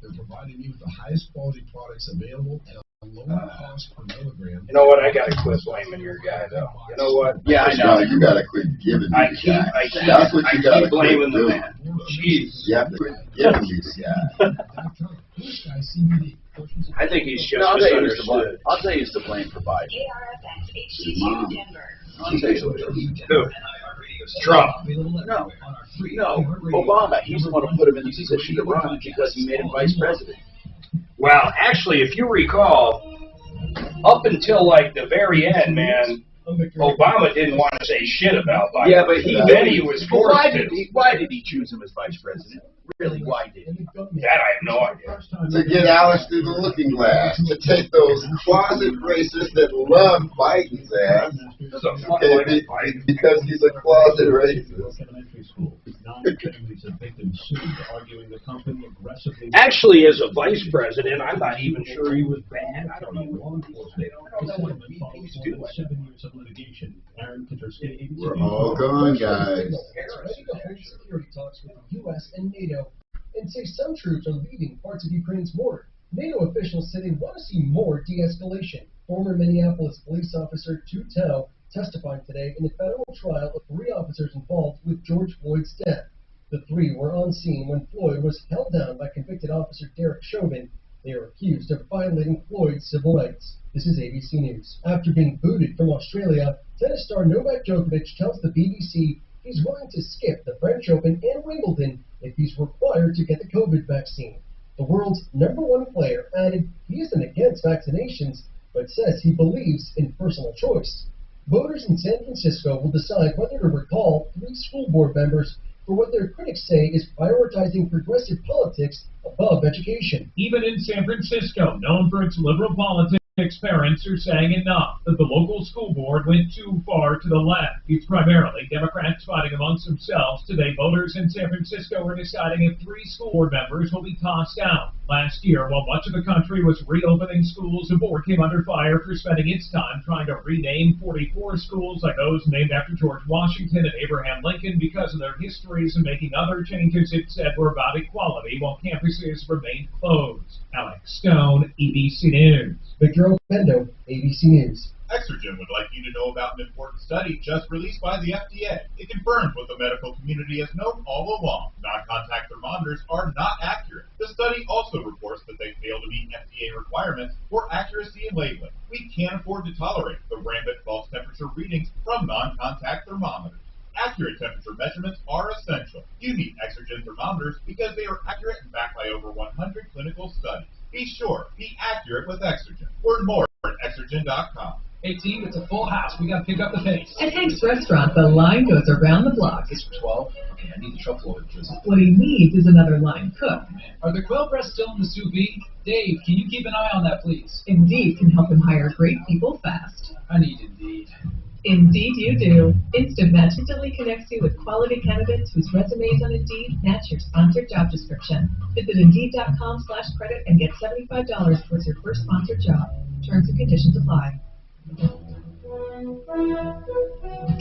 They're providing you with the highest quality products available at a lower cost per milligram. You know what? I gotta quit blaming your guy, though. You know what? Yeah, I know. You gotta quit giving I these keep guys. That's what you gotta keep blaming quit the doing. man. Jeez. You have to quit giving these guys. I think he's just No, I'll tell you who's to blame. misunderstood. I'll tell you who's to blame for Biden. I'll tell you who it is. Who? Trump. No, Obama. He's the one who put him in the position to run because he made him vice president. Well, actually, if you recall, up until like the very end, man, Obama didn't want to say shit about Biden. Yeah, but then he was forced to. Why did he choose him as vice president? Really, why did he? That I have no idea. To get Alice through the looking glass, to take those closet racists that love Biden's ass, because he's a closet racist. Actually, as a vice president, I'm not even sure he was bad. I don't even know. We're all gone, guys. Ready to hold security talks with the U.S. and NATO and say some troops are leaving parts of Ukraine's border. NATO officials say they want to see more de-escalation. Former Minneapolis police officer Tu Tao testified today in a federal trial of 3 officers involved with George Floyd's death. The 3 were on scene when Floyd was held down by convicted officer Derek Chauvin. They are accused of violating Floyd's civil rights. This is ABC News. After being booted from Australia, tennis star Novak Djokovic tells the BBC he's willing to skip the French Open and Wimbledon if he's required to get the COVID vaccine. The world's #1 player added he isn't against vaccinations, but says he believes in personal choice. Voters in San Francisco will decide whether to recall 3 school board members for what their critics say is prioritizing progressive politics above education. Even in San Francisco, known for its liberal politics, parents are saying enough that the local school board went too far to the left. It's primarily Democrats fighting amongst themselves. Today, voters in San Francisco are deciding if 3 school board members will be tossed out. Last year, while much of the country was reopening schools, the board came under fire for spending its time trying to rename 44 schools like those named after George Washington and Abraham Lincoln because of their histories and making other changes it said were about equality while campuses remained closed. Alex Stone, ABC News. Victor Opendo, ABC News. Exergen would like you to know about an important study just released by the FDA. It confirms what the medical community has known all along. Non-contact thermometers are not accurate. The study also reports that they fail to meet FDA requirements for accuracy in labeling. We can't afford to tolerate the rampant false temperature readings from non-contact thermometers. Accurate temperature measurements are essential. You need Exergen thermometers because they are accurate and backed by over 100 clinical studies. Be sure, be accurate with Exergen. Learn more at Exergen.com. Hey team, it's a full house. We gotta pick up the pace. At Hank's Restaurant, the line goes around the block. It's for 12. Okay, I need the truckload. What he needs is another line cook. Are the quail breasts still in the sous vide? Dave, can you keep an eye on that, please? Indeed can help him hire great people fast. I need Indeed. Indeed you do. Instant Match instantly connects you with quality candidates whose resumes on Indeed match your sponsored job description. Visit Indeed.com/credit and get $75 towards your first sponsored job. Terms and conditions apply.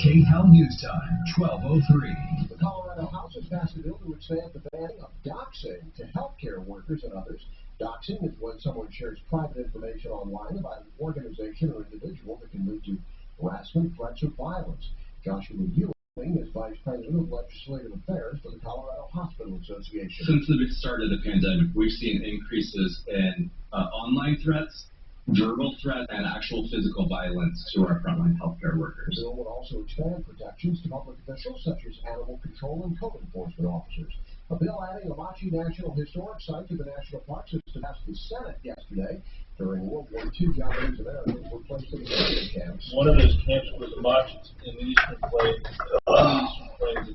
KHOW News Time, 12:03. The Colorado House has passed a bill to expand the banning of doxing to healthcare workers and others. Doxing is when someone shares private information online about an organization or individual that can lead to harassment, threats, or violence. Joshua Ewing is Vice President of Legislative Affairs for the Colorado Hospital Association. Since the start of the pandemic, we've seen increases in online threats, verbal threats, and actual physical violence to our frontline healthcare workers. The bill would also expand protections to public officials such as animal control and code enforcement officers. A bill adding a Machi National Historic Site to the National Park System passed the Senate yesterday. During World War II, Japanese Americans were placed in internment camps. One of those camps was the Machi in the eastern plains of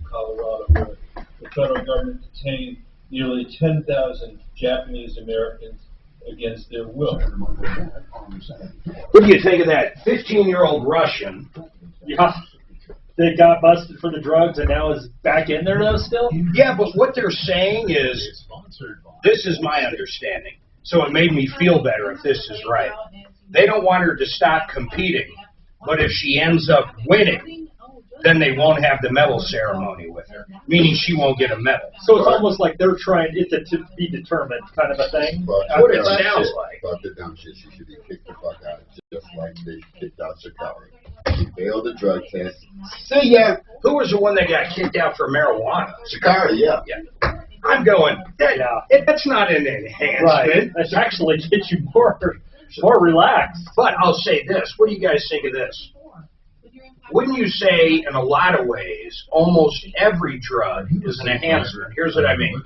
Colorado, where the federal government detained nearly 10,000 Japanese Americans against their will. What do you think of that 15-year-old Russian? Yeah. They got busted for the drugs and now is back in there though still? Yeah, but what they're saying is, this is my understanding, so it made me feel better if this is right. They don't want her to stop competing, but if she ends up winning, then they won't have the medal ceremony with her, meaning she won't get a medal. So it's almost like they're trying it to be determined kind of a thing? That's what it sounds like. Fuck the dumb shit. She should be kicked the fuck out, just like they kicked out Chicago. She failed the drug test. See ya. Who was the one that got kicked out for marijuana? Chicago, yeah. I'm going, that's not an enhancement. Right. That's actually gets you more relaxed. But I'll say this. What do you guys think of this? Wouldn't you say, in a lot of ways, almost every drug is an enhancer? Here's what I mean.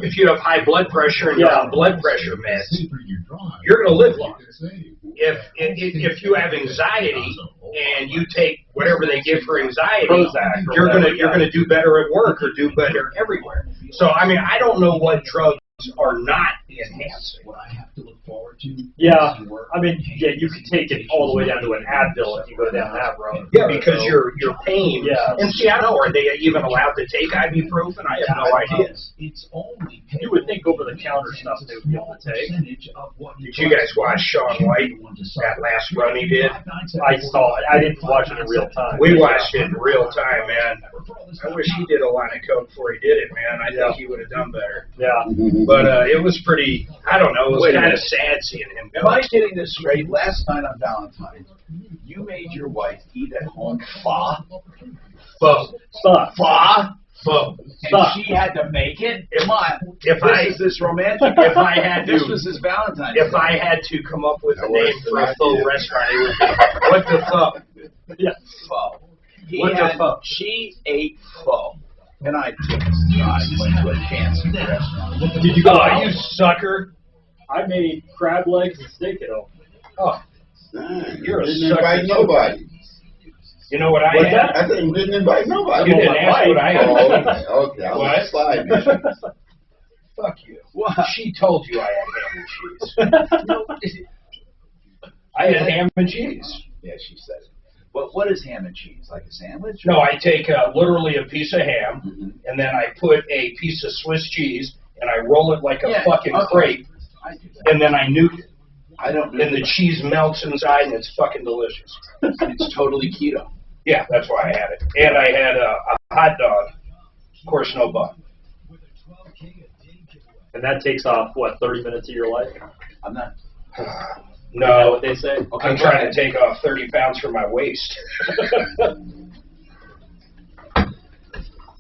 If you have high blood pressure and you're on blood pressure meds, you're going to live longer. If you have anxiety and you take whatever they give for anxiety, you're gonna do better at work or do better everywhere. So I mean, I don't know what drugs are not enhancing. Yeah, I mean, yeah, you could take it all the way down to an Advil if you go down that road. Yeah, because your pain. Yeah. And see, I don't know, are they even allowed to take ibuprofen? I have no idea. You would think over-the-counter stuff they would be able to take. Did you guys watch Shaun White, that last run he did? I saw it. I didn't watch it in real time. We watched it in real time, man. I wish he did a line of coke before he did it, man. I think he would have done better. Yeah. But it was pretty, I don't know, it was kind of sad seeing him go. Am I getting this straight? Last night on Valentine's, you made your wife eat at home pho. And she had to make it? Come on. Is this romantic? If I had to, this was his Valentine's. If I had to come up with a name for a faux restaurant, it would be What the Pho. Yeah. Pho. What the pho? She ate pho. And I took a went to a fancy restaurant. Did you go out? You sucker. I made crab legs and steak at home. Oh. You're a Didn't sucker. invite nobody. You know what I had? I think didn't invite nobody. You didn't ask what I had. Okay, I was sliding. Fuck you. Well, she told you I had ham and cheese. I had ham and cheese. Yeah, she said it. But what is ham and cheese? Like a sandwich? No, I take literally a piece of ham, and then I put a piece of Swiss cheese, and I roll it like a fucking crepe, and then I nuke it. I don't. And the cheese melts inside, and it's fucking delicious. It's totally keto. Yeah, that's why I had it. And I had a hot dog. Of course, no bun. And that takes off, what, 30 minutes of your life? I'm not. No. Is that what they say? I'm trying to take off 30 pounds from my waist.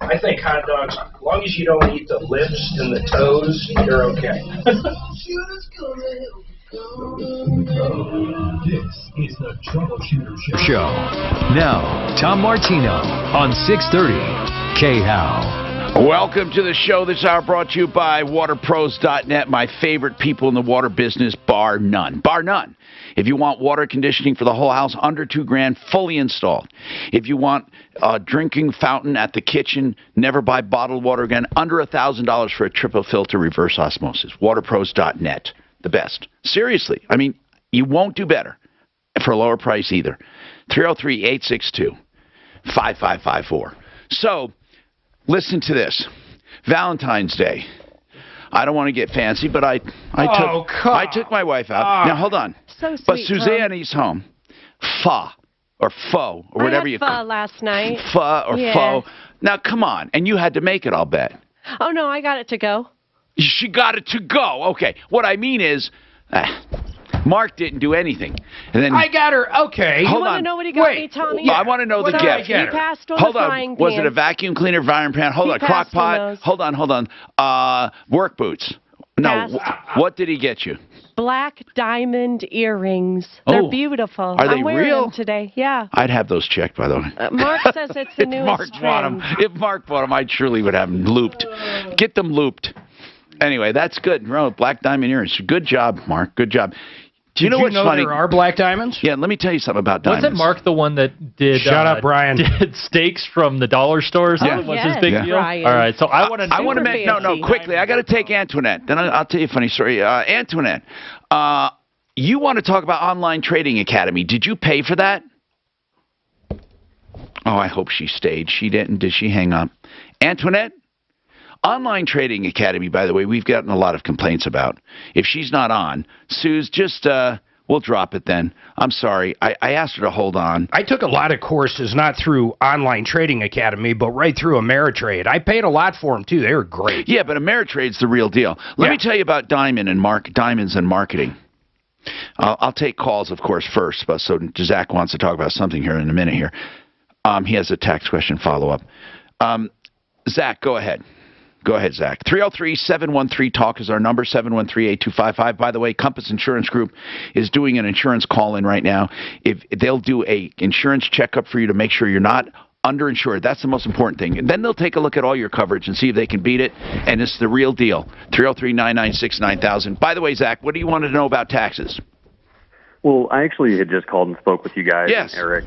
I think hot dogs, as long as you don't eat the lips and the toes, you're okay. This is the Troubleshooter Show. Now, Tom Martino on 630 K-How. Welcome to the show this hour, brought to you by waterpros.net, my favorite people in the water business, bar none. Bar none. If you want water conditioning for the whole house, under $2,000, fully installed. If you want a drinking fountain at the kitchen, never buy bottled water again, under $1,000 for a triple filter reverse osmosis. Waterpros.net, the best. Seriously, I mean, you won't do better for a lower price either. 303-862-5554. So, listen to this. Valentine's Day. I don't want to get fancy, but I took my wife out. Now, hold on. So sweet, but Suzanne is home. Pho or whatever you call it. Last night. Pho or pho. Now, come on. And you had to make it, I'll bet. Oh, no, I got it to go. She got it to go. Okay. What I mean is, Mark didn't do anything. And then I got her. Okay. You want to know what he got me, Tommy? Yeah. I want to know the gift. He passed on hold the on. frying pan. Was it a vacuum cleaner, frying pan? Hold on. Crock pot. Hold on. Work boots. No. What did he get you? black diamond earrings. They're Oh, beautiful. are they I'm wearing real? them today. Yeah. I'd have those checked, by the way. Mark says it's the If Mark newest bought 'em- trend. If Mark bought them, I surely would have them looped. Get them looped. Anyway, that's good. No, black diamond earrings. Good job, Mark. Good job. Do you know what's funny? There are black diamonds? Yeah, let me tell you something about diamonds. Wasn't Mark the one that did? Shut up, Brian. Did steaks from the dollar stores? Yeah. Was his big deal? Brian. All right, so I want to. I want to make no quickly. I got to take Antoinette. Then I'll tell you a funny story. Antoinette, you want to talk about Online Trading Academy? Did you pay for that? Oh, I hope she stayed. She didn't. Did she hang up? Antoinette, Online Trading Academy. By the way, we've gotten a lot of complaints about. If she's not on, Sue's just. We'll drop it then. I'm sorry. I asked her to hold on. I took a lot of courses, not through Online Trading Academy, but right through Ameritrade. I paid a lot for them, too. They were great. Yeah, but Ameritrade's the real deal. Let me tell you about diamonds and marketing. I'll take calls, of course, first. But so Zach wants to talk about something here in a minute here. He has a tax question follow-up. Zach, go ahead. Go ahead, Zach. 303-713-TALK is our number, 713-8255. By the way, Compass Insurance Group is doing an insurance call-in right now. If they'll do a insurance checkup for you to make sure you're not underinsured. That's the most important thing. And then they'll take a look at all your coverage and see if they can beat it. And it's the real deal. 303-996-9000. By the way, Zach, what do you want to know about taxes? Well, I actually had just called and spoke with you guys and Eric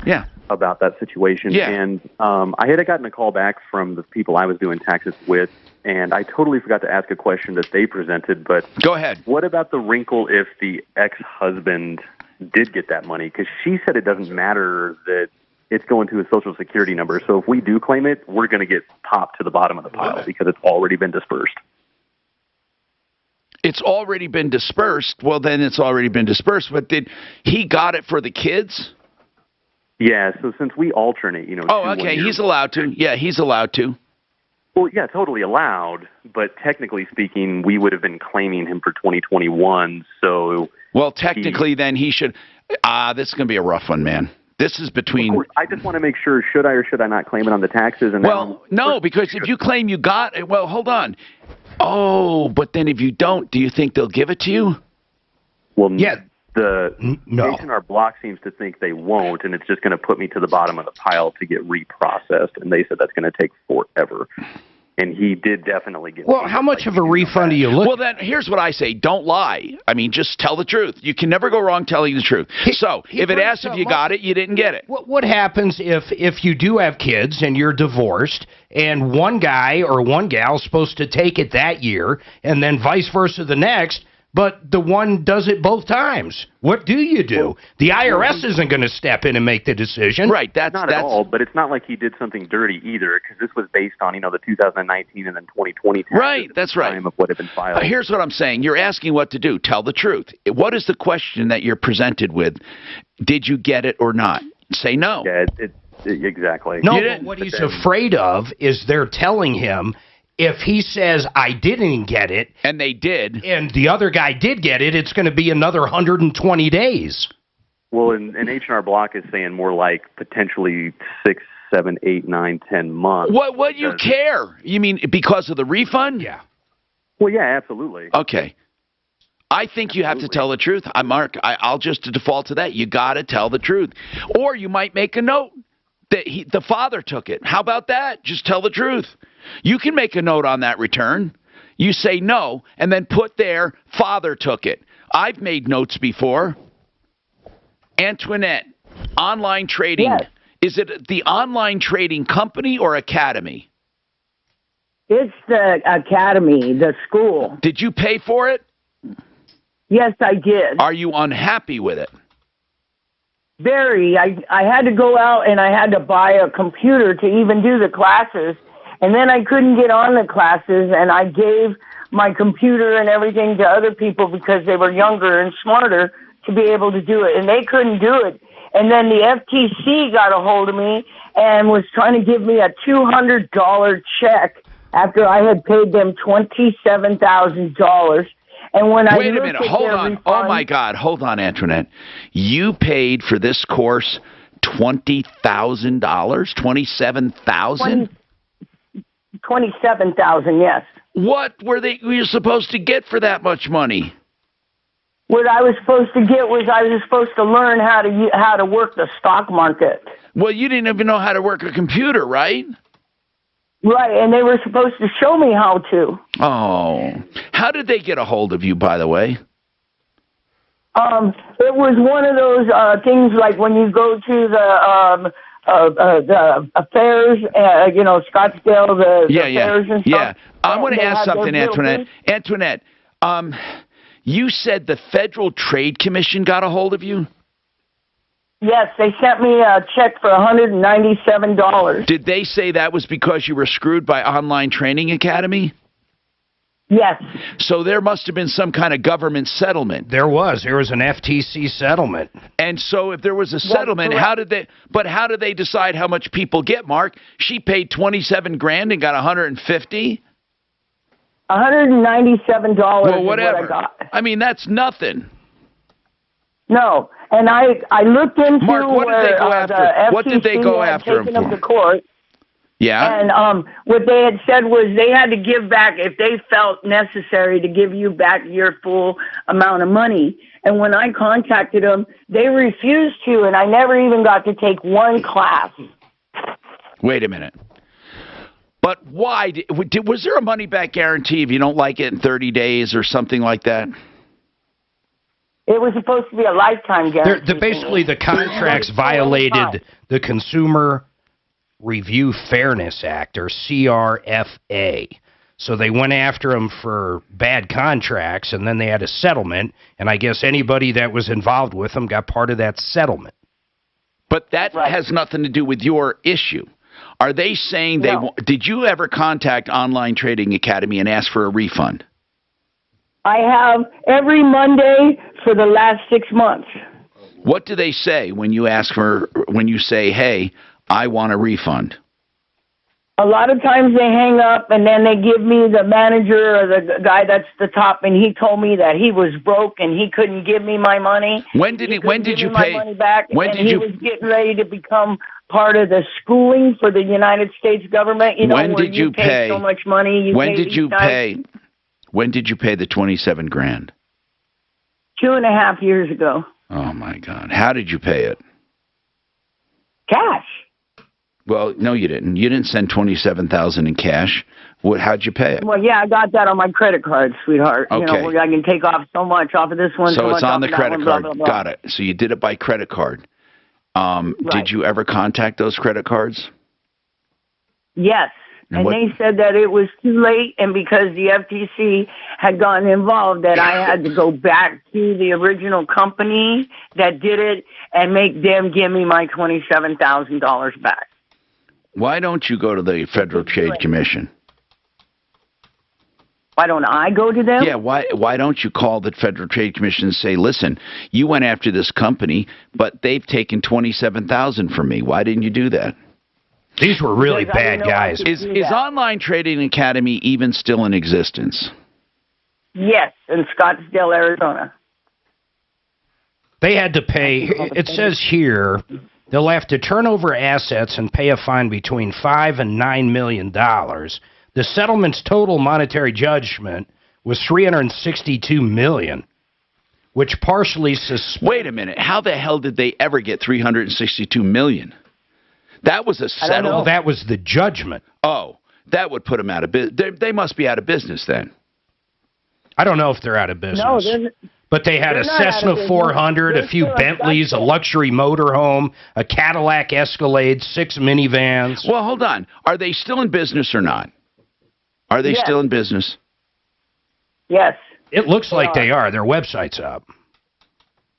about that situation. Yeah. And I had gotten a call back from the people I was doing taxes with, and I totally forgot to ask a question that they presented. But go ahead. What about the wrinkle if the ex-husband did get that money? Because she said it doesn't matter that it's going to a Social Security number. So if we do claim it, we're going to get popped to the bottom of the pile because it's already been dispersed. It's already been dispersed. Well, then it's already been dispersed. But did he got it for the kids? Yeah, so since we alternate, you know. Oh, okay. He's allowed to. Yeah, he's allowed to. Well, yeah, totally allowed. But technically speaking, we would have been claiming him for 2021. So. Well, technically, then he should. This is going to be a rough one, man. This is between. Of course, I just want to make sure, should I or should I not claim it on the taxes? And well, no, because if you claim you got it, well, hold on. Oh, but then if you don't, do you think they'll give it to you? Well, yeah. The H&R Block seems to think they won't, and it's just going to put me to the bottom of the pile to get reprocessed. And they said that's going to take forever. And he did definitely get. Well, how much of a refund do you look? Well, then here's what I say: don't lie. I mean, just tell the truth. You can never go wrong telling the truth. So if it asks if you got it, you didn't get it. What happens if you do have kids and you're divorced, and one guy or one gal is supposed to take it that year, and then vice versa the next? But the one does it both times. What do you do? The IRS isn't going to step in and make the decision. Right. That's not at all. But it's not like he did something dirty either, because this was based on, the 2019 and then 2020 taxes. Right. That's right. Time of what had been filed. Here's what I'm saying. You're asking what to do. Tell the truth. What is the question that you're presented with? Did you get it or not? Say no. Yeah. Exactly. No. But what he's afraid of is they're telling him. If he says, I didn't get it. And they did. And the other guy did get it, it's going to be another 120 days. Well, and H&R Block is saying more like potentially 6, 7, 8, 9, 10 months. What you care? You mean because of the refund? Yeah. Well, yeah, absolutely. Okay. I think you have to tell the truth. Mark, I'll just default to that. You got to tell the truth. Or you might make a note that the father took it. How about that? Just tell the truth. You can make a note on that return. You say no, and then put there, father took it. I've made notes before. Antoinette, online trading. Yes. Is it the online trading company or academy? It's the academy, the school. Did you pay for it? Yes, I did. Are you unhappy with it? Very. I had to go out and I had to buy a computer to even do the classes. And then I couldn't get on the classes, and I gave my computer and everything to other people because they were younger and smarter to be able to do it, and they couldn't do it. And then the FTC got a hold of me and was trying to give me a $200 check after I had paid them $27,000. And when I Wait a minute, hold on. Oh my God, hold on, Antoinette. You paid for this course $20,000, $27,000. $27,000, yes. What were you supposed to get for that much money? What I was supposed to get was I was supposed to learn how to work the stock market. Well, you didn't even know how to work a computer, right? Right, and they were supposed to show me how to. Oh. How did they get a hold of you, by the way? It was one of those things like when you go to the affairs, Scottsdale, the affairs and stuff. Yeah. I want to ask something, Antoinette. Antoinette, you said the Federal Trade Commission got a hold of you? Yes, they sent me a check for $197. Did they say that was because you were screwed by Online Training Academy? Yes. So there must have been some kind of government settlement. There was an FTC settlement. And so if there was a settlement, how did they decide how much people get, Mark? She paid $27,000 and got $150? $197 well, whatever. is what I got. I mean, that's nothing. No, and I looked into Mark, what did they go after? The What did they go FTC had after him taken for? up to court. Yeah. And what they had said was they had to give back, if they felt necessary, to give you back your full amount of money. And when I contacted them, they refused to, and I never even got to take one class. Wait a minute. But why? Was there a money-back guarantee if you don't like it in 30 days or something like that? It was supposed to be a lifetime guarantee. Basically, the contracts violated the Consumer Review Fairness Act, or CRFA. So they went after them for bad contracts, and then they had a settlement, and I guess anybody that was involved with them got part of that settlement. But that has nothing to do with your issue. Are they saying did you ever contact Online Trading Academy and ask for a refund? I have every Monday for the last 6 months. What do they say when you say, hey, I want a refund? A lot of times they hang up, and then they give me the manager or the guy that's the top, and he told me that he was broke and he couldn't give me my money. When did you pay? My money back, When and did he you? was getting ready to become part of the schooling for the United States government. You know, When where did you pay pay? so much money? When did you pay? When did you pay the $27,000? 2.5 years ago. Oh my God! How did you pay it? Cash. Well, no, you didn't. You didn't send $27,000 in cash. How'd you pay it? Well, yeah, I got that on my credit card, sweetheart. Okay. You know, where I can take off so much off of this one. So it's on the off of that credit one, card. blah, blah, blah. Got it. So you did it by credit card. Did you ever contact those credit cards? Yes. And they said that it was too late, and because the FTC had gotten involved, that I had to go back to the original company that did it and make them give me my $27,000 back. Why don't you go to the Federal Trade Commission? Why don't I go to them? Yeah, why don't you call the Federal Trade Commission and say, listen, you went after this company, but they've taken $27,000 from me. Why didn't you do that? These were really bad guys. Is Online Trading Academy even still in existence? Yes, in Scottsdale, Arizona. They had to pay, it says here, they'll have to turn over assets and pay a fine between $5 and $9 million. The settlement's total monetary judgment was $362 million, which partially Wait a minute. How the hell did they ever get $362 million? That was a settlement. That was the judgment. Oh, that would put them out of business. They must be out of business then. I don't know if they're out of business. No, but they had a Cessna 400, a few Bentleys, a luxury motorhome, a Cadillac Escalade, 6 minivans. Well, hold on. Are they still in business or not? Are they still in business? Yes. It looks like they are. Their website's up.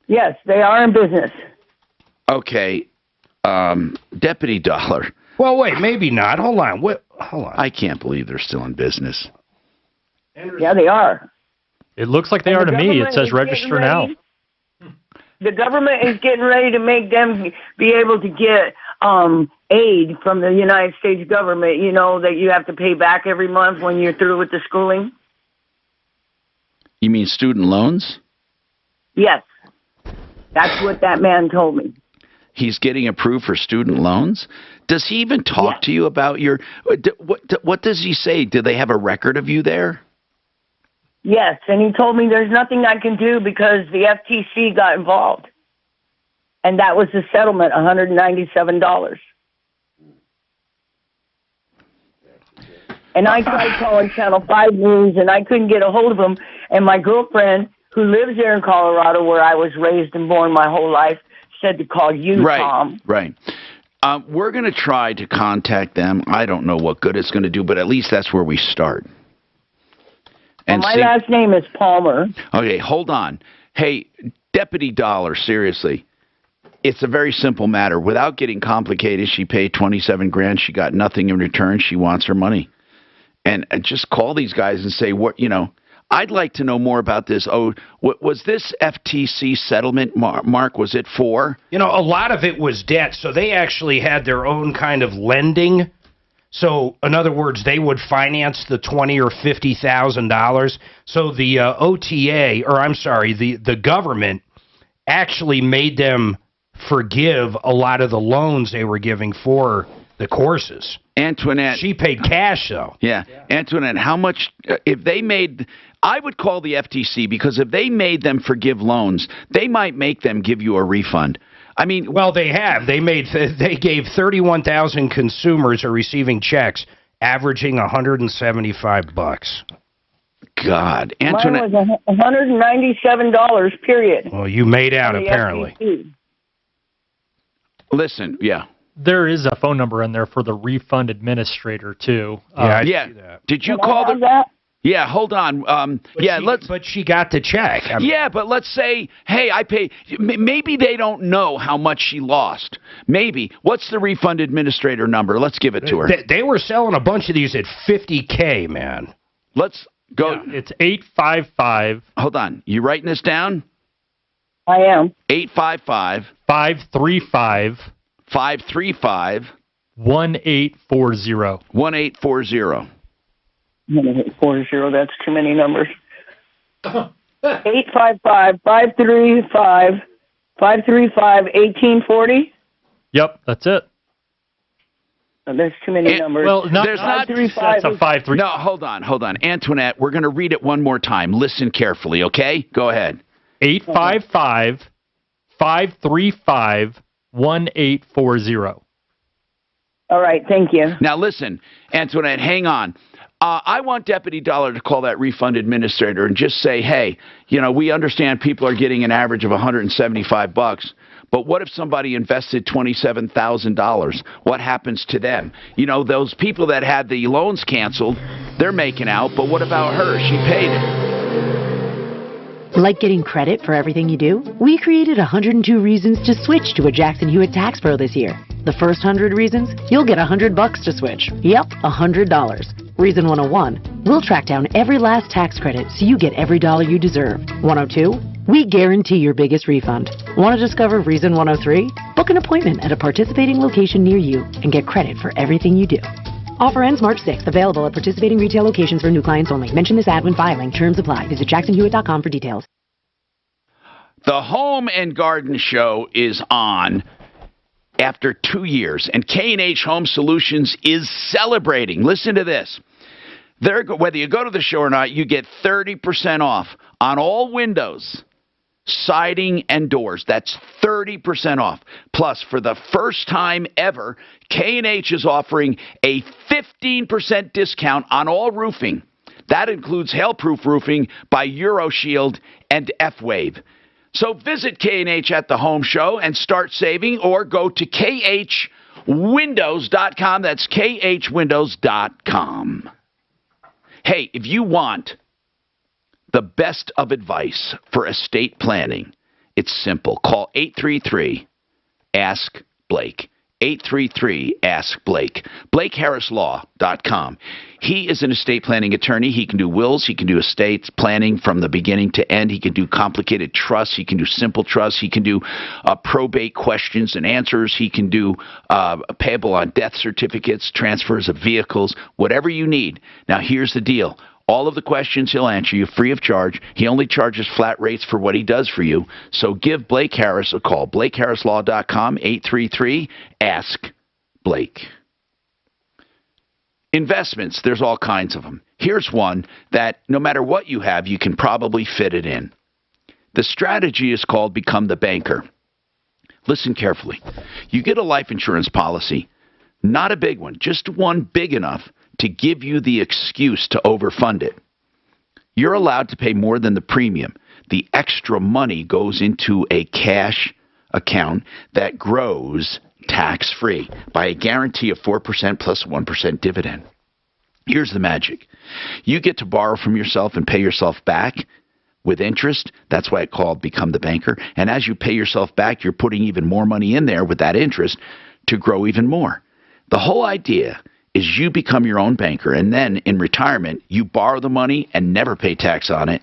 Yes, they are in business. Okay. Deputy Dollar. Well, wait, maybe not. Hold on. Hold on. I can't believe they're still in business. Yeah, they are. It looks like they are to me. It says register now. The government is getting ready to make them be able to get aid from the United States government, you know, that you have to pay back every month when you're through with the schooling. You mean student loans? Yes. That's what that man told me. He's getting approved for student loans? Does he even talk to you about your... What does he say? Do they have a record of you there? Yes, and he told me there's nothing I can do because the FTC got involved. And that was the settlement, $197. And I tried calling Channel 5 News, and I couldn't get a hold of them. And my girlfriend, who lives there in Colorado, where I was raised and born my whole life, said to call you, Tom. Right. We're going to try to contact them. I don't know what good it's going to do, but at least that's where we start. And my last name is Palmer. Okay, hold on. Hey, Deputy Dollar, seriously. It's a very simple matter. Without getting complicated, she paid $27,000. She got nothing in return. She wants her money. And just call these guys and say, what, you know, I'd like to know more about this. Oh, was this FTC settlement, Mark, was it for? You know, a lot of it was debt, so they actually had their own kind of lending. So, in other words, they would finance the $20,000 or $50,000. So the OTA, or I'm sorry, the government actually made them forgive a lot of the loans they were giving for the courses. Antoinette. She paid cash, though. Yeah. Antoinette, how much, if they made, I would call the FTC, because if they made them forgive loans, they might make them give you a refund. I mean, well, they have. They gave 31,000 consumers are receiving checks, averaging $175. God, Antoinette. Mine was $197, period. Well, you made out, apparently. FTC. Listen, yeah. There is a phone number in there for the refund administrator, too. I see that. Did you call that? Yeah, hold on. But she got the check. I mean, yeah, but let's say, hey, I pay. Maybe they don't know how much she lost. Maybe. What's the refund administrator number? Let's give it to her. They were selling a bunch of these at $50K, man. Let's go. Yeah, it's 855. Hold on. You writing this down? I am. 855. 535. 535. 1840. 1840. 1840, that's too many numbers. 855-535-535-1840? Yep, that's it. There's too many numbers. Well, there's not. That's a 535. No, hold on. Antoinette, we're going to read it one more time. Listen carefully, okay? Go ahead. 855-535-1840. All right, thank you. Now listen, Antoinette, hang on. I want Deputy Dollar to call that refund administrator and just say, hey, you know, we understand people are getting an average of $175, but what if somebody invested $27,000? What happens to them? You know, those people that had the loans canceled, they're making out, but what about her? She paid it. Like getting credit for everything you do? We created 102 reasons to switch to a Jackson Hewitt Tax Pro this year. The first 100 reasons, you'll get $100 to switch. Yep, $100. Reason 101, we'll track down every last tax credit so you get every dollar you deserve. 102, we guarantee your biggest refund. Want to discover reason 103? Book an appointment at a participating location near you and get credit for everything you do. Offer ends March 6th. Available at participating retail locations for new clients only. Mention this ad when filing. Terms apply. Visit jacksonhewitt.com for details. The Home and Garden Show is on after 2 years, and K&H Home Solutions is celebrating. Listen to this. Whether you go to the show or not, you get 30% off on all windows, siding, and doors. That's 30% off. Plus, for the first time ever, K&H is offering a 15% discount on all roofing. That includes hailproof roofing by EuroShield and F-Wave. So visit K&H at the home show and start saving, or go to khwindows.com. That's khwindows.com. Hey, if you want the best of advice for estate planning, it's simple. Call 833-ASK-BLAKE. 833-ASK-BLAKE. BlakeHarrisLaw.com. He is an estate planning attorney. He can do wills. He can do estate planning from the beginning to end. He can do complicated trusts. He can do simple trusts. He can do probate questions and answers. He can do payable on death certificates, transfers of vehicles, whatever you need. Now, here's the deal. All of the questions he'll answer you free of charge. He only charges flat rates for what he does for you. So give Blake Harris a call. BlakeHarrisLaw.com, 833-ASK-BLAKE. Investments, there's all kinds of them. Here's one that no matter what you have, you can probably fit it in. The strategy is called Become the Banker. Listen carefully. You get a life insurance policy, not a big one, just one big enough to give you the excuse to overfund it. You're allowed to pay more than the premium. The extra money goes into a cash account that grows tax-free by a guarantee of 4% plus 1% dividend. Here's the magic. You get to borrow from yourself and pay yourself back with interest. That's why it's called Become the Banker. And as you pay yourself back, you're putting even more money in there with that interest to grow even more. The whole idea is you become your own banker, and then in retirement, you borrow the money and never pay tax on it.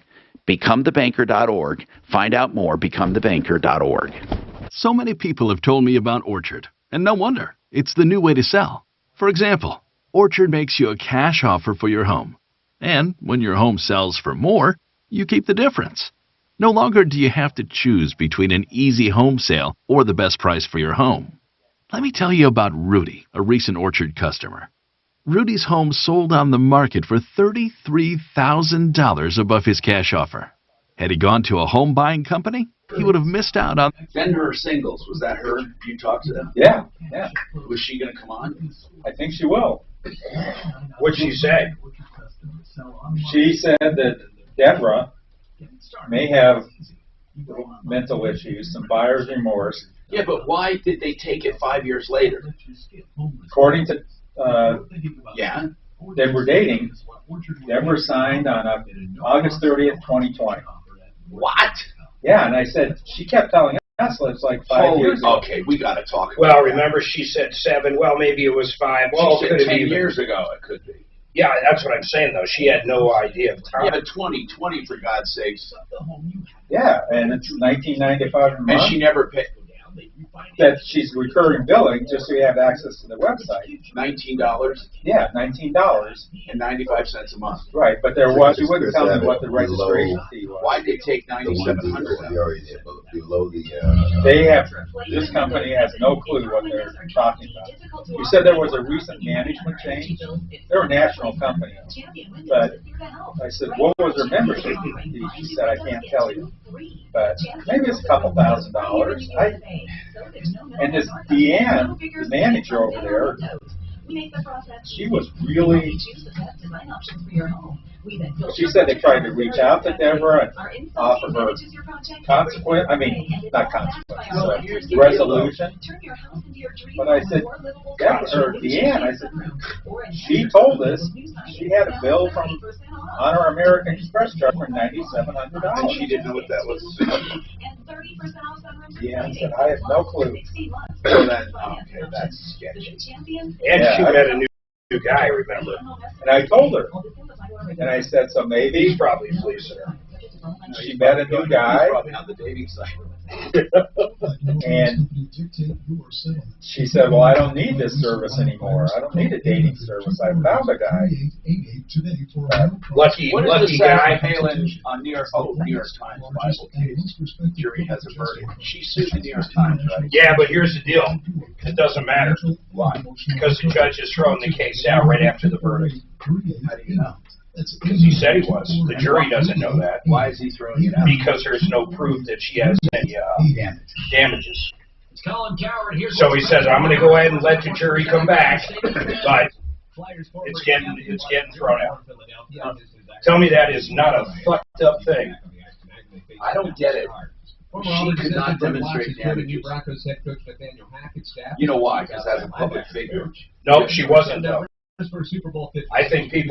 BecomeTheBanker.org. Find out more, BecomeTheBanker.org. So many people have told me about Orchard, and no wonder. It's the new way to sell. For example, Orchard makes you a cash offer for your home. And when your home sells for more, you keep the difference. No longer do you have to choose between an easy home sale or the best price for your home. Let me tell you about Rudy, a recent Orchard customer. Rudy's home sold on the market for $33,000 above his cash offer. Had he gone to a home buying company, he would have missed out on... Fender Singles, was that her? You talked to them? Yeah. Was she going to come on? I think she will. What'd she say? She said that Deborah may have mental issues, some buyer's remorse. Yeah, but why did they take it 5 years later? According to, yeah, they were dating. Deborah signed on August 30th, 2020. What? Yeah, and I said, she kept telling us it's like 5 years ago. Okay, we got to talk about Well, remember she said 7. Well, maybe it was 5. Well, she it said could 10 have years ago, it could be. Yeah, that's what I'm saying, though. She had no idea of time. Yeah, but 2020, for God's sakes. Yeah, and it's $19.95 a month. And she never paid. That she's recurring billing just so you have access to the website. $19? Yeah, $19.95 a month. Right, but there was, you wouldn't tell me what the registration fee was. Why'd they take $9,700? Below the, They have, this company has no clue what they're talking about. You said there was a recent management change. They're a national company. But I said, what was their membership fee? She said, I can't tell you. But maybe it's a couple $1,000. And this Deanne, the manager over there, she was really, she said they tried to reach out to Deborah and offer her resolution. But I said, Deanne, I said, she told us she had a bill from Honor American Express truck for $9,700. And she didn't know what that was. Deanne said, I have no clue. So okay, that's sketchy. And she met a new guy, remember? And I told her. And I said, so maybe. He's probably pleasing her. She met a new guy. Probably on the dating site. And she said, well, I don't need this service anymore. I don't need a dating service. I found a guy. Lucky Sarah guy. Palin on New York Times Bible case. Jury has a verdict. She sued the New York Times, right? Yeah, but here's the deal. It doesn't matter. Why? Because the judge is throwing the case out right after the verdict. How do you know? Because he said he was. The jury doesn't know that. Why is he throwing it out? Because there's no proof that she has any damages. So he says, I'm going to go ahead and let the jury come back, but it's getting thrown out. Tell me that is not a fucked up thing. I don't get it. She could not demonstrate damages. You know why? Because as a public figure. No, she wasn't, though. I think she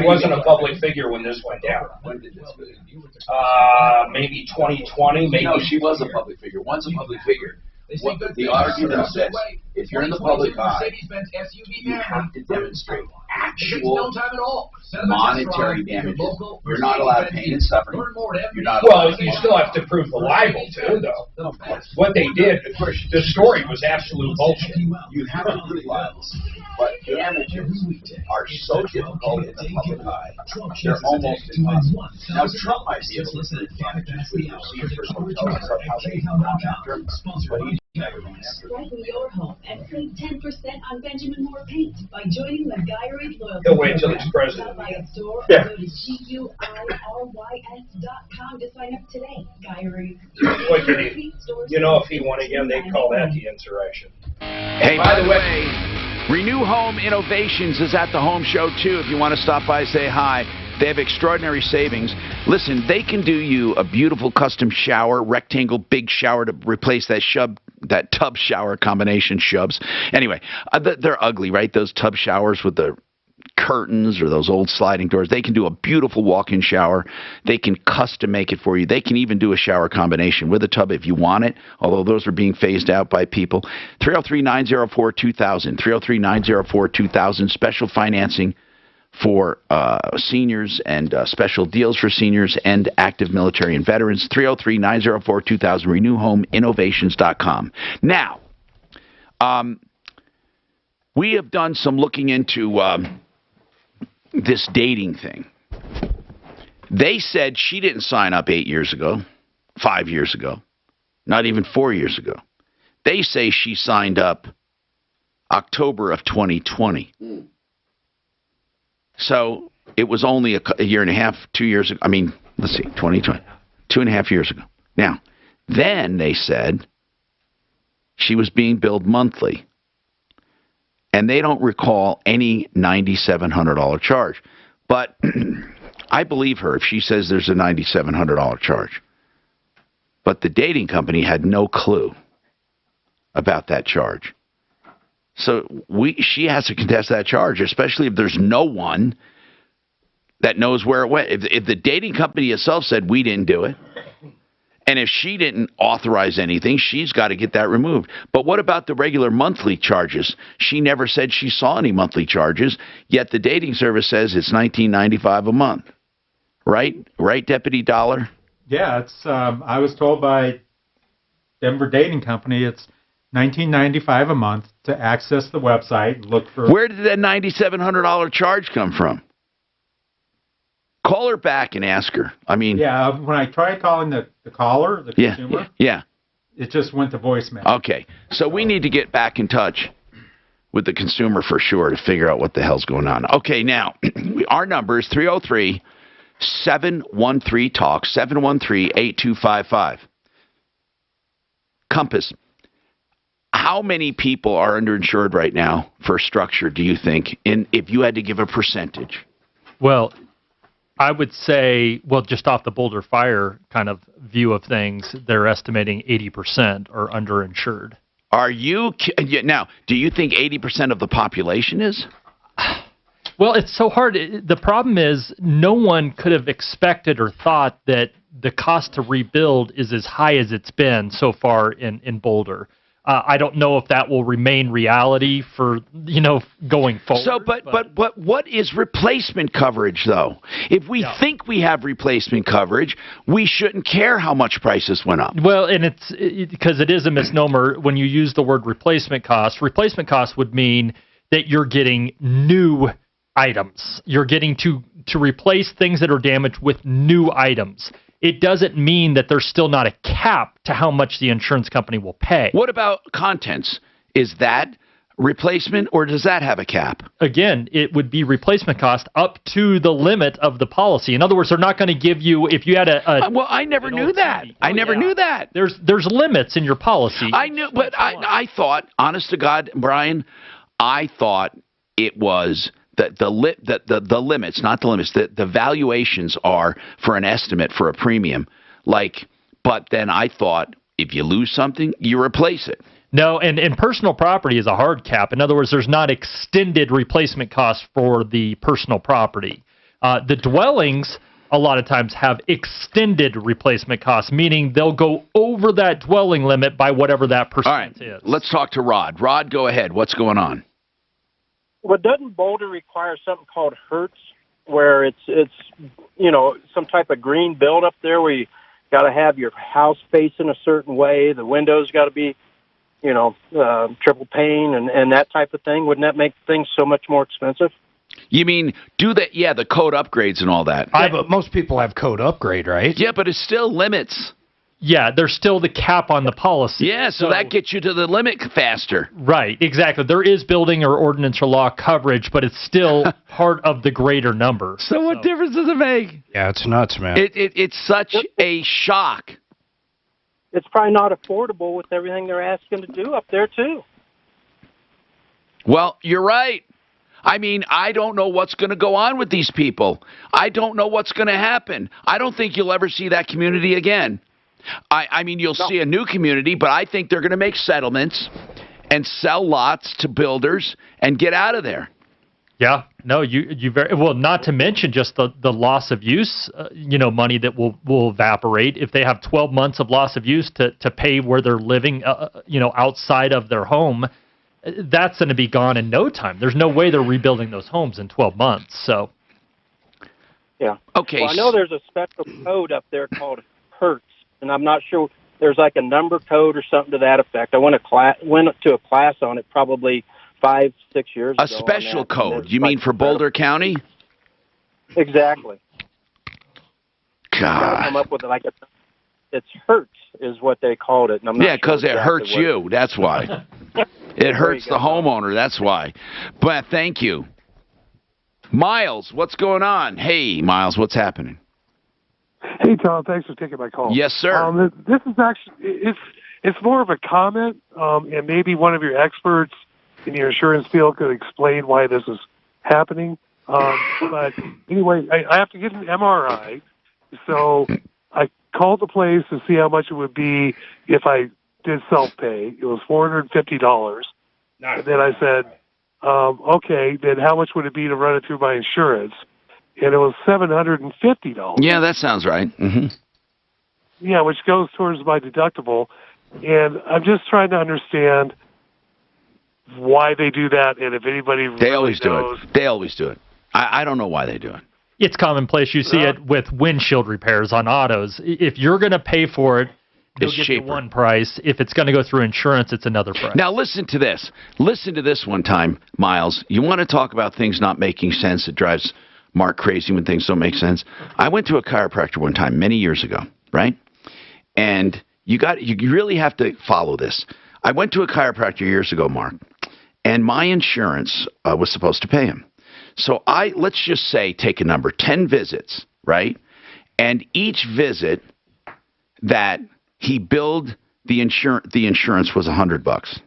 wasn't a public figure when this went down. When did this go down? Maybe 2020, maybe. No, she was a public figure. Once a public figure. What the argument says, if you're in the public eye, you have to demonstrate actual monetary damages. You're not allowed pain and suffering. You're not well, you still have to prove the libel, too, though. What they did, the story was absolute bullshit. You have to prove libels. But damages are so difficult in the public eye. They're almost impossible. Now, Trump might be able to prove damages with receipts for hotels and stuff, how they contract terms, but he's Brighten your home and save 10% on Benjamin Moore paint by joining the Guy Reed Loyalty He'll wait till Program. he's president. Stop by a store Yeah. or go to GUIRYS.com to sign up today. Guy Reed. Look at him. You know, if he won again, they'd call that the insurrection. Hey, by the way, Renew Home Innovations is at the home show, too. If you want to stop by, say hi. They have extraordinary savings. Listen, they can do you a beautiful custom shower, rectangle big shower to replace that tub shower combination shubs. Anyway, they're ugly, right? Those tub showers with the curtains or those old sliding doors. They can do a beautiful walk-in shower. They can custom make it for you. They can even do a shower combination with a tub if you want it, although those are being phased out by people. 303-904-2000, 303-904-2000, special financing for seniors and special deals for seniors and active military and veterans. 303-904-2000, renewhomeinnovations.com. Now, we have done some looking into this dating thing. They said she didn't sign up 8 years ago, 5 years ago, not even 4 years ago. They say she signed up October of 2020. So it was only a year and a half, 2 years ago. I mean, let's see, 2020, 2.5 years ago. Now, then they said she was being billed monthly. And they don't recall any $9,700 charge. But I believe her if she says there's a $9,700 charge. But the dating company had no clue about that charge. So she has to contest that charge, especially if there's no one that knows where it went. If the dating company itself said we didn't do it, and if she didn't authorize anything, she's got to get that removed. But what about the regular monthly charges? She never said she saw any monthly charges, yet the dating service says it's $19.95 a month. Right? Right, Deputy Dollar? Yeah, it's. I was told by Denver Dating Company it's $19.95 a month to access the website. Look for. Where did that $9,700 charge come from? Call her back and ask her. I mean, yeah. When I tried calling the caller, the consumer, yeah, it just went to voicemail. Okay, so we need to get back in touch with the consumer for sure to figure out what the hell's going on. Okay, now our number is 303-713-TALK, 713-8255. Compass. How many people are underinsured right now for structure, do you think, if you had to give a percentage? Well, I would say, well, just off the Boulder Fire kind of view of things, they're estimating 80% are underinsured. Are you now? Do you think 80% of the population is? Well, it's so hard. The problem is no one could have expected or thought that the cost to rebuild is as high as it's been so far in Boulder. I don't know if that will remain reality for, going forward. So, but what is replacement coverage, though? If we think we have replacement coverage, we shouldn't care how much prices went up. Well, and it's because it is a misnomer when you use the word replacement cost. Replacement cost would mean that you're getting new items. You're getting to replace things that are damaged with new items. It doesn't mean that there's still not a cap to how much the insurance company will pay. What about contents? Is that replacement or does that have a cap? Again, it would be replacement cost up to the limit of the policy. In other words, they're not going to give you, if you had well, I never knew that. I never knew that. There's limits in your policy. I knew, but I thought, honest to God, Brian, I thought it was the limits, not the limits, the valuations are for an estimate for a premium. But then I thought if you lose something, you replace it. No, and personal property is a hard cap. In other words, there's not extended replacement costs for the personal property. The dwellings a lot of times have extended replacement costs, meaning they'll go over that dwelling limit by whatever that percent is. Let's talk to Rod. Rod, go ahead. What's going on? Well, doesn't Boulder require something called Hertz, where it's some type of green build up there where you got to have your house facing a certain way, the windows got to be, triple pane and that type of thing? Wouldn't that make things so much more expensive? You mean do that? Yeah, the code upgrades and all that. But most people have code upgrade, right? Yeah, but it still limits. Yeah, there's still the cap on the policy. Yeah, so that gets you to the limit faster. Right, exactly. There is building or ordinance or law coverage, but it's still part of the greater number. So what difference does it make? Yeah, it's nuts, man. It's such a shock. It's probably not affordable with everything they're asking to do up there, too. Well, you're right. I mean, I don't know what's going to go on with these people. I don't know what's going to happen. I don't think you'll ever see that community again. I mean, you'll see a new community, but I think they're going to make settlements and sell lots to builders and get out of there. Yeah, no, you very well. Not to mention just the loss of use, money that will evaporate if they have 12 months of loss of use to pay where they're living, outside of their home. That's going to be gone in no time. There's no way they're rebuilding those homes in 12 months. So, yeah. Okay. Well, I know there's a special code up there called Hertz, and I'm not sure there's like a number code or something to that effect. I went to a class on it probably 5-6 years ago. A special code? You mean for Boulder County? Exactly. God. Come up with it's Hertz is what they called it. And I'm not yeah, because sure it hurts you. That's why. It hurts the homeowner. That's why. But thank you. Miles, what's going on? Hey, Miles, what's happening? Hey, Tom, thanks for taking my call. Yes, sir. This is actually, it's more of a comment, and maybe one of your experts in your insurance field could explain why this is happening. But anyway, I have to get an MRI, so I called the place to see how much it would be if I did self-pay. It was $450. And then I said, okay, then how much would it be to run it through my insurance? And it was $750. Yeah, that sounds right. Mm-hmm. Yeah, which goes towards my deductible. And I'm just trying to understand why they do that, and if anybody They really always knows. do it. They always do it. I don't know why they do it. it's commonplace. You see it with windshield repairs on autos. If you're going to pay for it, they'll give you one price. If it's going to go through insurance, it's another price. Now listen to this. Listen to this one time, Miles. You want to talk about things not making sense? It drives Mark crazy when things don't make sense. I went to a chiropractor one time many years ago, right? And you really have to follow this. I went to a chiropractor years ago, Mark, and my insurance was supposed to pay him. So let's just say, take a number, 10 visits, right? And each visit that he billed the insurance was $100.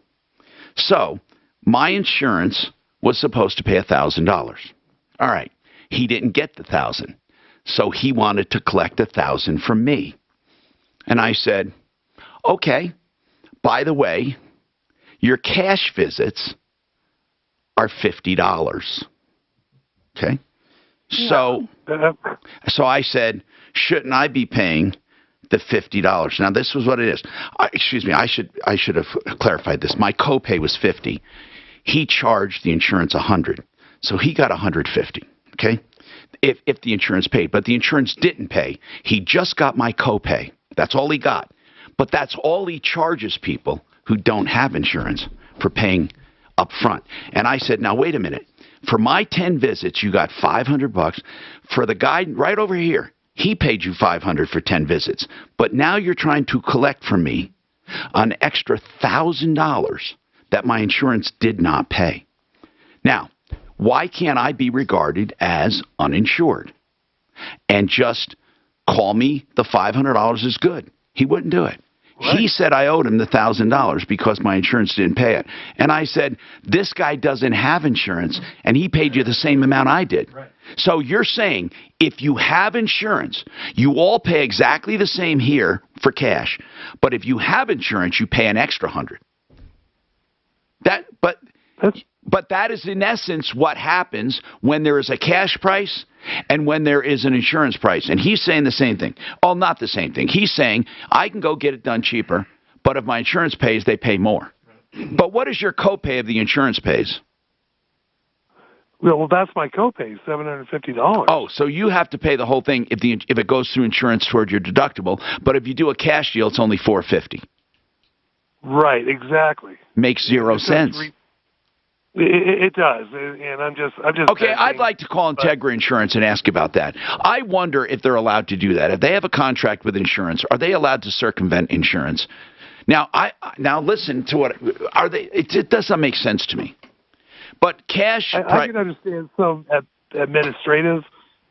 So my insurance was supposed to pay $1,000. All right. He didn't get the $1,000. So he wanted to collect $1,000 from me. And I said, okay, by the way, your cash visits are $50. Okay? So I said, shouldn't I be paying the $50? Now, this was what it is. Excuse me, I should have clarified this. My copay was $50. He charged the insurance $100. So he got $150. Okay? If the insurance paid. But the insurance didn't pay. He just got my copay. That's all he got. But that's all he charges people who don't have insurance for paying up front. And I said, now, wait a minute. For my 10 visits, you got $500. For the guy right over here, he paid you $500 for 10 visits. But now you're trying to collect from me an extra $1,000 that my insurance did not pay. Now, why can't I be regarded as uninsured and just call me the $500 is good? He wouldn't do it. Right. He said I owed him the $1,000 because my insurance didn't pay it. And I said, this guy doesn't have insurance, and he paid you the same amount I did. Right. So you're saying if you have insurance, you all pay exactly the same here for cash. But if you have insurance, you pay an extra $100. But that is in essence what happens when there is a cash price and when there is an insurance price. And he's saying the same thing. Oh, not the same thing. He's saying I can go get it done cheaper, but if my insurance pays, they pay more. But what is your copay if the insurance pays? Well, that's my copay, $750. Oh, so you have to pay the whole thing if it goes through insurance toward your deductible. But if you do a cash deal, it's only $450. Right, exactly. Makes zero sense. It does, and I'm just. Okay, I'd like to call Integra Insurance and ask about that. I wonder if they're allowed to do that. If they have a contract with insurance, are they allowed to circumvent insurance? Now, now listen to what are they? It doesn't make sense to me. But cash. I can understand some administrative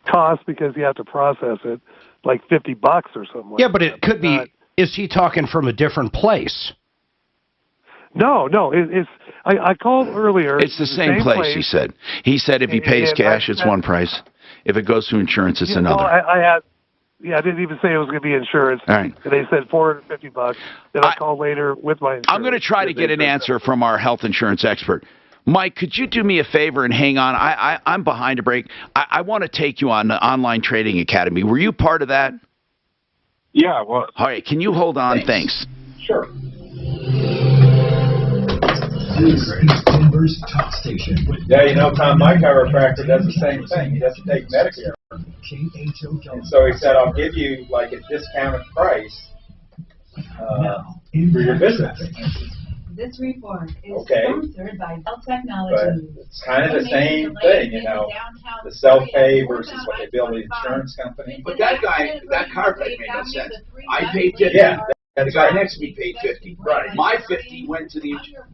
costs because you have to process it, like $50 or something. Yeah, but it could be. Is he talking from a different place? No, it's. I called earlier. It's the same place, he said. He said if he pays cash, it's one price. If it goes through insurance, it's another. Well, I didn't even say it was going to be insurance. All right. And they said $450. Then I called later with my insurance. I'm going to try to get an answer from our health insurance expert. Mike, could you do me a favor and hang on? I'm behind a break. I want to take you on the Online Trading Academy. Were you part of that? Yeah, well. All right, can you hold on? Thanks. Sure. This is Denver's top station. Yeah, you know, Tom, my chiropractor does the same thing. He doesn't take Medicare. And so he said, I'll give you like a discounted price for your business. This report is Okay. sponsored by Bell Technology. But it's kind of the same thing, you know, the self-pay versus what they bill the insurance company. But that chiropractor made no sense. I paid 50. Yeah. The guy next to me paid 50. Right. My 50 went to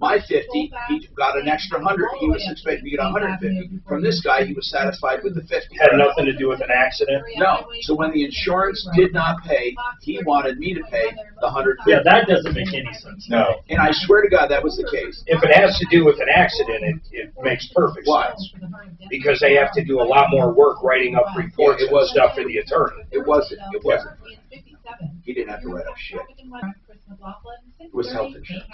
my 50. He got an extra 100. He was expecting to get 150. From this guy, he was satisfied with the 50. Had nothing to do with an accident. No. So when the insurance did not pay, he wanted me to pay the 150. Yeah, that doesn't make any sense. No. And I swear to God, that was the case. If it has to do with an accident, it makes perfect sense. Because they have to do a lot more work writing up reports and stuff for the attorney. It wasn't. It wasn't. He didn't have to write up shit. It was health insurance.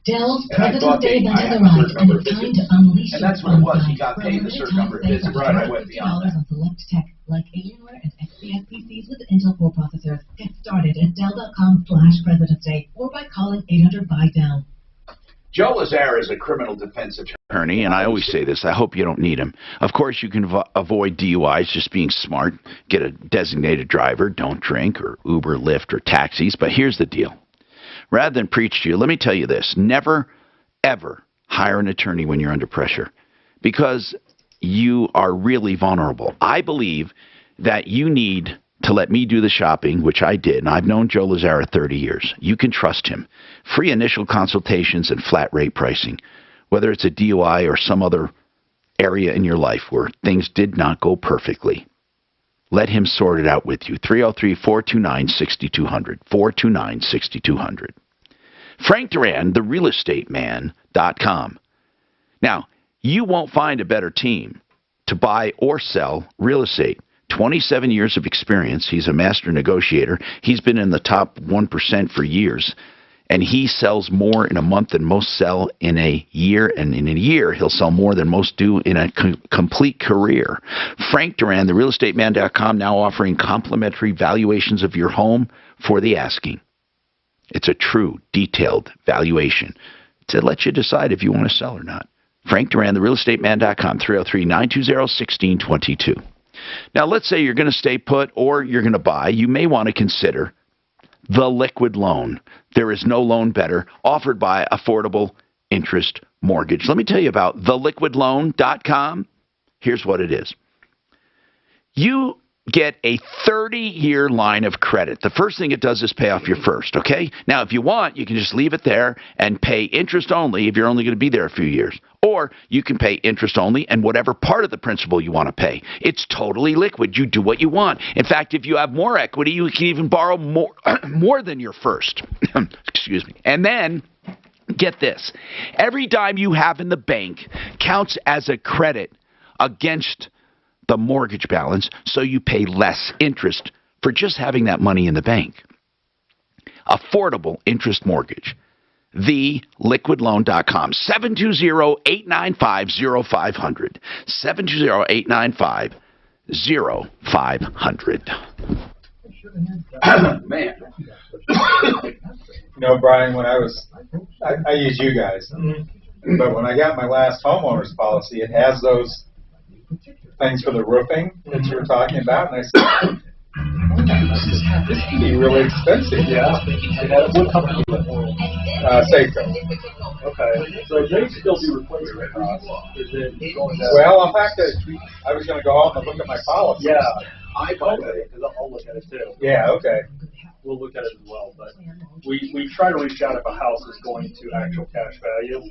Dell's And I President's thought Day they- event I has had a arrived, certain number and of it's time visits. to unleash And your that's what it was. fun He got side. paid a certain number of visits. Right. I went beyond that. On select tech like Alienware and XPS PCs with Intel Core processors. Get started at Dell.com/President's Day or by calling 800-BUY-DELL. Joe Lazare is a criminal defense Attorney, and I always say this, I hope you don't need him. Of course, you can avoid DUIs just being smart. Get a designated driver, don't drink, or Uber, Lyft, or taxis. But here's the deal. Rather than preach to you, let me tell you this. Never, ever hire an attorney when you're under pressure because you are really vulnerable. I believe that you need to let me do the shopping, which I did, and I've known Joe Lazara 30 years. You can trust him. Free initial consultations and flat rate pricing, whether it's a DUI or some other area in your life where things did not go perfectly. Let him sort it out with you. 303-429-6200. 429-6200. Frank Duran, therealestateman.com. Now, you won't find a better team to buy or sell real estate. 27 years of experience. He's a master negotiator. He's been in the top 1% for years. And he sells more in a month than most sell in a year. And in a year, he'll sell more than most do in a complete career. Frank Duran, therealestateman.com, now offering complimentary valuations of your home for the asking. It's a true, detailed valuation to let you decide if you want to sell or not. Frank Duran, therealestateman.com, 303-920-1622. Now, let's say you're going to stay put or you're going to buy. You may want to consider the liquid loan. There is no loan better, offered by Affordable Interest Mortgage. Let me tell you about theliquidloan.com. Here's what it is. You get a 30-year line of credit. The first thing it does is pay off your first, okay? Now, if you want, you can just leave it there and pay interest only if you're only going to be there a few years. Or you can pay interest only and whatever part of the principal you want to pay. It's totally liquid. You do what you want. In fact, if you have more equity, you can even borrow more than your first. Excuse me. And then, get this. Every dime you have in the bank counts as a credit against the mortgage balance, so you pay less interest for just having that money in the bank. Affordable Interest Mortgage. TheLiquidLoan.com. 720-895-0500. 720-895-0500. Man. You know, Brian, when I use you guys, but when I got my last homeowner's policy, it has those things for the roofing that you were talking about, and I said, this can be really expensive. Yeah. What company? Safeco. Okay, so they still do replacement costs. Is it going down? Well, in fact, I was going to go home and look at my policy. Yeah, I because I'll look at it too. Yeah, okay. We'll look at it as well, but we try to reach out if a house is going to actual cash value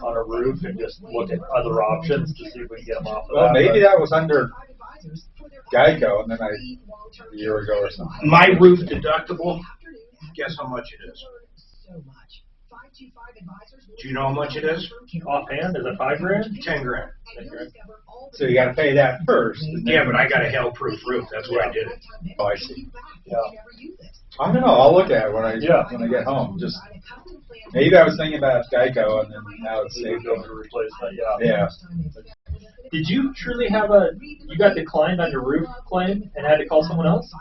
on a roof and just look at other options to see if we can get them off of Well, that. maybe that was under Geico, and then a year ago or something. My roof deductible, guess how much it is? Do you know how much it is? Offhand, is it $5,000? 10 grand. So you got to pay that first. Yeah, but I got a hail-proof roof. That's why I did it. Oh, I see. Yeah. I don't know. I'll look at it when I get home. Just maybe I was thinking about Geico, and then now it's saved over to replace that. Yeah. Did you truly have you got declined on your roof claim and had to call someone else?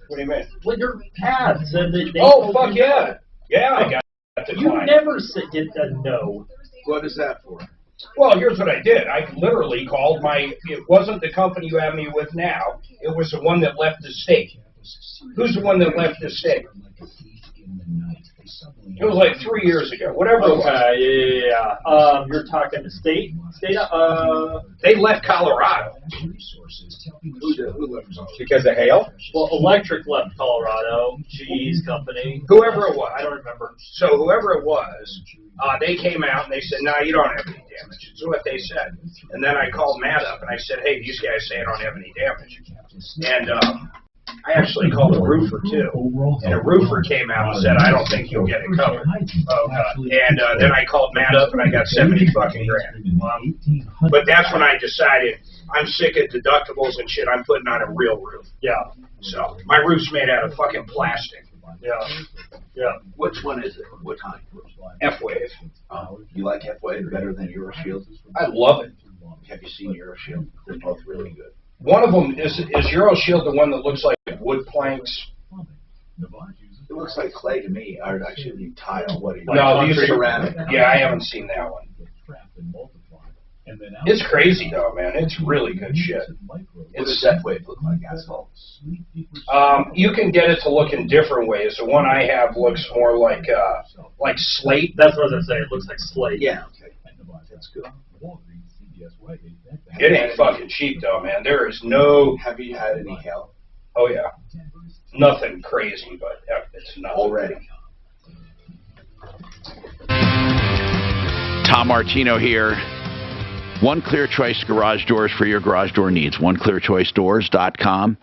What do you mean? Well, your ad said that they Oh, fuck yeah. Yeah, I got declined. You never get a no. What is that for? Well, here's what I did. I literally called it wasn't the company you have me with now. It was the one that left the state. Who's the one that left the state? It was like 3 years ago, whatever it was. Okay, yeah. You're talking the state? They left Colorado. Who left? Because of hail? Well, Electric left Colorado, GE's company. Whoever it was. I don't remember. So whoever it was, they came out and they said, "No, you don't have any damage." That's what they said. And then I called Matt up and I said, "Hey, these guys say I don't have any damage." And I actually called a roofer too, and a roofer came out and said, "I don't think you'll get it covered." And then I called Matt up and I got 70 fucking grand. But that's when I decided I'm sick of deductibles and shit. I'm putting on a real roof. Yeah. So my roof's made out of fucking plastic. Yeah. Yeah. Which one is it? What kind? F-Wave. You like F-Wave better than Euroshield? I love it. Have you seen Euroshield? They're both really good. One of them is Euroshield, the one that looks like wood planks. It looks like clay to me, or actually tile. What? No, these are ceramic. Yeah, I haven't seen that one. It's crazy though, man. It's really good shit. What does F-Wave look like, asphalt? You can get it to look in different ways. The one I have looks more like slate. That's what I was gonna say. It looks like slate. Yeah. Okay. That's good. It ain't fucking cheap though, man. There is no. Have you had any hail? Oh yeah. Nothing crazy, but it's not already. Tom Martino here. One Clear Choice garage doors for your garage door needs. OneClearChoiceDoors.com.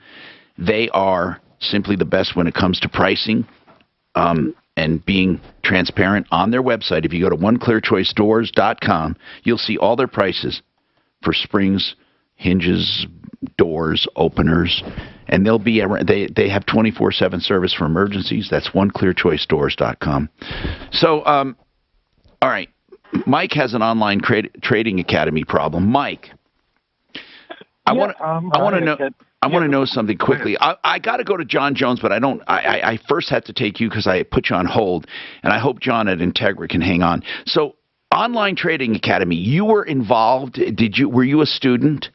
They are simply the best when it comes to pricing and being transparent on their website. If you go to OneClearChoiceDoors.com, you'll see all their prices for springs, hinges, doors, openers, and they'll be they have 24/7 service for emergencies. That's OneClearChoiceDoors.com. So, all right. Mike has an online trading academy problem. Mike, I want to know something quickly. I got to go to John Jones, but I first had to take you because I put you on hold, and I hope John at Integra can hang on. So, online trading academy, you were involved. Were you a student?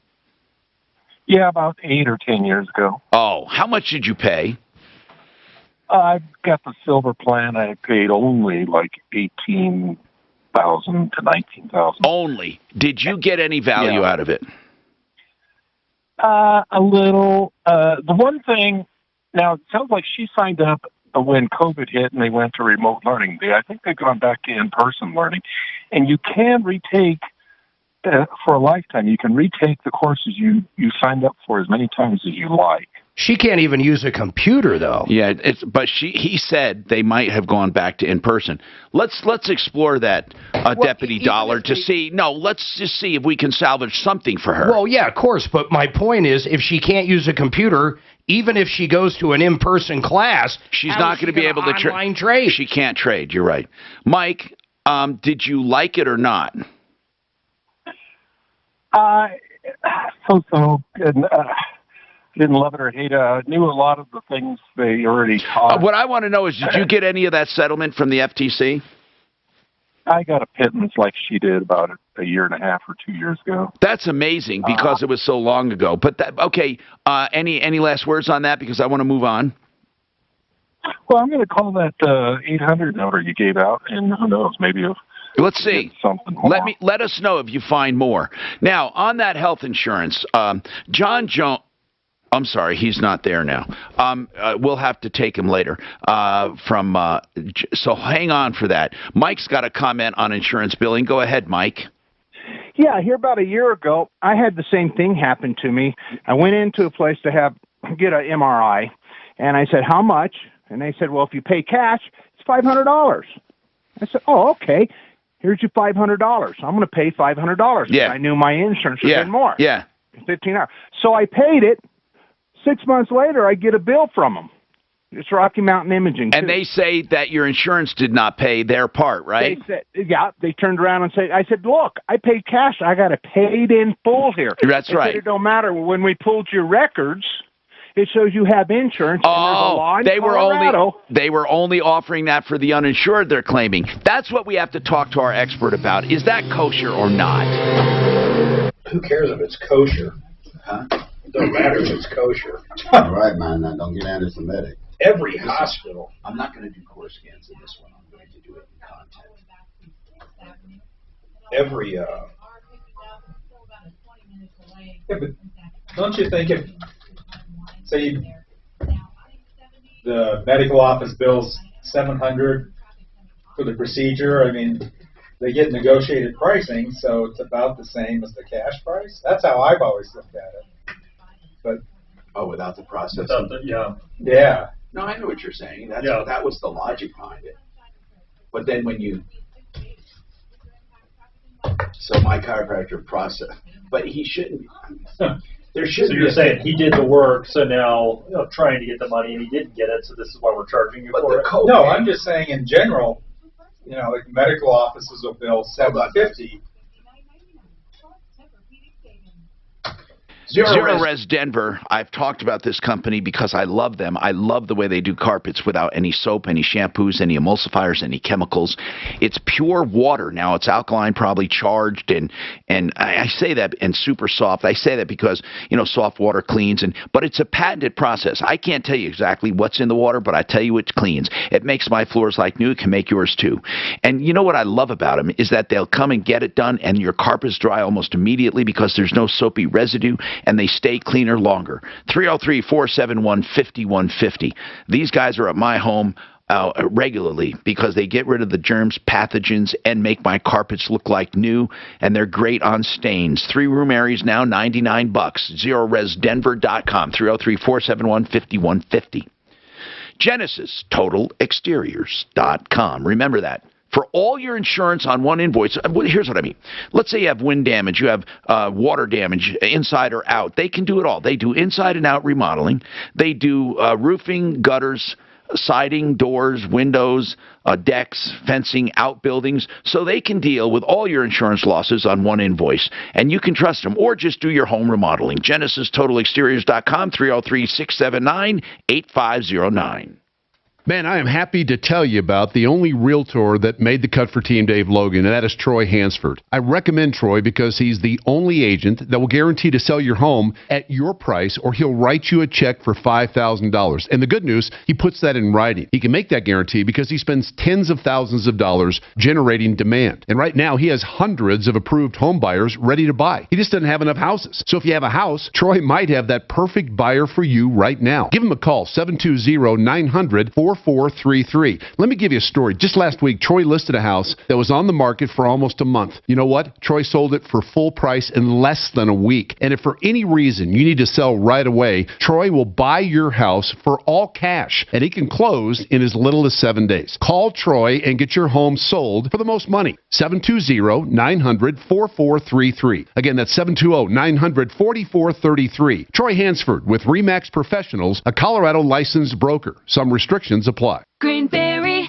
Yeah, about 8 or 10 years ago. Oh, how much did you pay? I got the silver plan. I paid only like $18,000 to $19,000. Only. Did you get any value out of it? A little. The one thing, now it sounds like she signed up when COVID hit and they went to remote learning. I think they've gone back to in-person learning. And you can retake, for a lifetime, you can retake the courses you signed up for as many times as you like. She can't even use a computer, though. Yeah, but he said they might have gone back to in person. Let's explore that, Deputy Dollar, to see. No, let's just see if we can salvage something for her. Well, yeah, of course. But my point is, if she can't use a computer, even if she goes to an in-person class, she's not going to be able to online trade. She can't trade. You're right, Mike. Did you like it or not? So. Didn't love it or hate it. I knew a lot of the things they already taught. What I want to know is, did you get any of that settlement from the FTC? I got a pittance like she did about a year and a half or 2 years ago. That's amazing because it was so long ago. But okay, any last words on that? Because I want to move on. Well, I'm going to call that 800 number you gave out, and who knows, maybe Let's see. Let us know if you find more. Now, on that health insurance, John Jones. I'm sorry, he's not there now. We'll have to take him later. So hang on for that. Mike's got a comment on insurance billing. Go ahead, Mike. Yeah, here about a year ago, I had the same thing happen to me. I went into a place to get an MRI, and I said, how much? And they said, well, if you pay cash, it's $500. I said, oh, okay. Here's your $500. I'm going to pay $500. Yeah. I knew my insurance would have been more. Yeah. 15 hours. So I paid it. 6 months later, I get a bill from them. It's Rocky Mountain Imaging. And they say that your insurance did not pay their part, right? They said, yeah, they turned around and said, I said, look, I paid cash. I got it paid in full here. That's they right. Said, it don't matter. When we pulled your records, it shows you have insurance. And there's a law in Colorado. They were only offering that for the uninsured, they're claiming. That's what we have to talk to our expert about. Is that kosher or not? Who cares if it's kosher? Huh? It doesn't matter if it's kosher. All right, man. Now don't get anti-Semitic. Every hospital. I'm not going to do core scans in this one. I'm going to do it in content. Every. Yeah, but don't you think if, say, the medical office bills $700 for the procedure, I mean, they get negotiated pricing, so it's about the same as the cash price. That's how I've always looked at it. But without the process. Yeah. No, I know what you're saying. That was the logic behind it. But then when you, so my chiropractor process, but he shouldn't. There shouldn't. So you're saying he did the work, so now trying to get the money and he didn't get it, so this is why we're charging you for it. No, I'm just saying in general. Like medical offices will bill $750. Zero Res Denver, I've talked about this company because I love them. I love the way they do carpets without any soap, any shampoos, any emulsifiers, any chemicals. It's pure water. Now, it's alkaline, probably charged, and I say that, and super soft. I say that because, soft water cleans, but it's a patented process. I can't tell you exactly what's in the water, but I tell you it cleans. It makes my floors like new. It can make yours too. And you know what I love about them is that they'll come and get it done, and your carpets dry almost immediately because there's no soapy residue, and they stay cleaner longer. 303-471-5150. These guys are at my home regularly because they get rid of the germs, pathogens, and make my carpets look like new, and they're great on stains. 3-room areas now, $99. ZeroResDenver.com, 303-471-5150. GenesisTotalExteriors.com. Remember that. For all your insurance on one invoice, here's what I mean. Let's say you have wind damage, you have water damage, inside or out. They can do it all. They do inside and out remodeling. They do roofing, gutters, siding, doors, windows, decks, fencing, outbuildings. So they can deal with all your insurance losses on one invoice. And you can trust them. Or just do your home remodeling. GenesisTotalExteriors.com, 303-679-8509. Man, I am happy to tell you about the only realtor that made the cut for Team Dave Logan, and that is Troy Hansford. I recommend Troy because he's the only agent that will guarantee to sell your home at your price, or he'll write you a check for $5,000. And the good news, he puts that in writing. He can make that guarantee because he spends tens of thousands of dollars generating demand. And right now, he has hundreds of approved home buyers ready to buy. He just doesn't have enough houses. So if you have a house, Troy might have that perfect buyer for you right now. Give him a call, 720-900-4433. Let me give you a story. Just last week, Troy listed a house that was on the market for almost a month. You know what? Troy sold it for full price in less than a week. And if for any reason you need to sell right away, Troy will buy your house for all cash, and he can close in as little as 7 days. Call Troy and get your home sold for the most money. 720-900-4433. Again, that's 720-900-4433. Troy Hansford with RE/MAX Professionals, a Colorado licensed broker. Some restrictions apply. Grainberry,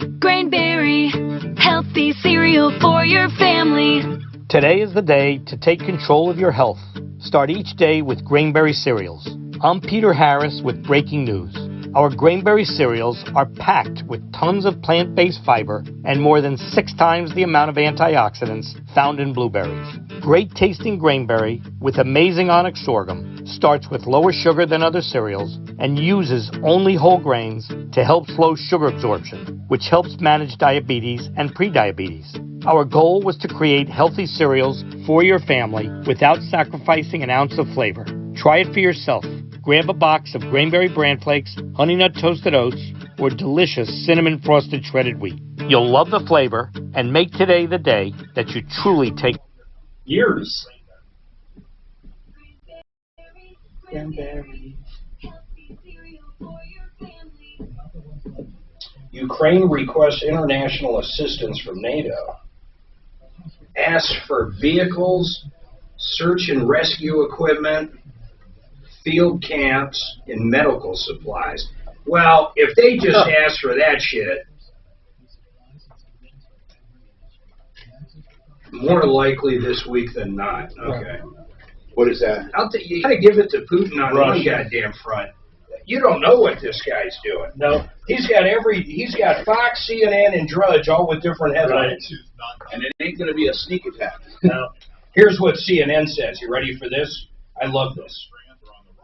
healthy cereal for your family. Today is the day to take control of your health. Start each day with Grainberry cereals. I'm Peter Harris with breaking news. Our Grainberry cereals are packed with tons of plant-based fiber and more than 6 times the amount of antioxidants found in blueberries. Great tasting Grainberry with amazing onyx sorghum starts with lower sugar than other cereals and uses only whole grains to help slow sugar absorption, which helps manage diabetes and prediabetes. Our goal was to create healthy cereals for your family without sacrificing an ounce of flavor. Try it for yourself. Grab a box of Grainberry Bran Flakes, Honey Nut Toasted Oats, or delicious Cinnamon Frosted Shredded Wheat. You'll love the flavor and make today the day that you truly take years. Ukraine requests international assistance from NATO. Asks for vehicles, search and rescue equipment, field camps, and medical supplies. Well, if they just ask for that shit, more likely this week than not. Okay. What is that? You gotta give it to Putin on one goddamn front. You don't know what this guy's doing. No. He's got Fox, CNN, and Drudge all with different headlines. And it ain't going to be a sneak attack. No. Here's what CNN says. You ready for this? I love this.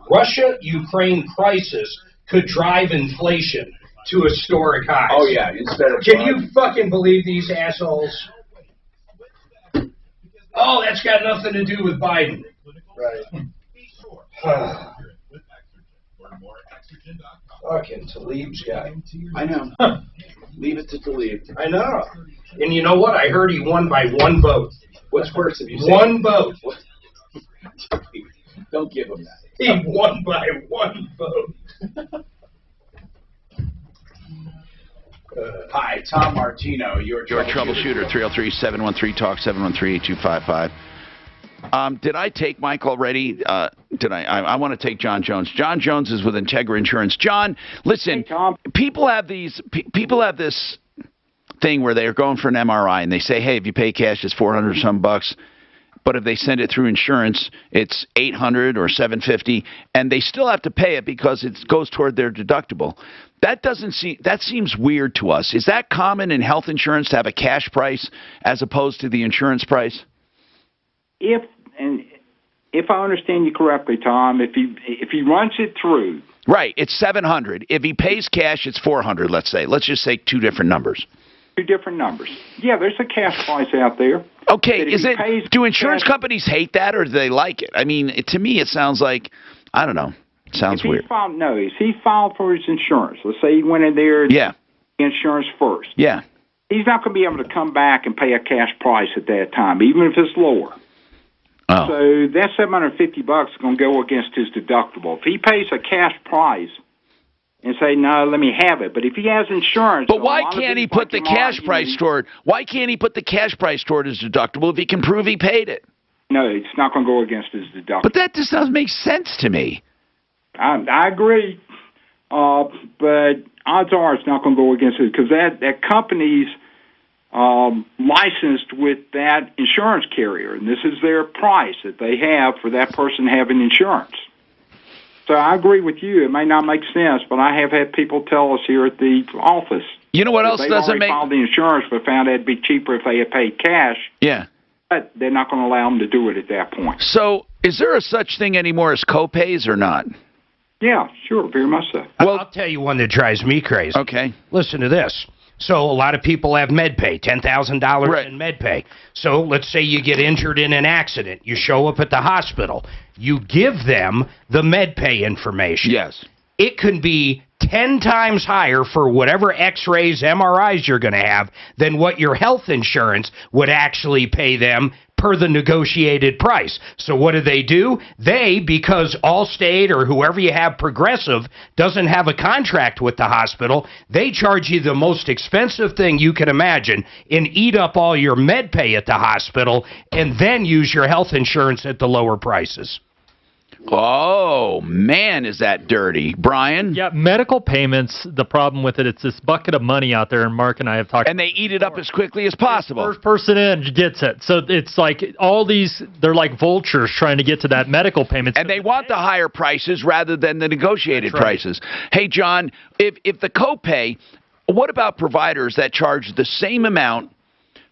Russia-Ukraine crisis could drive inflation to historic highs. Oh, yeah. Instead of Can you fucking believe these assholes? Oh, that's got nothing to do with Biden. Right. Fucking Talib's guy. I know. Leave it to Talib. I know. And you know what? I heard he won by 1 vote. What's worse, if you say 1 vote. Don't give him that. He won by 1 vote. Hi, Tom Martino. Your troubleshooter, 303-713-TALK, 713-8255. Did I take Mike already? Did I want to take John Jones. John Jones is with Integra Insurance. John, listen, people have this thing where they're going for an MRI and they say, hey, if you pay cash, it's $400 some bucks. But if they send it through insurance, it's $800 or $750, and they still have to pay it because it goes toward their deductible. That seems weird to us. Is that common in health insurance to have a cash price as opposed to the insurance price? If I understand you correctly, Tom, if he runs it through, right, it's $700. If he pays cash, it's $400. Let's say. Let's just say 2 different numbers. 2 different numbers. Yeah, there's a cash price out there. Okay, do insurance companies hate that or do they like it? I mean, to me, it sounds like, I don't know. It sounds weird. If he filed for his insurance, let's say he went in there and insurance first. Yeah. He's not going to be able to come back and pay a cash price at that time, even if it's lower. Oh. So that $750 is going to go against his deductible. If he pays a cash price and say, no, let me have it. But if he has insurance... But why can't he put the cash price toward... Why can't he put the cash price toward his deductible if he can prove he paid it? No, it's not going to go against his deductible. But that just doesn't make sense to me. I agree. But odds are it's not going to go against it because that company's licensed with that insurance carrier, and this is their price that they have for that person having insurance. So I agree with you. It may not make sense, but I have had people tell us here at the office. You know what else doesn't make... They've already filed the insurance, but found it'd be cheaper if they had paid cash. Yeah. But they're not going to allow them to do it at that point. So is there a such thing anymore as co-pays or not? Yeah, sure, very much so. Well, I'll tell you one that drives me crazy. Okay. Listen to this. So a lot of people have MedPay, $10,000 in MedPay. So let's say you get injured in an accident. You show up at the hospital. You give them the MedPay information. Yes. It can be 10 times higher for whatever x-rays, MRIs you're going to have than what your health insurance would actually pay them per the negotiated price. So what do? They, because Allstate or whoever you have, Progressive, doesn't have a contract with the hospital, they charge you the most expensive thing you can imagine and eat up all your med pay at the hospital and then use your health insurance at the lower prices. Oh, man, is that dirty. Brian? Yeah, medical payments, the problem with it's this bucket of money out there, and Mark and I have talked And they eat it up as quickly as possible. First person in gets it. So it's like all these, they're like vultures trying to get to that medical payment. And they want the higher prices rather than the negotiated prices. Hey, John, if the copay, what about providers that charge the same amount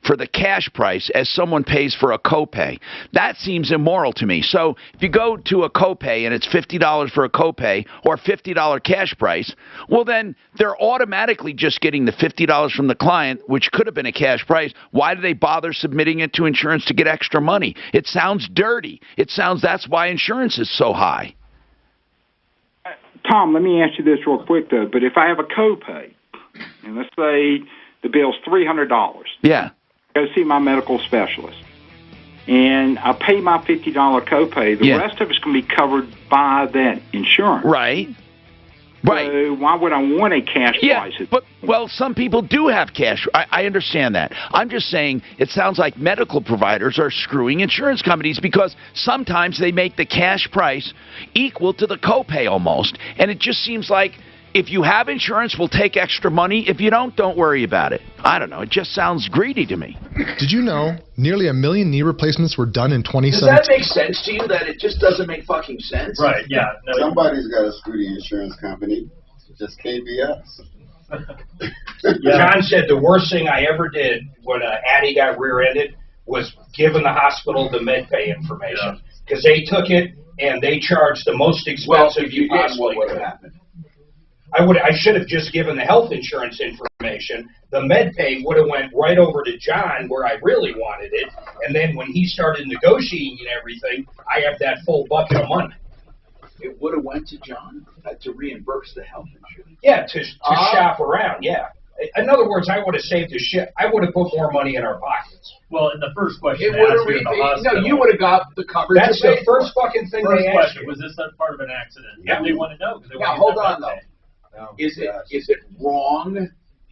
for the cash price as someone pays for a copay? That seems immoral to me. So if you go to a copay and it's $50 for a copay or $50 cash price, well, then they're automatically just getting the $50 from the client, which could have been a cash price. Why do they bother submitting it to insurance to get extra money? It sounds dirty. It sounds that's why insurance is so high. Tom, let me ask you this real quick, though. But if I have a copay, and let's say the bill's $300. Yeah. Go see my medical specialist, and I pay my $50 copay. The rest of it's going to be covered by that insurance. Right. Right. So why would I want a cash price? But, well, some people do have cash. I understand that. I'm just saying it sounds like medical providers are screwing insurance companies because sometimes they make the cash price equal to the copay almost. And it just seems like if you have insurance, we'll take extra money. If you don't worry about it. I don't know. It just sounds greedy to me. Did you know nearly 1 million knee replacements were done in 2017? Does that make sense to you that it just doesn't make fucking sense? Right, yeah. No, Somebody's got to screw the insurance company. It just can't be us. John said the worst thing I ever did when Addie got rear-ended was giving the hospital the MedPay information. Because they took it and they charged the most expensive you possibly could. I should have just given the health insurance information. The MedPay would have went right over to John where I really wanted it. And then when he started negotiating and everything, I have that full bucket of money. It would have went to John to reimburse the health insurance. Yeah, to shop around, yeah. In other words, I would have saved the shit. I would have put more money in our pockets. Well, in the first question, it would have no, you would have got the coverage. That's the first fucking thing they asked you. Was this part of an accident? Yeah. They want to know. Now, hold on, though. Is it wrong?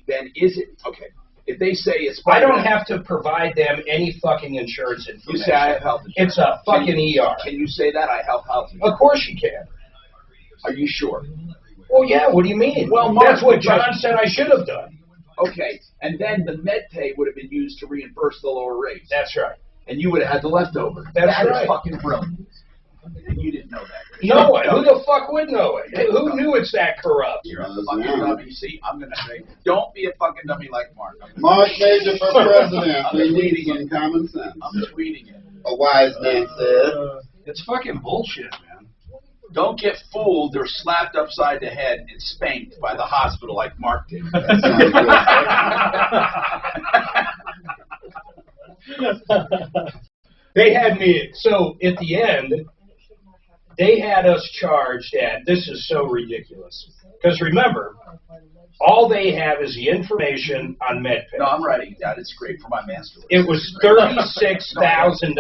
Then is it okay? If they say it's, I don't have to provide them any fucking insurance information. You say I have health insurance. It's a fucking ER. Can you say that I have health insurance? Of course you can. Are you sure? Well, yeah. What do you mean? Well, that's what John said I should have done. Okay, and then the MedPay would have been used to reimburse the lower rates. That's right. And you would have had the leftover. That's that right. is fucking brilliant. And you didn't know that. No one. Who the fuck would know it? Who knew it's that corrupt? You're a fucking dummy. See, I'm going to say, don't be a fucking dummy like Mark. Mark Major for president. I'm We need tweeting some common sense. I'm tweeting it. A wise man said. It's fucking bullshit, man. Don't get fooled or slapped upside the head and spanked by the hospital like Mark did. They had me, so at the end, they had us charged at, this is so ridiculous. Because remember, all they have is the information on MedPay. No, I'm writing it down. It's great for my master. It was $36,000.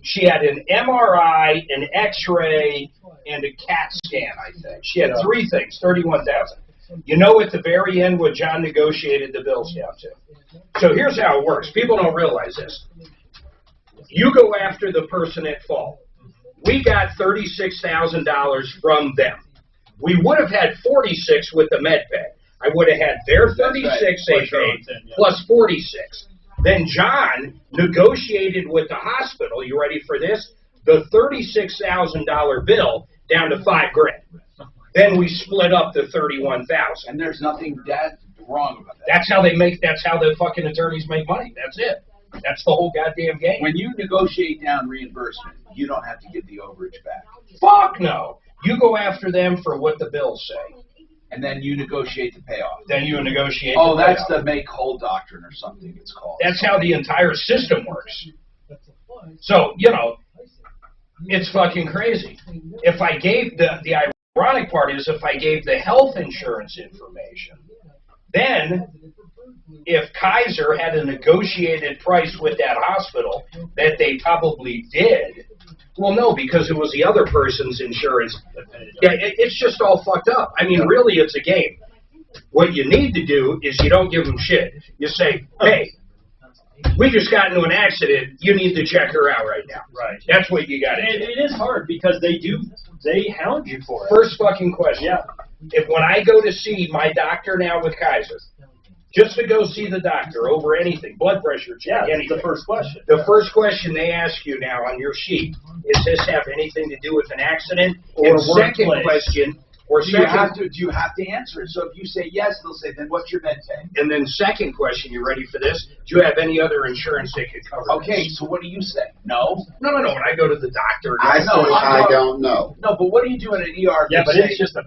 She had an MRI, an X-ray, and a CAT scan, I think. She had three things, $31,000. You know at the very end what John negotiated the bills down to. So here's how it works. People don't realize this. You go after the person at fault. We got $36,000 from them. We would have had 46 with the MedPay. I would have had their 36 they paid plus 46. Then John negotiated with the hospital. You ready for this? The $36,000 bill down to $5,000. Then we split up the $31,000. And there's nothing that wrong about that. That's how they make. That's how the fucking attorneys make money. That's it. That's the whole goddamn game. When you negotiate down reimbursement, you don't have to get the overage back. Fuck no. You go after them for what the bills say. And then you negotiate the payoff. Then you negotiate the payoff. That's the make whole doctrine or something it's called. That's how the entire system works. So, you know, it's fucking crazy. If I gave the ironic part is if I gave the health insurance information, then if Kaiser had a negotiated price with that hospital that they probably did, well, no, because it was the other person's insurance. Yeah, it's just all fucked up. I mean, really, it's a game. What you need to do is you don't give them shit. You say, hey, we just got into an accident. You need to check her out right now. Right. That's what you got to And do. it is hard because they hound you for it. First fucking question. Yeah. If when I go to see my doctor now with Kaiser, just to go see the doctor over anything, blood pressure check, anything. The first question. The first question they ask you now on your sheet, is this have anything to do with an accident? Or And second workplace. question, or Do you second, have to answer it? So if you say yes, they'll say, then what's your med pay? and then second question, you ready for this? Do you have any other insurance that could cover Okay, this? so what do you say? No? No. When I go to the doctor, I no, say I don't know. No, but what do you do in an ER? Yeah, but Say- it's just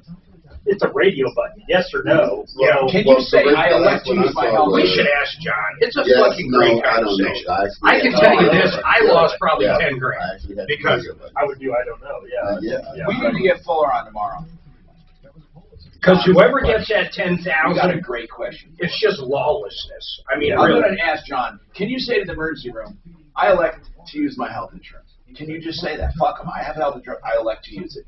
it's a radio button. Yes or no. Yeah. Can you say so I elect to when I use my saw health We the- should ask John. It's a Yes, fucking great no, I don't know. conversation. I I can actually tell had you no this, idea. I lost probably Yeah. 10 grand. I actually had no Because idea about it. I would do I don't know. Yeah. We need to get Fuller on tomorrow. Because whoever gets that You got a 10,000, great question. it's just lawlessness. I mean, I'm really. going to ask John, can you say to the emergency room, I elect to use my health insurance? Can you just say that? Fuck them. I have health insurance. I elect to use it.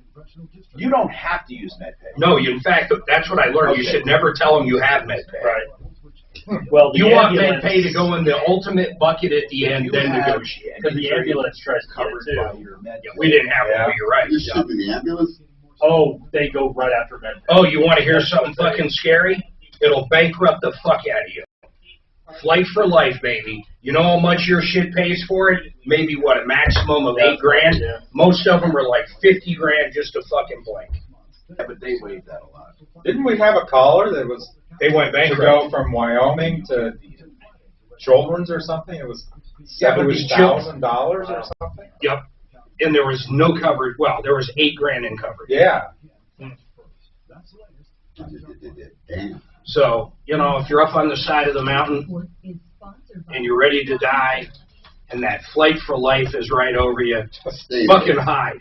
You don't have to use MedPay. No, in fact, that's what I learned. You Okay. should never tell them you have MedPay. Right. Well, the You want ambulance, MedPay to go in the ultimate bucket at the end, you then have- negotiate. because the ambulance tries to Covered get by it too. your med. We didn't have Yeah. one, but you're right. You should be in the ambulance. Oh, they go right after med. Oh, you want to hear something fucking scary? It'll bankrupt the fuck out of you. Flight for life, baby. You know how much your shit pays for it? Maybe what, a maximum of $8 grand? Yeah. Most of them are like 50 grand just to fucking blink. Yeah, but they waive that a lot. Didn't we have a caller that was They went to bankrupt. go from Wyoming to Children's or something? It was Yeah, but it was $70,000 or something. Yep. And there was no coverage. Well, there was $8 grand in coverage. Yeah. Damn. So, you know, if you're up on the side of the mountain and you're ready to die and that flight for life is right over you, Stay fucking there. hide.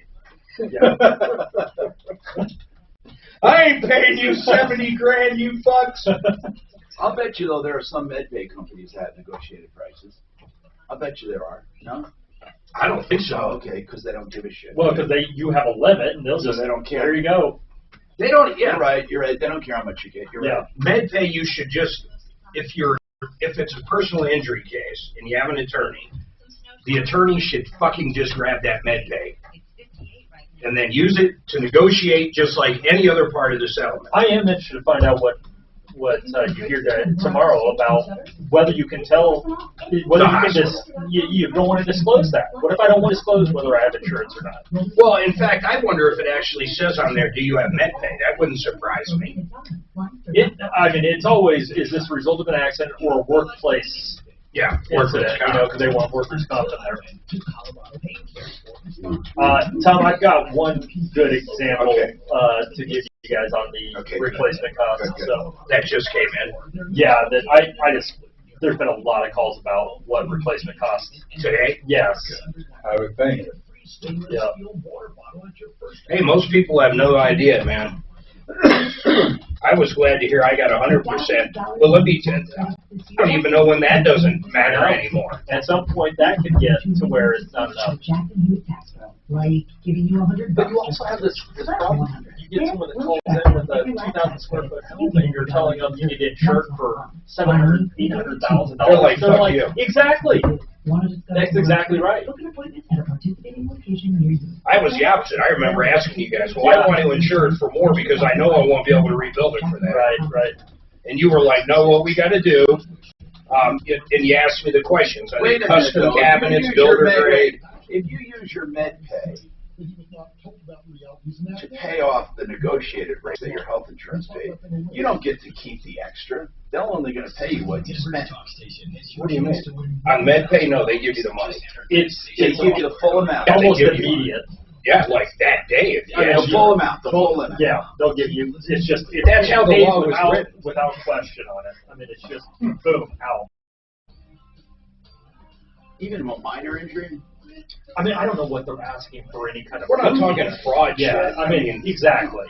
I ain't paying you 70 grand, you fucks. I'll bet you, though, there are some MedPay companies that have negotiated prices. I'll bet you there are. No? I don't think so. Oh, okay, because they don't give a shit. Well, because you have a limit, and they'll So just they don't care. There you go. They don't. Yeah, right. You're right. They don't care how much you get. You're Yeah. right. MedPay, you should just, if it's a personal injury case and you have an attorney, the attorney should fucking just grab that MedPay and then use it to negotiate just like any other part of the settlement. I am interested to find out what you hear tomorrow about whether you can tell whether you don't want to disclose that. What if I don't want to disclose whether I have insurance or not? Well, in fact, I wonder if it actually says on there, do you have MedPay? That wouldn't surprise me. It's always, is this a result of an accident or a workplace Yeah, workers' incident, comp. because they want workers' comp in there. Tom, I've got one good example to give you guys on the replacement cost. So that just came in. Yeah, that I just there's been a lot of calls about what replacement costs Today? Yes. I would think. Yeah. Hey, most people have no idea, man. I was glad to hear I got 100%. But let me tell you, I don't even know when that doesn't matter anymore. At some point, that could get to where it's not enough. Like giving you $100. But you also have this problem. You get someone that calls in with a 2,000 square foot home, and you're telling them you need to insure it for $700,000, $800,000. They're like, fuck you. Exactly. That's exactly right. I was the opposite. I remember asking you guys, well, I want to insure it for more because I know I won't be able to rebuild it for that. Right. And you were like, no, what we got to do, and you asked me the questions. I Wait did a minute, custom though. cabinets, If you use your builder grade. If you use your MedPay to pay off the negotiated rate that your health insurance paid, you don't get to keep the extra. They're only going to pay you what you spent. What do you mean? On MedPay, no, they give you the money. They give you the full amount. Yeah, they Almost give you- immediate. Yeah, like that day. If you The ask full amount. The full limit. Yeah, they'll give you. It's just That's how the pays law was written. without question on it. I mean, it's just boom out. Even a minor injury. I mean, I don't know what they're asking for any kind of. We're not talking fraud Yeah, shit. I mean, exactly.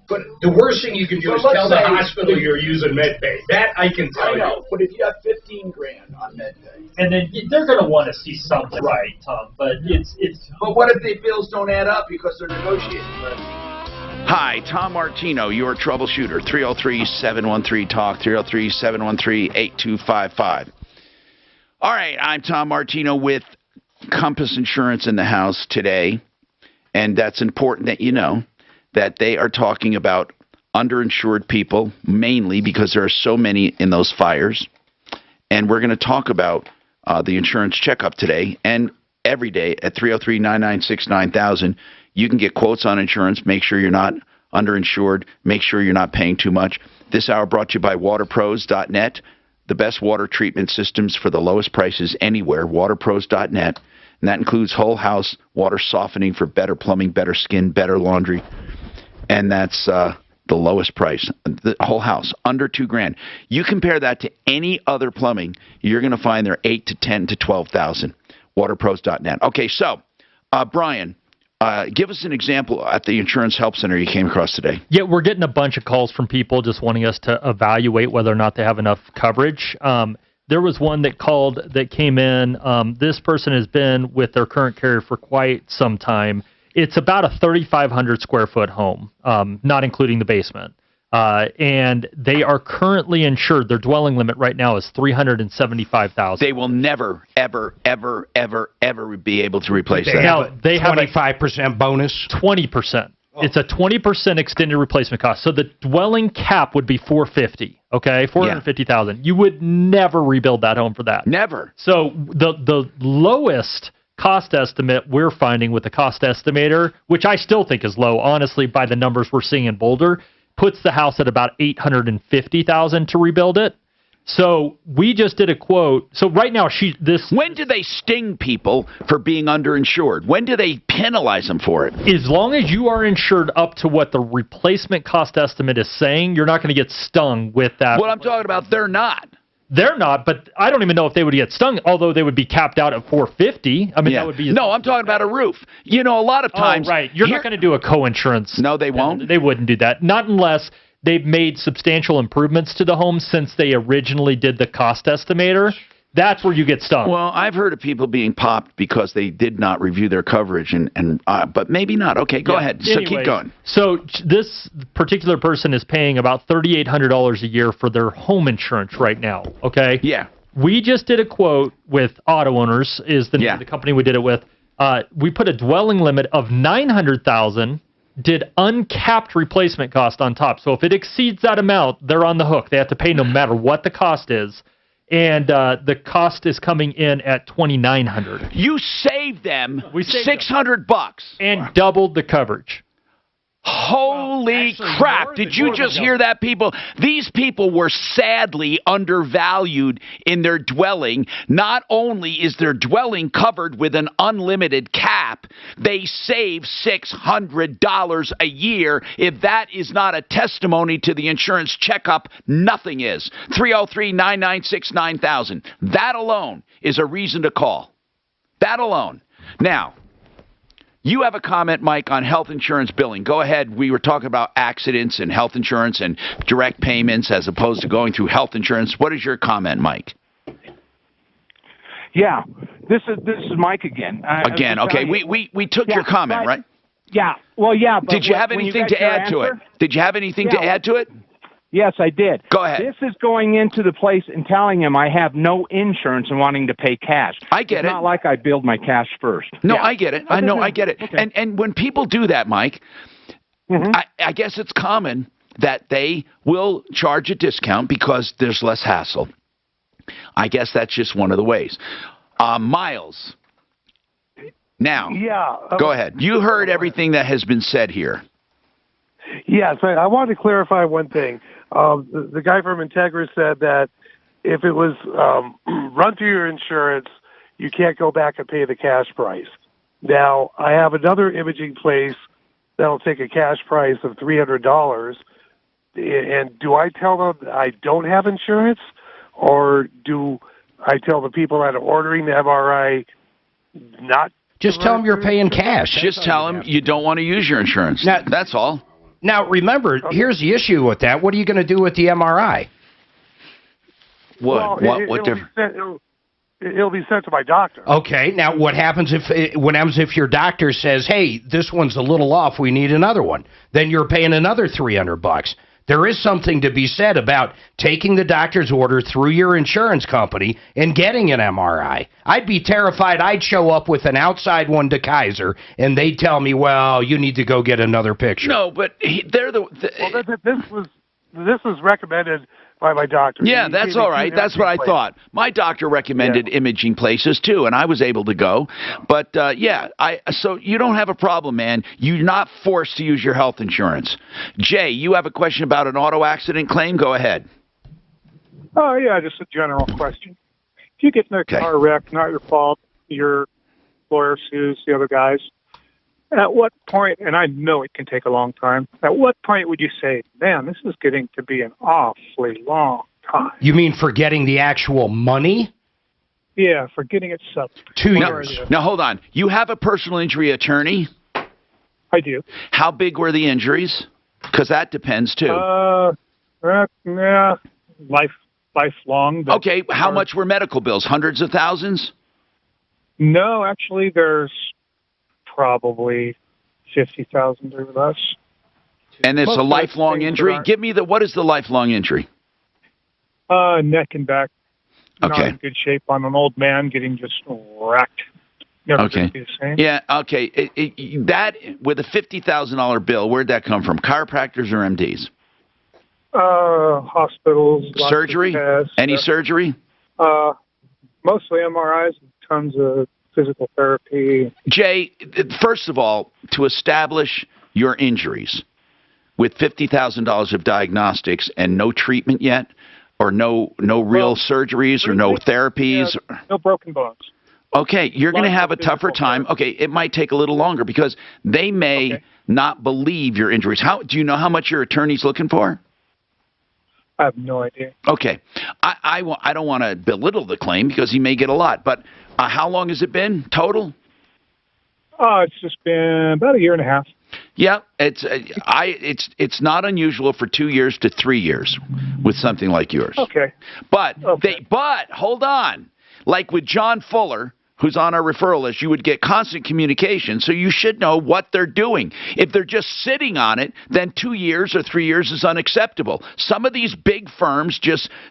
But the worst thing you can do Well, is tell the let's say- hospital you're using MedPay. That I can I tell know, you. but if you have 15 grand on MedPay. And then they're going to want to see something, right, Tom? But it's. But what if the bills don't add up because they're negotiating? Hi, Tom Martino, your troubleshooter. 303-713-TALK, 303-713-8255. All right, I'm Tom Martino with Compass Insurance in the house today, and that's important that you know that they are talking about underinsured people, mainly because there are so many in those fires. And we're going to talk about the insurance checkup today and every day at 303-996-9000. You can get quotes on insurance. Make sure you're not underinsured. Make sure you're not paying too much. This hour brought to you by waterpros.net, the best water treatment systems for the lowest prices anywhere, waterpros.net. And that includes whole house water softening for better plumbing, better skin, better laundry. And that's the lowest price, the whole house, under $2,000. You compare that to any other plumbing, you're going to find they're $8,000 to $10,000 to $12,000. Waterpros.net. Okay, so Brian, give us an example at the Insurance Help Center you came across today. Yeah, we're getting a bunch of calls from people just wanting us to evaluate whether or not they have enough coverage. There was one that called that came in. This person has been with their current carrier for quite some time. It's about a 3,500 square foot home, not including the basement. And they are currently insured. Their dwelling limit right now is $375,000. They will never, ever, ever, ever, ever be able to replace that. Now, they have a 25% bonus? 20%. It's a 20% extended replacement cost. So the dwelling cap would be $450,000, okay? $450,000. You would never rebuild that home for that. Never. So the lowest cost estimate we're finding with the cost estimator, which I still think is low, honestly, by the numbers we're seeing in Boulder, puts the house at about $850,000 to rebuild it. So we just did a quote. So right now, when do they sting people for being underinsured? When do they penalize them for it? As long as you are insured up to what the replacement cost estimate is saying, you're not going to get stung with that. What I'm talking about, they're not. They're not, but I don't even know if they would get stung, although they would be capped out at $450,000. I mean, that would be... No, I'm talking about a roof. You know, a lot of times... Oh, right. You're not going to do a co-insurance. No, they won't? They wouldn't do that. Not unless they've made substantial improvements to the home since they originally did the cost estimator. That's where you get stung. Well, I've heard of people being popped because they did not review their coverage, but maybe not. Okay, go ahead. So Anyways, keep going. So this particular person is paying about $3,800 a year for their home insurance right now, okay? Yeah. We just did a quote with Auto Owners, is the name of the company we did it with. We put a dwelling limit of $900,000, did uncapped replacement cost on top. So if it exceeds that amount, they're on the hook. They have to pay no matter what the cost is. And the cost is coming in at $2,900. You saved them $600 and doubled the coverage. Holy crap. Did you just hear that, people? These people were sadly undervalued in their dwelling. Not only is their dwelling covered with an unlimited cap, they save $600 a year. If that is not a testimony to the insurance checkup, nothing is. 303-996-9000. That alone is a reason to call. That alone. Now, you have a comment, Mike, on health insurance billing. Go ahead. We were talking about accidents and health insurance and direct payments as opposed to going through health insurance. What is your comment, Mike? Yeah, this is Mike again. Again, okay. We took your comment, right? Yeah. Well, yeah. But did you have anything to add to it? Did you have anything to add to it? Yes, I did. Go ahead. This is going into the place and telling him I have no insurance and wanting to pay cash. I get it. It's not like I billed my cash first. No, I get it. I know, I get it. Okay. And when people do that, Mike, I guess it's common that they will charge a discount because there's less hassle. I guess that's just one of the ways. Miles. Now, go ahead. You heard everything that has been said here. Yes, I wanted to clarify one thing. The guy from Integra said that if it was run through your insurance, you can't go back and pay the cash price. Now, I have another imaging place that'll take a cash price of $300. And do I tell them I don't have insurance, or do I tell the people that are ordering the MRI not? Just tell them you're paying cash. Just tell them you don't want to use your insurance. That's all. Now, remember, here's the issue with that. What are you going to do with the MRI? What difference? it'll be sent to my doctor. Okay, now what happens if your doctor says, "Hey, this one's a little off. We need another one." Then you're paying another $300. There is something to be said about taking the doctor's order through your insurance company and getting an MRI. I'd be terrified I'd show up with an outside one to Kaiser, and they'd tell me, "Well, you need to go get another picture." No, but This was recommended by my doctor. Yeah, that's all right. That's what I thought. My doctor recommended imaging places too, and I was able to go. But so you don't have a problem, man. You're not forced to use your health insurance. Jay, you have a question about an auto accident claim? Go ahead. Oh, yeah, just a general question. If you get in a car wreck, not your fault, your lawyer sues the other guys, at what point, and I know it can take a long time, at what point would you say, man, this is getting to be an awfully long time? You mean for getting the actual money? Yeah, for getting it settled. 2 years. Now, hold on. You have a personal injury attorney? I do. How big were the injuries? Because that depends, too. Yeah, lifelong. Okay, how much were medical bills? Hundreds of thousands? No, actually, there's probably 50,000 or less. And it's a lifelong injury? Give me what is the lifelong injury? Neck and back. Not in good shape. I'm an old man getting just wrecked. Never gonna be the same. Yeah, okay. That, with a $50,000 bill, where'd that come from? Chiropractors or MDs? Hospitals. Surgery? Any surgery? Mostly MRIs, tons of physical therapy. Jay, first of all, to establish your injuries with $50,000 of diagnostics and no treatment yet, or no real surgeries or no therapies? Yeah, no broken bones. Okay, you're going to have a tougher time. Okay, it might take a little longer because they may not believe your injuries. Do you know how much your attorney's looking for? I have no idea. Okay. I don't want to belittle the claim because he may get a lot, but how long has it been total? It's just been about a year and a half. Yeah, it's not unusual for 2 years to 3 years with something like yours. Okay. But hold on. Like with John Fuller, who's on our referral list, you would get constant communication, so you should know what they're doing. If they're just sitting on it, then 2 years or 3 years is unacceptable. Some of these big firms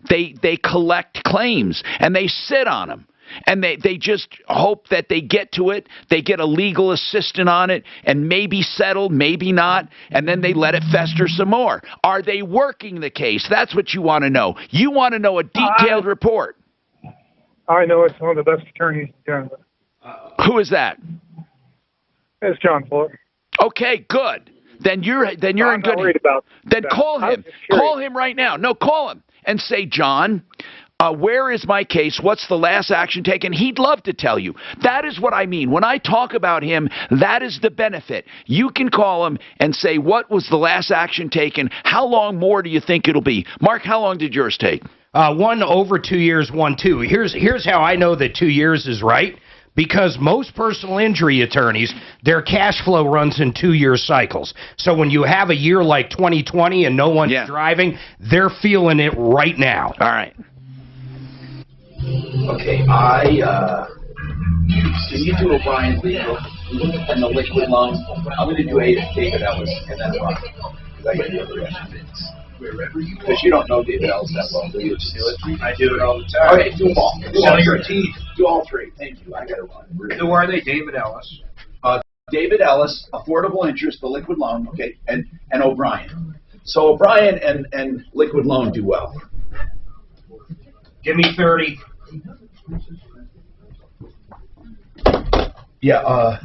they collect claims and they sit on them. And they just hope that they get to it, they get a legal assistant on it, and maybe settled, maybe not, and then they let it fester some more. Are they working the case? That's what you want to know. You want to know a detailed report. I know it's one of the best attorneys in Canada. Who is that? It's John Fuller. Okay, good. Then you're in good. Worried about then that. Call him. Call him right now. No, call him and say, John, where is my case? What's the last action taken? He'd love to tell you. That is what I mean. When I talk about him, that is the benefit. You can call him and say, what was the last action taken? How long more do you think it'll be? Mark, how long did yours take? One over 2 years, one 2. Here's how I know that 2 years is right. Because most personal injury attorneys, their cash flow runs in 2 year cycles. So when you have a year like 2020 and no one's driving, they're feeling it right now. All right. Okay, can you do O'Brien legal and the liquid loan? I'm going to do David Ellis and then Ron. Because I got the other questions. Because you don't know David Ellis that well, do you? I do it all the time. Okay, do them all. Sell your teeth. Do all three. Thank you. I got to run. Who are they? David Ellis. David Ellis, affordable interest, the liquid loan, okay, and O'Brien. So O'Brien and liquid loan do well. Give me 30. Yeah,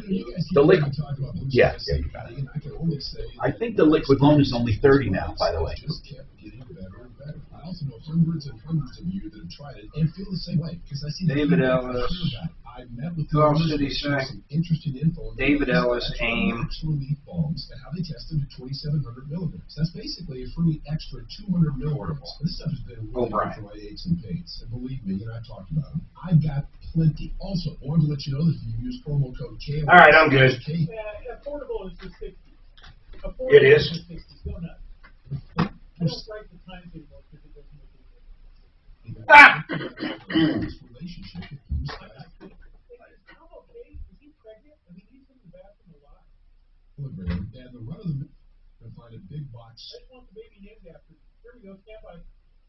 the liquid. Yeah, you got it. I think the liquid loan is only 30 now, by the way. I also know hundreds and hundreds of you that have tried it and feel the same way because I see David Ellis. I met with Who else did he say? interesting info. David Ellis, AIM. Relief bombs and how they tested to 2,700 milligrams. That's basically a free extra 200 milligrams. This stuff has been really good for my aches and pains. And believe me, I've talked about them. I've got plenty. Also, I wanted to let you know that if you use promo code K. All right, I'm good. Affordable is the 60. It is. I don't write the times anymore because it doesn't make any difference. Relationship And the run of the mill to find a big box. I just want the baby named after. Here we go, stand by.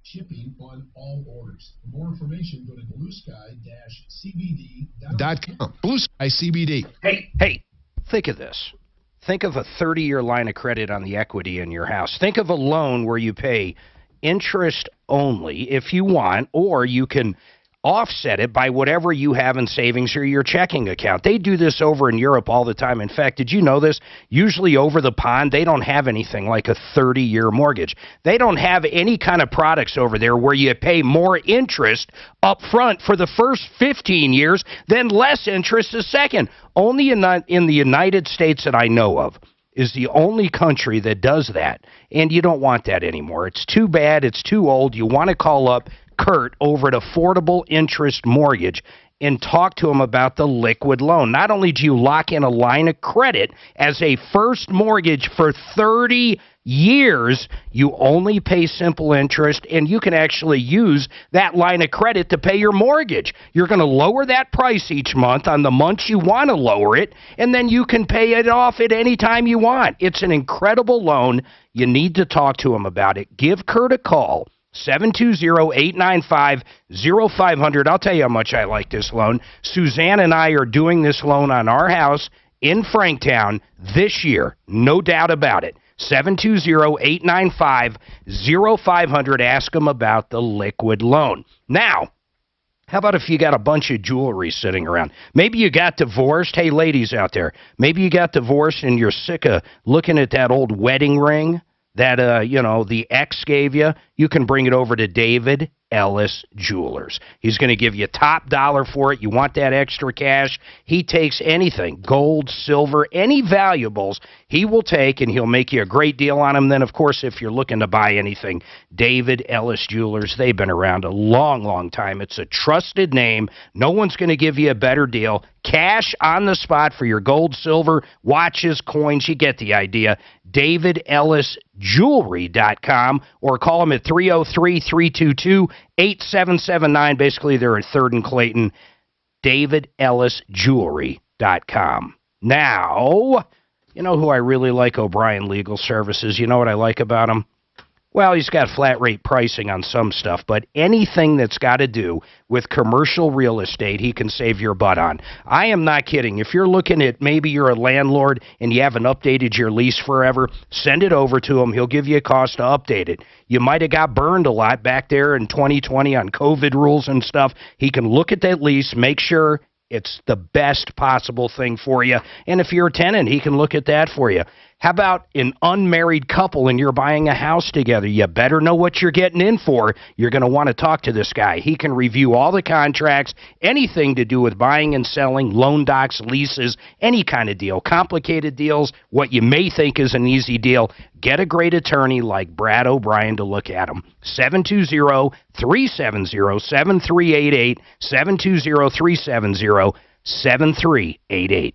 Shipping on all orders. For more information, go to bluesky-cbd.com. Blue Sky CBD. Hey, think of this. Think of a 30-year line of credit on the equity in your house. Think of a loan where you pay interest only if you want, or you can offset it by whatever you have in savings or your checking account. They do this over in Europe all the time. In fact, did you know this? Usually over the pond, they don't have anything like a 30-year mortgage. They don't have any kind of products over there where you pay more interest up front for the first 15 years than less interest the second. Only in the United States that I know of is the only country that does that, and you don't want that anymore. It's too bad. It's too old. You want to call up Kurt over at Affordable Interest Mortgage and talk to him about the liquid loan. Not only do you lock in a line of credit as a first mortgage for 30 years, you only pay simple interest, and you can actually use that line of credit to pay your mortgage. You're going to lower that price each month on the months you want to lower it, and then you can pay it off at any time you want. It's an incredible loan. You need to talk to him about it. Give Kurt a call. 720-895-0500. I'll tell you how much I like this loan. Suzanne and I are doing this loan on our house in Franktown this year. No doubt about it. 720-895-0500. Ask them about the liquid loan. Now, how about if you got a bunch of jewelry sitting around? Maybe you got divorced. Hey, ladies out there, maybe you got divorced and you're sick of looking at that old wedding ring that, the ex gave you. You can bring it over to David Ellis Jewelers. He's going to give you top dollar for it. You want that extra cash? He takes anything, gold, silver, any valuables, he will take, and he'll make you a great deal on them. Then, of course, if you're looking to buy anything, David Ellis Jewelers, they've been around a long, long time. It's a trusted name. No one's going to give you a better deal. Cash on the spot for your gold, silver, watches, coins. You get the idea. DavidEllisJewelry.com, or call them at 303-322-8779. Basically, they're at 3rd and Clayton. DavidEllisJewelry.com. Now, you know who I really like? O'Brien Legal Services. You know what I like about him? Well, he's got flat rate pricing on some stuff, but anything that's got to do with commercial real estate, he can save your butt on. I am not kidding. If you're looking at maybe you're a landlord and you haven't updated your lease forever, send it over to him. He'll give you a cost to update it. You might have got burned a lot back there in 2020 on COVID rules and stuff. He can look at that lease, make sure it's the best possible thing for you. And if you're a tenant, he can look at that for you. How about an unmarried couple and you're buying a house together? You better know what you're getting in for. You're going to want to talk to this guy. He can review all the contracts, anything to do with buying and selling, loan docs, leases, any kind of deal, complicated deals, what you may think is an easy deal. Get a great attorney like Brad O'Brien to look at them. 720-370-7388, 720-370-7388.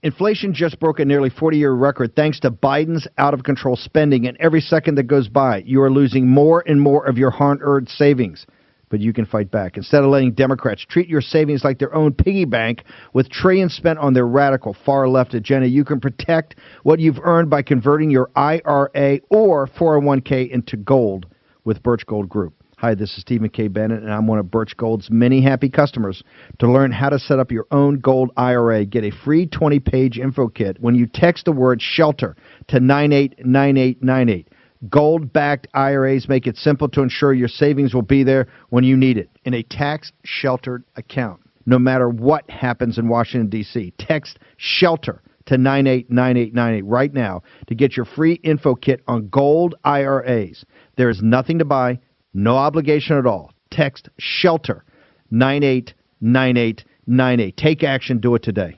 Inflation just broke a nearly 40-year record thanks to Biden's out-of-control spending, and every second that goes by, you are losing more and more of your hard-earned savings. But you can fight back. Instead of letting Democrats treat your savings like their own piggy bank with trillions spent on their radical far-left agenda, you can protect what you've earned by converting your IRA or 401k into gold with Birch Gold Group. Hi, this is Stephen K. Bennett, and I'm one of Birch Gold's many happy customers. To learn how to set up your own gold IRA, get a free 20-page info kit when you text the word SHELTER to 989898. Gold-backed IRAs make it simple to ensure your savings will be there when you need it in a tax-sheltered account. No matter what happens in Washington, D.C., text SHELTER to 989898 right now to get your free info kit on gold IRAs. There is nothing to buy. No obligation at all. Text SHELTER 989898. Take action. Do it today.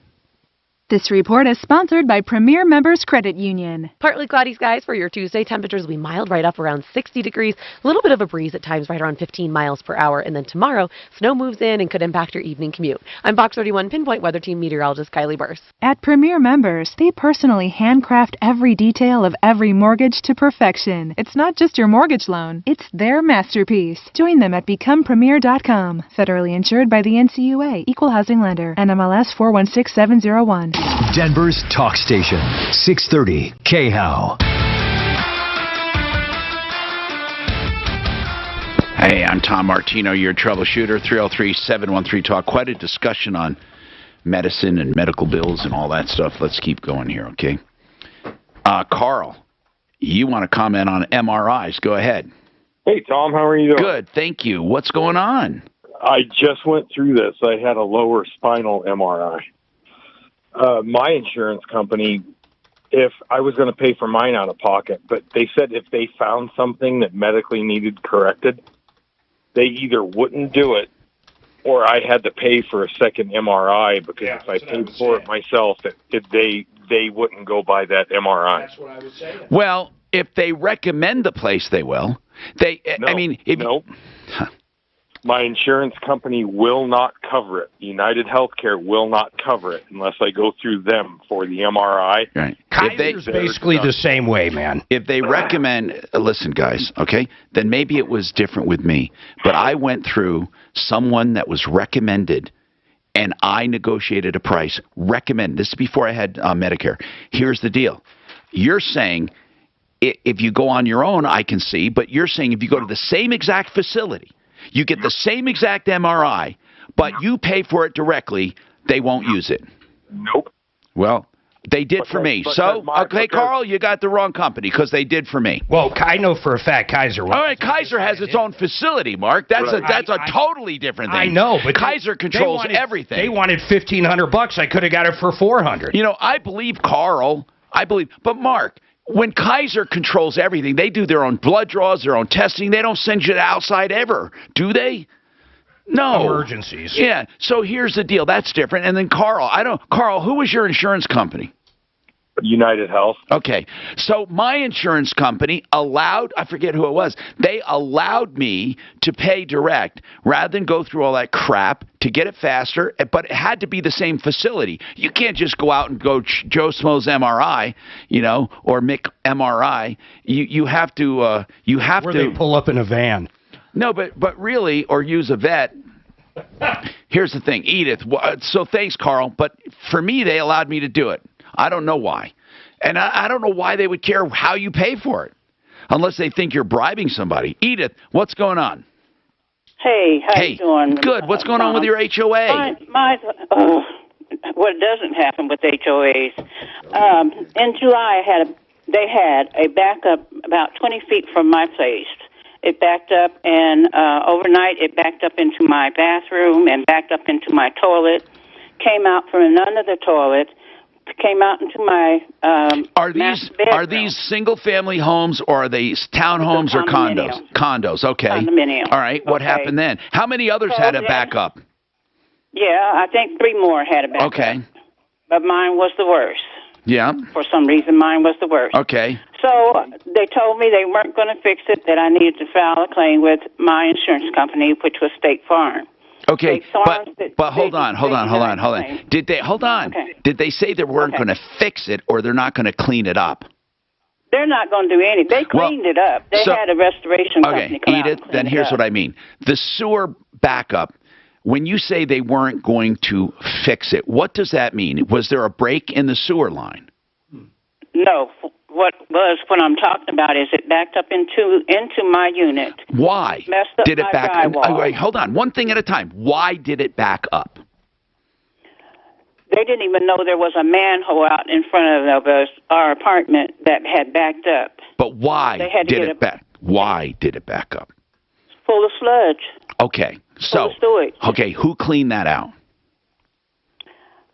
This report is sponsored by Premier Members Credit Union. Partly cloudy skies for your Tuesday. Temperatures will be mild right up around 60 degrees. A little bit of a breeze at times right around 15 miles per hour. And then tomorrow, snow moves in and could impact your evening commute. I'm Fox 31 Pinpoint Weather Team meteorologist Kylie Burse. At Premier Members, they personally handcraft every detail of every mortgage to perfection. It's not just your mortgage loan. It's their masterpiece. Join them at becomepremier.com. Federally insured by the NCUA. Equal housing lender. NMLS 416701. Denver's talk station, 630 KHOW. Hey, I'm Tom Martino, your troubleshooter, 303-713-TALK. Quite a discussion on medicine and medical bills and all that stuff. Let's keep going here, okay? Carl, you want to comment on MRIs. Go ahead. Hey, Tom, how are you doing? Good, thank you. What's going on? I just went through this. I had a lower spinal MRI. My insurance company, if I was going to pay for mine out of pocket, but they said if they found something that medically needed corrected, they either wouldn't do it or I had to pay for a second MRI because if I paid for it myself, they wouldn't go by that MRI. That's what I was saying. Well, if they recommend the place, they will. No. My insurance company will not cover it. United Healthcare will not cover it unless I go through them for the MRI. Right. Kaiser's basically the same way, man. If they recommend, listen, guys, okay, then maybe it was different with me. But I went through someone that was recommended, and I negotiated a price. Recommend. This is before I had Medicare. Here's the deal. You're saying if you go on your own, I can see, but you're saying if you go to the same exact facility, you get the same exact MRI, but you pay for it directly, they won't use it. Nope. Well, they did for me. So, okay, Carl, you got the wrong company because they did for me. Well, I know for a fact Kaiser. All right, Kaiser has its own facility, Mark. That's a totally different thing. I know, but Kaiser controls everything. They wanted $1,500. I could have got it for $400. You know, I believe Carl. But Mark, when Kaiser controls everything, they do their own blood draws, their own testing. They don't send you outside ever, do they? No. Emergencies. Yeah. So here's the deal. That's different. And then Carl, who was your insurance company? United Health. Okay. So my insurance company I forget who it was, they allowed me to pay direct rather than go through all that crap to get it faster, but it had to be the same facility. You can't just go out and go Joe Schmo's MRI, or Mick MRI. You have to Where they pull up in a van. No, but really, or use a vet. Here's the thing, Edith. So thanks, Carl. But for me, they allowed me to do it. I don't know why. And I don't know why they would care how you pay for it, unless they think you're bribing somebody. Edith, what's going on? Hey, how you doing? Good. What's going on with your HOA? What doesn't happen with HOAs? In July, they had a backup about 20 feet from my place. It backed up, and overnight it backed up into my bathroom and backed up into my toilet, came out from under the toilet, came out into my Are these single-family homes, or are they townhomes or condos? Condos, okay. Condominium. All right, what happened then? How many others had a backup? Yeah, I think 3 more had a backup. Okay. But mine was the worst. Yeah. For some reason, mine was the worst. Okay. So they told me they weren't going to fix it, that I needed to file a claim with my insurance company, which was State Farm. Okay, but hold on. Did they Okay. Did they say they weren't going to fix it, or they're not going to clean it up? They're not going to do anything. They cleaned it up. They had a restoration company come out and clean then it here's up. what I mean. The sewer backup, when you say they weren't going to fix it, what does that mean? Was there a break in the sewer line? No. What I'm talking about is it backed up into my unit. Why Messed up did it my back up? drywall. Wait, hold on. One thing at a time. Why did it back up? They didn't even know there was a manhole out in front of our apartment that had backed up. But why They had to did get it back? Why did it back up? Full of sludge. Okay, Full of sewage. okay, who cleaned that out?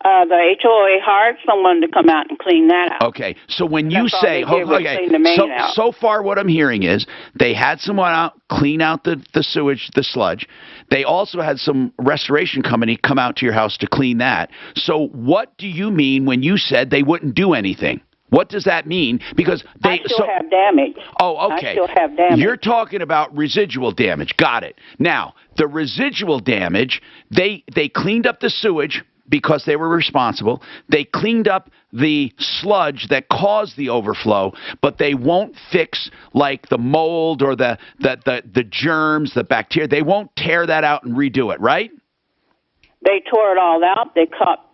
The HOA hired someone to come out and clean that out. Okay, so when you That's all say, they did was clean the main out. so far what I'm hearing is they had someone out clean out the sewage, the sludge. They also had some restoration company come out to your house to clean that. So what do you mean when you said they wouldn't do anything? What does that mean? Because they I still have damage. Oh, okay. I still have damage. You're talking about residual damage. Got it. Now, the residual damage, they cleaned up the sewage because they were responsible. They cleaned up the sludge that caused the overflow, but they won't fix like the mold or the germs, the bacteria. They won't tear that out and redo it, right? They tore it all out. They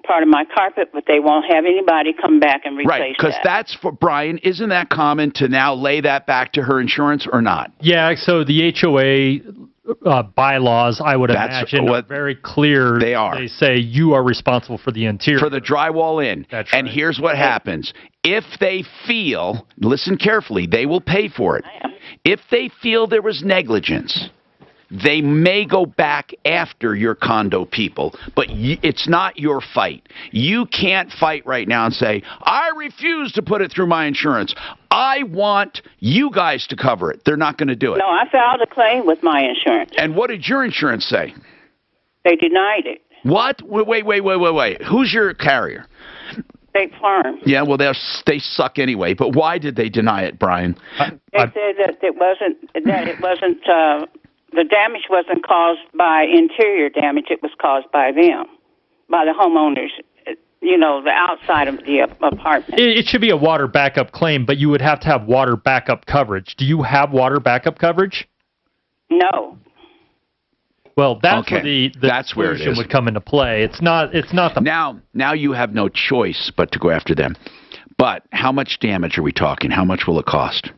part of my carpet, but they won't have anybody come back and replace Right, because that. that's for Brian. Isn't that common to now lay that back to her insurance or not? Yeah, so the HOA bylaws, I would imagine, are very clear. They are. They say you are responsible for the interior. For the drywall in. That's and right. here's what happens. If they feel, listen carefully, they will pay for it. If they feel there was negligence, they may go back after your condo people, but it's not your fight. You can't fight right now and say, I refuse to put it through my insurance. I want you guys to cover it. They're not going to do it. No, I filed a claim with my insurance. And what did your insurance say? They denied it. What? Wait. Who's your carrier? State Farm. Yeah, well, they suck anyway. But why did they deny it, Brian? They said that it wasn't. The damage wasn't caused by interior damage. It was caused by them, by the homeowners. You know, the outside of the apartment. It should be a water backup claim, but you would have to have water backup coverage. Do you have water backup coverage? No. Well, that's where the that's where it is. Would come into play. It's not the now you have no choice but to go after them. But how much damage are we talking? How much will it cost?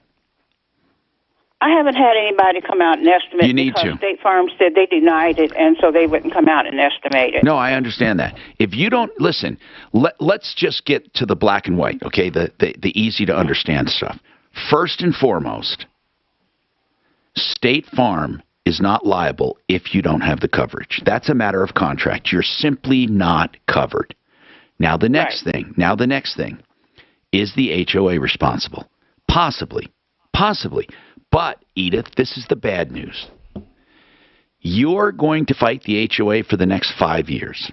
I haven't had anybody come out and estimate. You need because to. State Farm said they denied it, and so they wouldn't come out and estimate it. No, I understand that. If you don't listen, let's just get to the black and white, okay? The easy to understand stuff. First and foremost, State Farm is not liable if you don't have the coverage. That's a matter of contract. You're simply not covered. Now the next thing. Is the HOA responsible? Possibly. But, Edith, this is the bad news. You're going to fight the HOA for the next 5 years.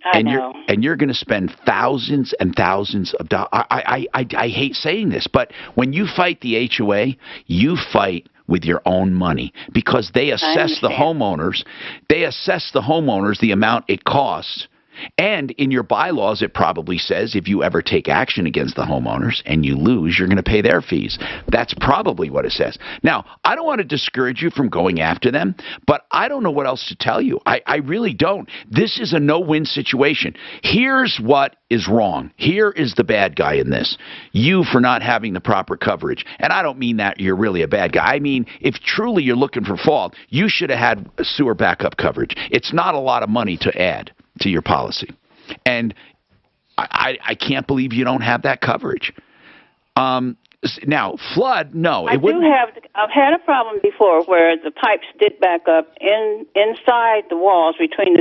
I know. And you're going to spend thousands and thousands of dollars. I hate saying this, but when you fight the HOA, you fight with your own money because they assess the homeowners. They assess the homeowners the amount it costs. And in your bylaws, it probably says if you ever take action against the homeowners and you lose, you're going to pay their fees. That's probably what it says. Now, I don't want to discourage you from going after them, but I don't know what else to tell you. I really don't. This is a no-win situation. Here's what is wrong. Here is the bad guy in this. You for not having the proper coverage. And I don't mean that you're really a bad guy. I mean, if truly you're looking for fault, you should have had sewer backup coverage. It's not a lot of money to add to your policy. And I can't believe you don't have that coverage. Now, flood, no. I've had a problem before where the pipes did back up inside the walls between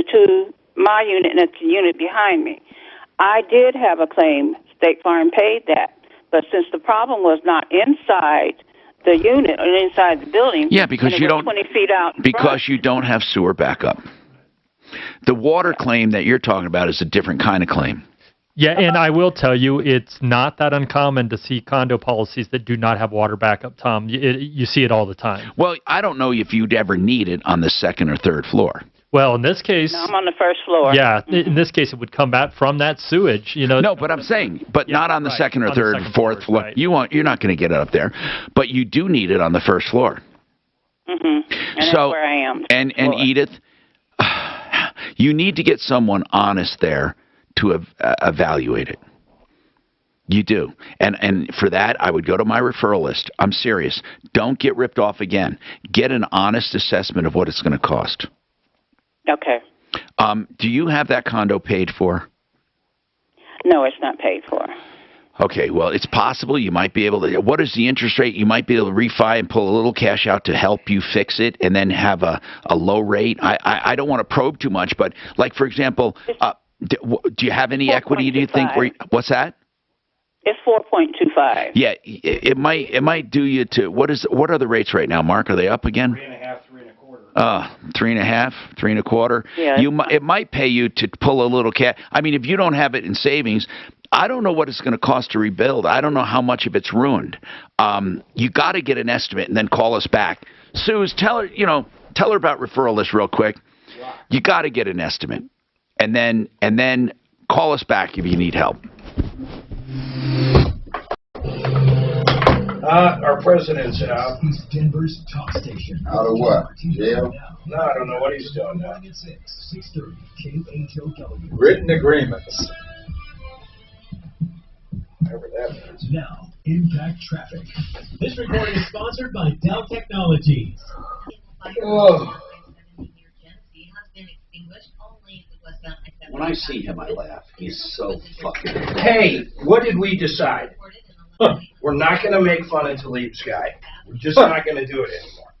my unit and the unit behind me. I did have a claim. State Farm paid that. But since the problem was not inside the unit or inside the building, because you don't 20 feet out because you don't have sewer backup. The water claim that you're talking about is a different kind of claim. Yeah, and I will tell you, it's not that uncommon to see condo policies that do not have water backup, Tom. You see it all the time. Well, I don't know if you'd ever need it on the second or third floor. Well, in this case... No, I'm on the first floor. Yeah, in this case, it would come back from that sewage. No, but I'm saying, not on the second or third, fourth floor. Right. You're not going to get it up there. But you do need it on the first floor. Mm-hmm. And that's where I am. And Edith... You need to get someone honest there to evaluate it. You do. And for that, I would go to my referral list. I'm serious. Don't get ripped off again. Get an honest assessment of what it's going to cost. Okay. Do you have that condo paid for? No, it's not paid for. Okay, well, it's possible you might be able to. What is the interest rate? You might be able to refi and pull a little cash out to help you fix it and then have a low rate. I don't want to probe too much, but like, for example, do you have any equity, do you think? What's that? It's 4.25. Yeah, it might do you to, what are the rates right now, Mark? Are they up again? 3.5, 3.25. 3.5, 3.25. Yeah. It might pay you to pull a little cash. I mean, if you don't have it in savings, I don't know what it's going to cost to rebuild. I don't know how much of it's ruined. You got to get an estimate and then call us back. Suze, tell her about referral list real quick. You got to get an estimate, and then call us back if you need help. Our president's out. He's Denver's talk station. Out of what? Jail? No, I don't know what he's doing now. 630 KHOW. Written agreements. Whatever that means. Now, impact traffic. This recording is sponsored by Dell Technologies. Oh. When I see him, I laugh. He's so fucking... Hey, what did we decide? We're not going to make fun of Talib's guy. We're just not going to do it anymore.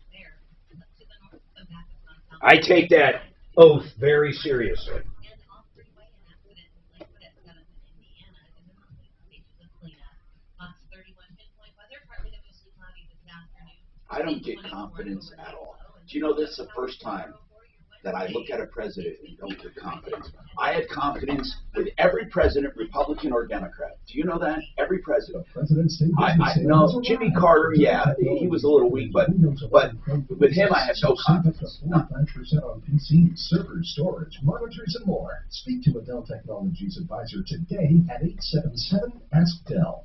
I take that oath very seriously. I don't get confidence at all. Do you know this is the first time that I look at a president and don't get confidence? I had confidence with every president, Republican or Democrat. Do you know that? Every president. I know Jimmy Carter, yeah, he was a little weak, but with him I have no confidence. 45% on PCs, servers, storage, monitors, and more. Speak to a Dell Technologies advisor today at 877-ASK-DELL.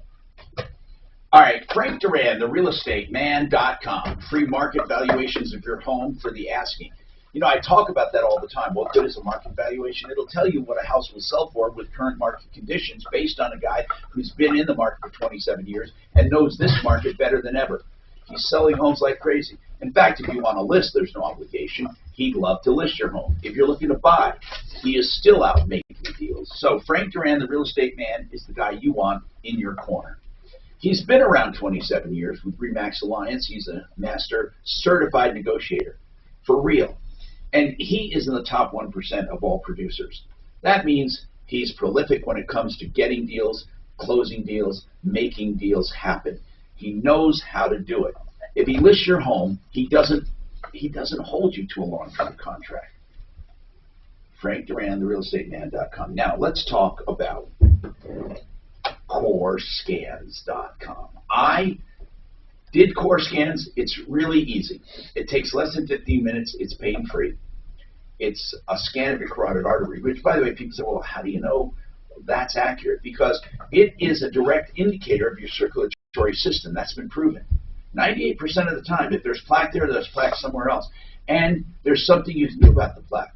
All right, Frank Duran, therealestateman.com. Free market valuations of your home for the asking. You know, I talk about that all the time. What good is a market valuation? It'll tell you what a house will sell for with current market conditions based on a guy who's been in the market for 27 years and knows this market better than ever. He's selling homes like crazy. In fact, if you want to list, there's no obligation. He'd love to list your home. If you're looking to buy, he is still out making deals. So Frank Duran, the real estate man, is the guy you want in your corner. He's been around 27 years with RE/MAX Alliance. He's a master certified negotiator, for real. And he is in the top 1% of all producers. That means he's prolific when it comes to getting deals, closing deals, making deals happen. He knows how to do it. If he lists your home, he doesn't hold you to a long-term contract. Frank Duran, therealestateman.com. Now let's talk about CoreScans.com. I did Core Scans. It's really easy. It takes less than 15 minutes. It's pain-free. It's a scan of your carotid artery, which, by the way, people say, well, how do you know that's accurate? Because it is a direct indicator of your circulatory system. That's been proven. 98% of the time, if there's plaque there, there's plaque somewhere else. And there's something you can do about the plaque.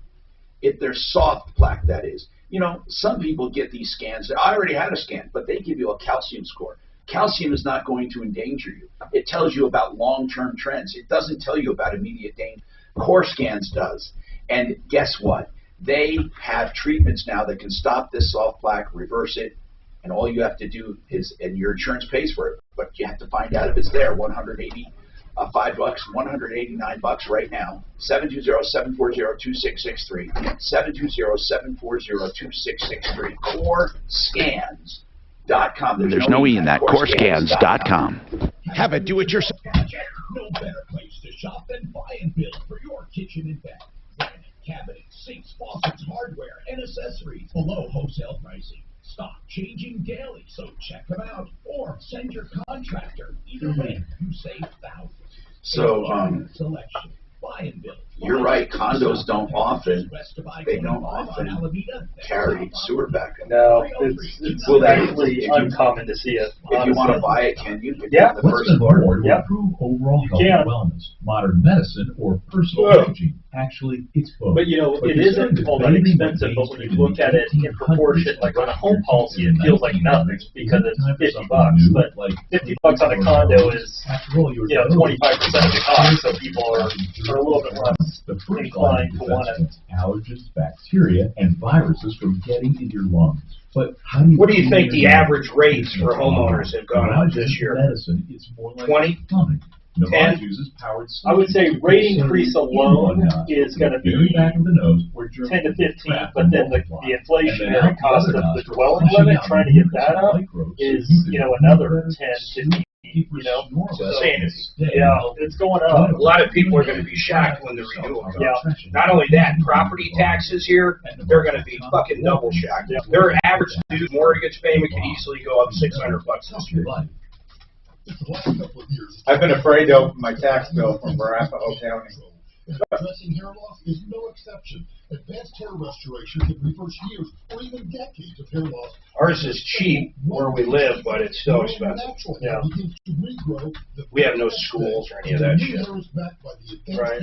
If there's soft plaque, that is. You know, some people get these scans. I already had a scan, but they give you a calcium score. Calcium is not going to endanger you. It tells you about long-term trends. It doesn't tell you about immediate danger. Core Scans does. And guess what? They have treatments now that can stop this soft plaque, reverse it, and all you have to do is, and your insurance pays for it, but you have to find out if it's there. $189 right now. 720-740-2663. 720-740-2663. CoreScans.com. There's no E in that. CoreScans.com. Have a do-it-yourself. No better place to shop than buy and build for your kitchen and bath. Cabinets, sinks, faucets, hardware, and accessories below wholesale pricing. Stock changing daily, so check them out or send your contractor. Either way, you save thousands. So, selection, buy and build. You're right. Condos don't often carry sewer backup. No, it's actually uncommon to see it. If you want to buy it, can you? Yeah. The first floor. Yeah. Improve overall health and wellness, modern medicine, or personal hygiene. Actually, it's both. But you know, it isn't all that expensive. But when you look at it in proportion, like on a home policy, it feels like nothing because it's $50. But $50 on a condo is 25% of the cost. So people are a little bit less inclined to want to. Allergens, bacteria, and viruses from getting into your lungs. But how do you what do you think the average rates for homeowners have gone up this year? Medicine, it's more like 20? plumbing. 10? Uses powered I would say rate increase alone is going to be 10 to 15, but then the inflationary cost of the dwelling limit, trying to get that up, is another 10, 15. Yeah, it's going up. A lot of people are going to be shocked when the renewal comes. Yeah. Not only that, property taxes here, they're going to be fucking double shocked. Their average mortgage payment could easily go up $600 this year. I've been afraid to open my tax bill from Arapahoe County. And addressing hair loss is no exception. Advanced hair restoration can reverse years or even decades of hair loss. Ours is cheap where we live, but it's still expensive. Yeah. We have no schools or any of that shit. Right.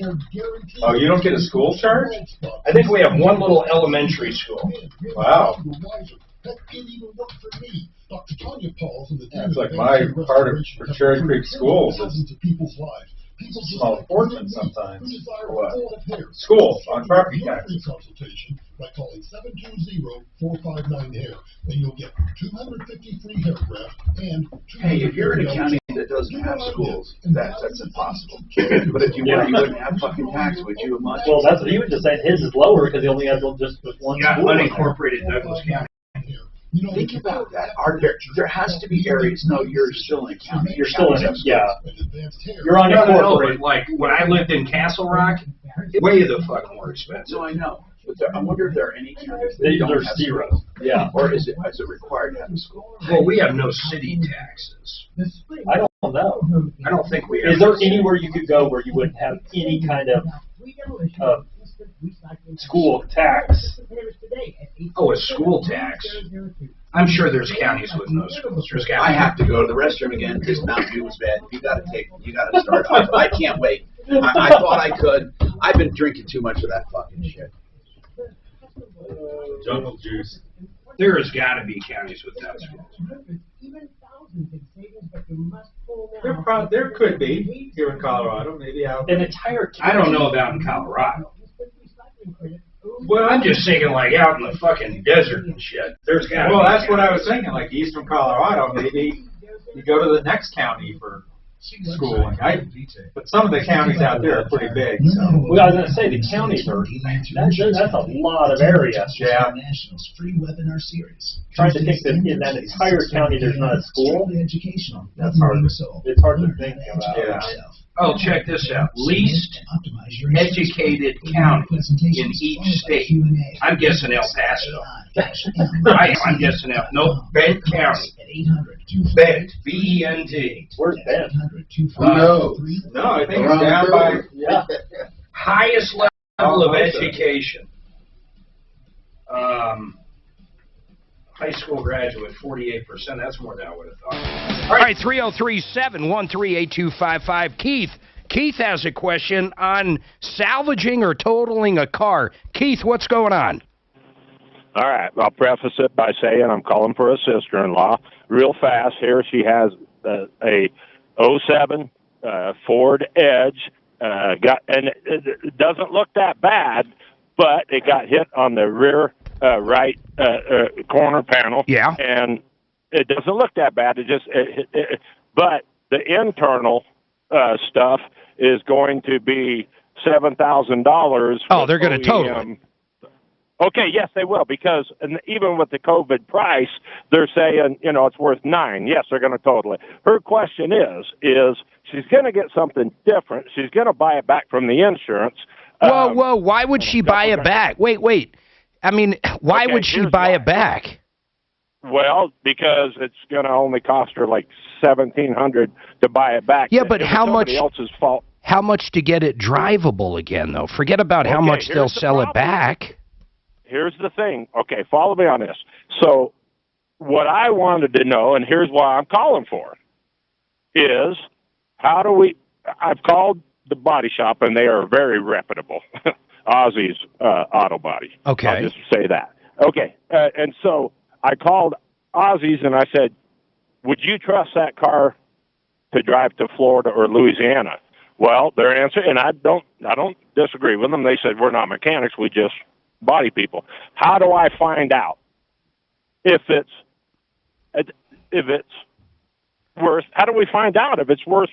Oh, you don't get a school charge? I think we have one little elementary school. Wow. That's like my part of Cherry Creek schools. It's a small fortune sometimes. For what? School on property taxes. By calling 720-459-HAIR, and you'll get 250 free hair grafts and. Hey, if you're in a county that doesn't have schools, that's impossible. But if you were, you wouldn't have fucking tax, would you? Much? Well, that's what he was just saying. His is lower because he only has just one. Yeah, school. unincorporated Douglas County. Think about that. There has to be areas. No, you're still in a county. You're still in it. Yeah. You're unincorporated. Like when I lived in Castle Rock, way the fuck more expensive. No, I know. But I wonder if there are any counties that There's don't have zero. schools. Yeah. Or is it required to have a school? Well, we have no city taxes. I don't know. I don't think we have. Is there anywhere you could go where you wouldn't have any kind of school tax? Oh, a school tax. I'm sure there's counties with no schools. I have to go to the restroom again because Mountain Dew was bad. You got to start. I can't wait. I thought I could. I've been drinking too much of that fucking shit. Jungle juice. There has got to be counties without schools. There could be here in Colorado, maybe out. An entire county. I don't know about in Colorado. Well, I'm just thinking like out in the fucking desert and shit. There's got to be. Well, that's what I was thinking. Like eastern Colorado, maybe you go to the next county for schooling. But some of the counties out there are pretty big. So. Well, I was going to say the counties are. That's a lot of area. Yeah. Trying to think that in that entire county there's not a school. That's hard. It's hard to think about. Yeah. Oh, check this out. Least educated county in each state. I'm guessing El Paso. I'm guessing Bent County. Bent. B-E-N-T. Where's Bent? No. No, I think it's down by. Yeah. Highest level of education. High school graduate, 48%. That's more than I would have thought. All right, 303-713-8255. Keith has a question on salvaging or totaling a car. Keith, what's going on? All right. I'll preface it by saying I'm calling for a sister-in-law. Real fast here, she has a 07 Ford Edge. It doesn't look that bad, but it got hit on the rear right corner panel. Yeah. And it doesn't look that bad. But the internal stuff is going to be $7,000. Oh, they're going to total it. Okay, yes, they will, because even with the COVID price, they're saying, it's worth $9,000. Yes, they're going to total it. Her question is she's going to get something different. She's going to buy it back from the insurance. Whoa, why would she buy it back? Wait. I mean, why would she buy it back? Well, because it's going to only cost her like $1,700 to buy it back. Yeah, but how much? Else's fault. How much to get it drivable again, though? Forget about how much they'll sell it back. Here's the thing. Okay, follow me on this. So, what I wanted to know, and here's why I'm calling for, is how do we? I've called the body shop, and they are very reputable. Ozzy's Auto Body. Okay. I'll just say that. Okay, and so I called Ozzy's and I said, would you trust that car to drive to Florida or Louisiana? Well, their answer, and I don't disagree with them. They said, we're not mechanics, we just body people. How do I find out if it's worth? How do we find out if it's worth?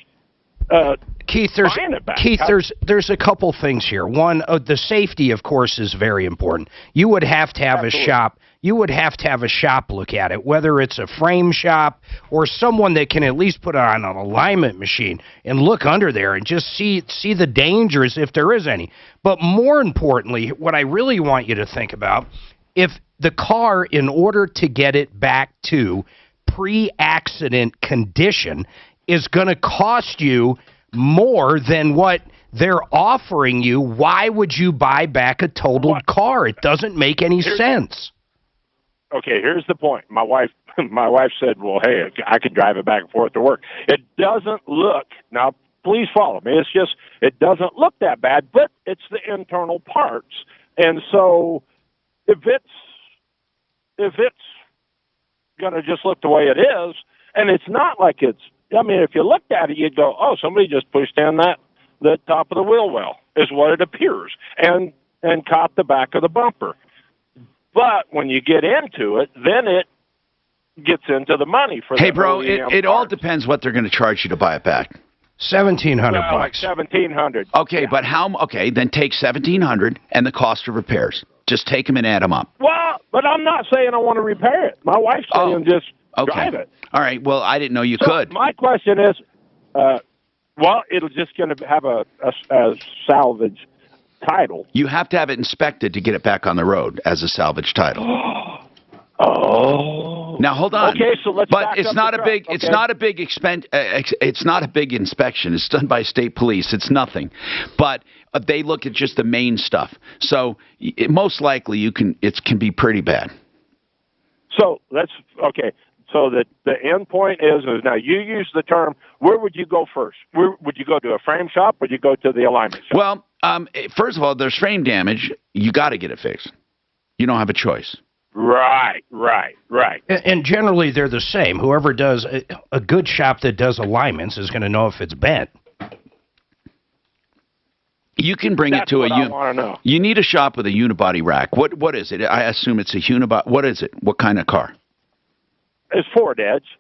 Keith, there's a couple things here. One, the safety, of course, is very important. You would have to have a shop. You would have to have a shop look at it, whether it's a frame shop or someone that can at least put on an alignment machine and look under there and just see the dangers if there is any. But more importantly, what I really want you to think about, if the car, in order to get it back to pre-accident condition, is going to cost you more than what they're offering you. Why would you buy back a totaled car? It doesn't make any sense. Okay, here's the point. My wife said, well, hey, I can drive it back and forth to work. It doesn't look, now please follow me, it's just, it doesn't look that bad, but it's the internal parts. And so if it's going to just look the way it is, and it's not like it's, I mean, if you looked at it, you'd go, oh, somebody just pushed in the top of the wheel well, is what it appears, and caught the back of the bumper. But when you get into it, then it gets into the money for. Hey, bro, it all depends what they're going to charge you to buy it back. $1,700 bucks. Like $1,700. Okay, but how? Okay, then take $1,700 and the cost of repairs. Just take them and add them up. Well, but I'm not saying I want to repair it. My wife's saying just drive it. All right. Well, I didn't know you could. My question is, well, it'll just going to have a salvage title. You have to have it inspected to get it back on the road as a salvage title. Oh. Now hold on. Okay, so let's. But it's not a big. Okay. It's not a big it's not a big inspection. It's done by state police. It's nothing. But they look at just the main stuff. So most likely it can be pretty bad. So let's okay. So the end point is now you use the term. Where would you go first? Where would you go to a frame shop? Or would you go to the alignment shop? Well, first of all, there's frame damage. You got to get it fixed. You don't have a choice. Right. And generally, they're the same. Whoever does a good shop that does alignments is going to know if it's bent. You can bring it to I want to know. You need a shop with a unibody rack. What is it? I assume it's a unibody. What is it? What kind of car? It's Ford Edge.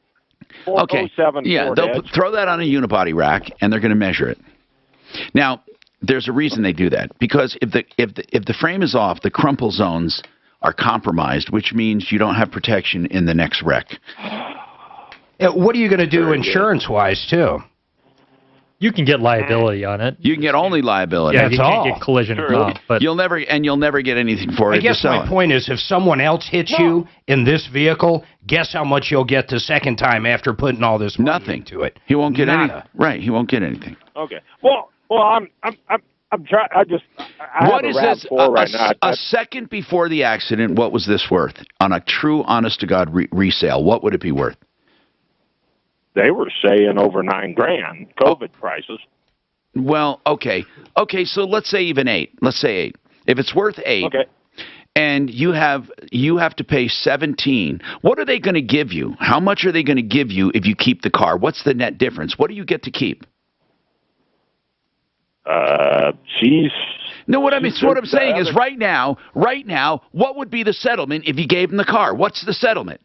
Okay. Yeah, they'll throw that on a unibody rack, and they're going to measure it. Now, there's a reason they do that, because if the frame is off, the crumple zones are compromised, which means you don't have protection in the next wreck. What are you going to do insurance-wise, too? You can get liability on it. You can get only liability. Yeah, you can't get collision. But you'll never get anything for it. I guess my point is, if someone else hits you in this vehicle, guess how much you'll get the second time after putting all this money into it? He won't get anything. Right, he won't get anything. Okay. Well, I'm trying. What is this? A second before the accident, what was this worth on a true, honest-to-God resale? What would it be worth? They were saying over $9,000 COVID prices. Well, okay. So let's say even 8. Let's say 8. If it's worth 8, okay, and you have to pay 17, what are they going to give you? How much are they going to give you if you keep the car? What's the net difference? What do you get to keep? No, what I'm saying is right now, what would be the settlement if you gave them the car? What's the settlement?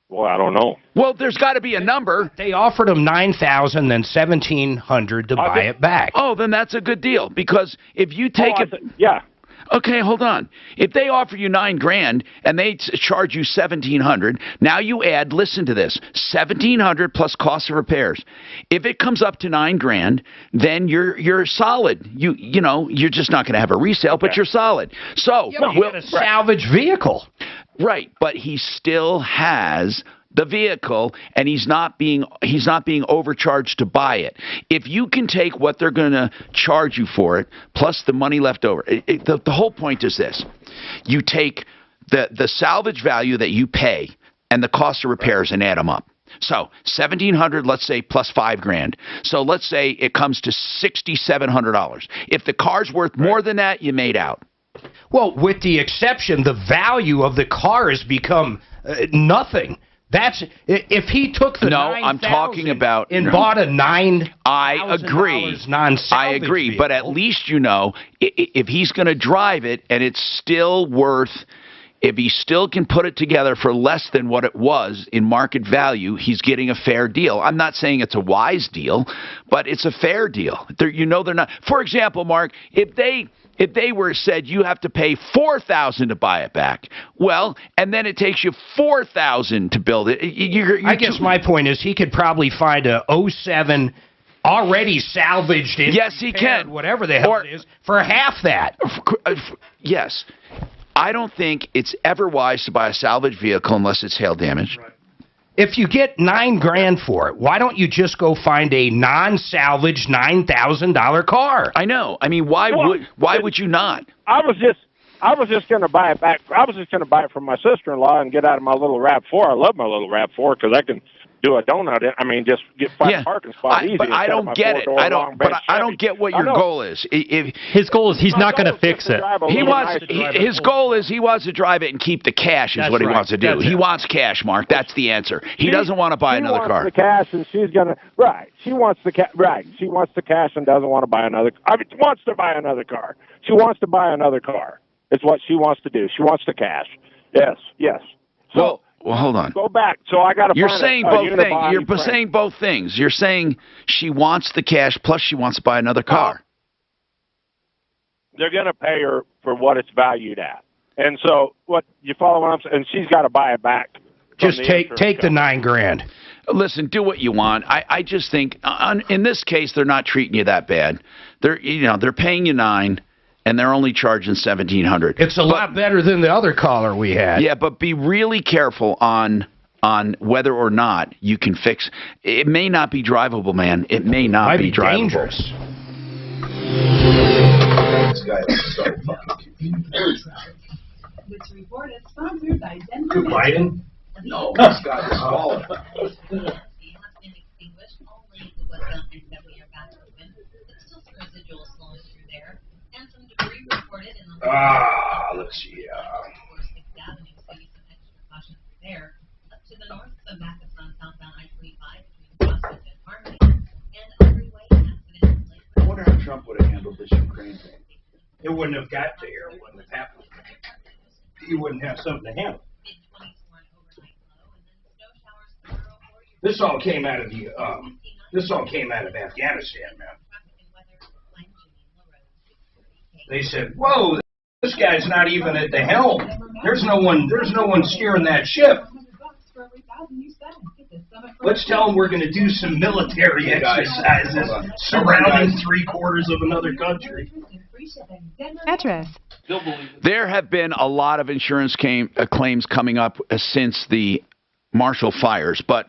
Well, I don't know. Well, there's got to be a number. They offered them $9,000, then $1,700 to buy it back. Oh, then that's a good deal, because if you take it, yeah. Okay, hold on. If they offer you $9,000 and they charge you $1,700, now you add. Listen to this: $1,700 plus cost of repairs. If it comes up to $9,000, then you're solid. You're just not going to have a resale, but you're solid. So you get a salvage vehicle. Right, but he still has the vehicle, and he's not being overcharged to buy it. If you can take what they're going to charge you for it, plus the money left over, the whole point is this: you take the salvage value that you pay and the cost of repairs and add them up. So $1,700, let's say, plus $5,000. So let's say it comes to $6,700. If the car's worth more than that, you made out. Well, with the exception, the value of the car has become nothing. That's if he took the I'm talking about and bought a $9,000 I agree, but at least if he's going to drive it and it's still worth. If he still can put it together for less than what it was in market value, he's getting a fair deal. I'm not saying it's a wise deal, but it's a fair deal. They're not. For example, Mark, if they were said you have to pay $4,000 to buy it back, well, and then it takes you $4,000 to build it. I guess my point is he could probably find a 07 already salvaged. Yes, he can. Whatever the hell it is for half that. Yes. I don't think it's ever wise to buy a salvage vehicle unless it's hail damage. Right. If you get $9,000 for it, why don't you just go find a non-salvage $9,000 car? I know. I mean, why would you not? I was just going to buy it back. I was just going to buy it from my sister-in-law and get out of my little RAV4. I love my little RAV4 because I can do a donut. I mean, just find a parking spot easy. But I don't get it. I don't get what your goal is. His goal is he's not going to fix it. His goal is he wants to drive it and keep the cash. Is what he wants to do. He wants cash, Mark. That's the answer. He doesn't want to buy another car. She wants the cash, and she's gonna She wants the cash. Right. She wants the cash and doesn't want to buy another. Wants to buy another car. She wants to buy another car. It's what she wants to do. She wants the cash. Yes. So. Well, hold on. Go back. So I got to. You're saying both things. You're saying both things. You're saying she wants the cash, plus she wants to buy another car. They're going to pay her for what it's valued at, and so what you follow what I'm saying? And she's got to buy it back. Just take the $9,000. Listen, do what you want. I just think in this case they're not treating you that bad. They're paying you $9,000. And they're only charging $1,700. It's a lot better than the other caller we had. Yeah, but be really careful on whether or not you can fix. It may not be drivable, man. It may not be drivable. Dangerous. This guy is so fucking This report is sponsored by Denver. Joe Biden? No, this guy is qualified. Let's see. I wonder how Trump would have handled this Ukraine thing. It wouldn't have got to here. It wouldn't have happened. He wouldn't have something to handle. This all came out of Afghanistan, man. They said, "Whoa, this guy's not even at the helm. There's no one steering that ship. Let's tell them we're going to do some military exercises surrounding 3/4 of another country." Address. There have been a lot of insurance claims coming up since the Marshall fires, but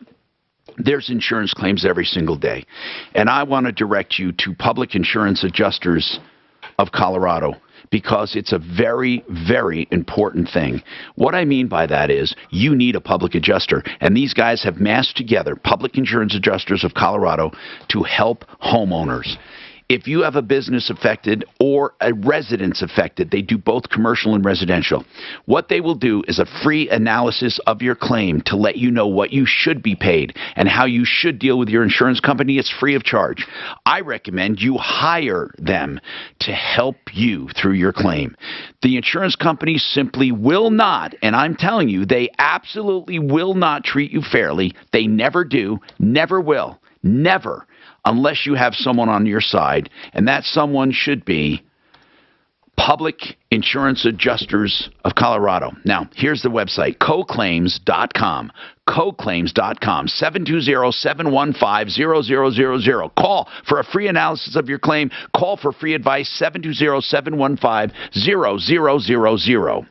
there's insurance claims every single day. And I want to direct you to Public Insurance Adjusters of Colorado, because it's a very, very important thing. What I mean by that is you need a public adjuster, and these guys have massed together Public Insurance Adjusters of Colorado to help homeowners. If you have a business affected or a residence affected, they do both commercial and residential. What they will do is a free analysis of your claim to let you know what you should be paid and how you should deal with your insurance company. It's free of charge. I recommend you hire them to help you through your claim. The insurance companies simply will not, and I'm telling you, they absolutely will not treat you fairly. They never do, never will, never. Unless you have someone on your side, and that someone should be Public Insurance Adjusters of Colorado. Now, here's the website, coclaims.com, coclaims.com, 720-715-0000. Call for a free analysis of your claim. Call for free advice, 720-715-0000.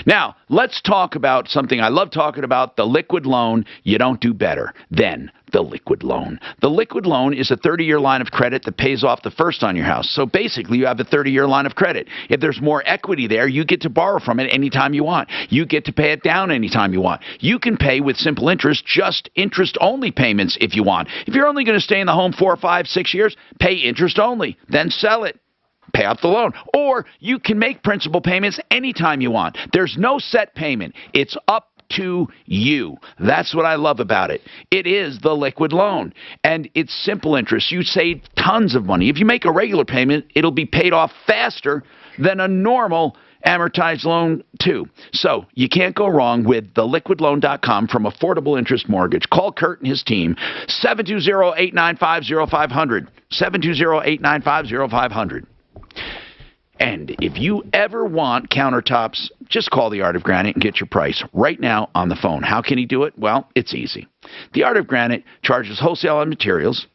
Now, let's talk about something I love talking about, the liquid loan. You don't do better than the liquid loan. The liquid loan is a 30-year line of credit that pays off the first on your house. So basically, you have a 30-year line of credit. If there's more equity there, you get to borrow from it anytime you want. You get to pay it down anytime you want. You can pay with simple interest, just interest-only payments if you want. If you're only going to stay in the home 4, 5, 6 years, pay interest only, then sell it. Pay off the loan. Or you can make principal payments anytime you want. There's no set payment. It's up to you. That's what I love about it. It is the liquid loan. And it's simple interest. You save tons of money. If you make a regular payment, it'll be paid off faster than a normal amortized loan too. So you can't go wrong with theliquidloan.com from Affordable Interest Mortgage. Call Kurt and his team, 720-895-0500, 720-895-0500. And if you ever want countertops, just call the Art of Granite and get your price right now on the phone. How can he do it? Well, it's easy. The Art of Granite charges wholesale on materials.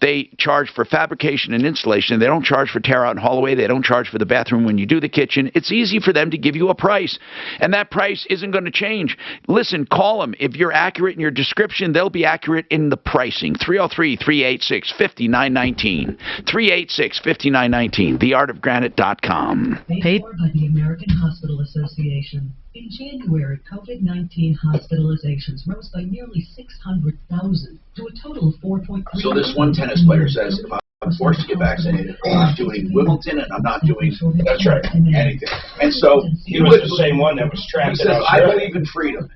They charge for fabrication and installation. They don't charge for tear out and haul away. They don't charge for the bathroom when you do the kitchen. It's easy for them to give you a price, and that price isn't going to change. Listen, call them. If you're accurate in your description, they'll be accurate in the pricing. 303-386-5919. 386-5919. TheArtOfGranite.com. Paid for by the American Hospital Association. In January, COVID-19 hospitalizations rose by nearly 600,000 to a total of 4.3. So this one tennis player says, if I'm forced to get vaccinated, I'm not doing Wimbledon and I'm not doing anything. And so He was the same one that was trapped he in says, I Australia. believe in freedom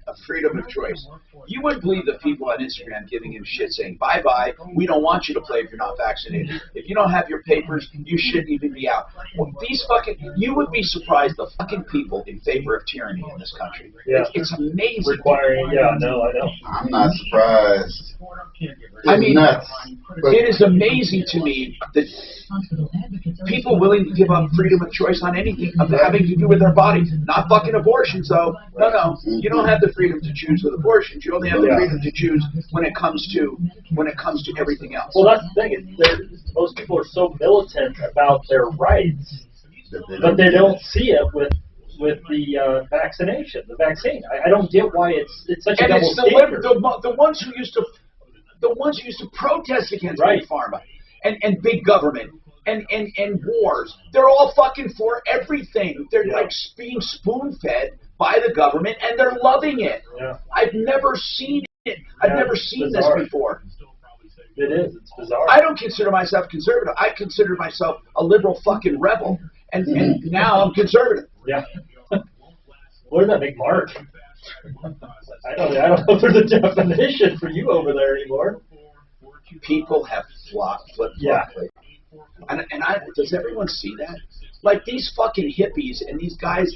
of choice. You wouldn't believe the people on Instagram giving him shit saying, bye-bye, we don't want you to play if you're not vaccinated. If you don't have your papers, you shouldn't even be out. Well, you would be surprised the fucking people in favor of tyranny in this country. Yeah. It's amazing. Requiring, yeah, no, I know. I'm not surprised. I mean, nuts. it is amazing to me that people willing to give up freedom of choice on anything having to do with their bodies. Not fucking abortions, though. No. You don't have the freedom to choose with abortions. You only have the freedom to choose when it comes to everything else. Well, that's the thing. Most people are so militant about their rights, but they don't see it with the vaccination, the vaccine. I don't get why it's such a double standard. The ones who used to protest against Big Pharma and big government and wars, they're all fucking for everything. They're like being spoon-fed by the government, and they're loving it. Yeah. I've never seen it. I've never seen this before. It is. It's bizarre. I don't consider myself conservative. I consider myself a liberal fucking rebel, and now I'm conservative. Yeah. What does that make Mark? I don't know if there's a definition for you over there anymore. People have flip-flopped. Yeah. And does everyone see that? Like these fucking hippies and these guys,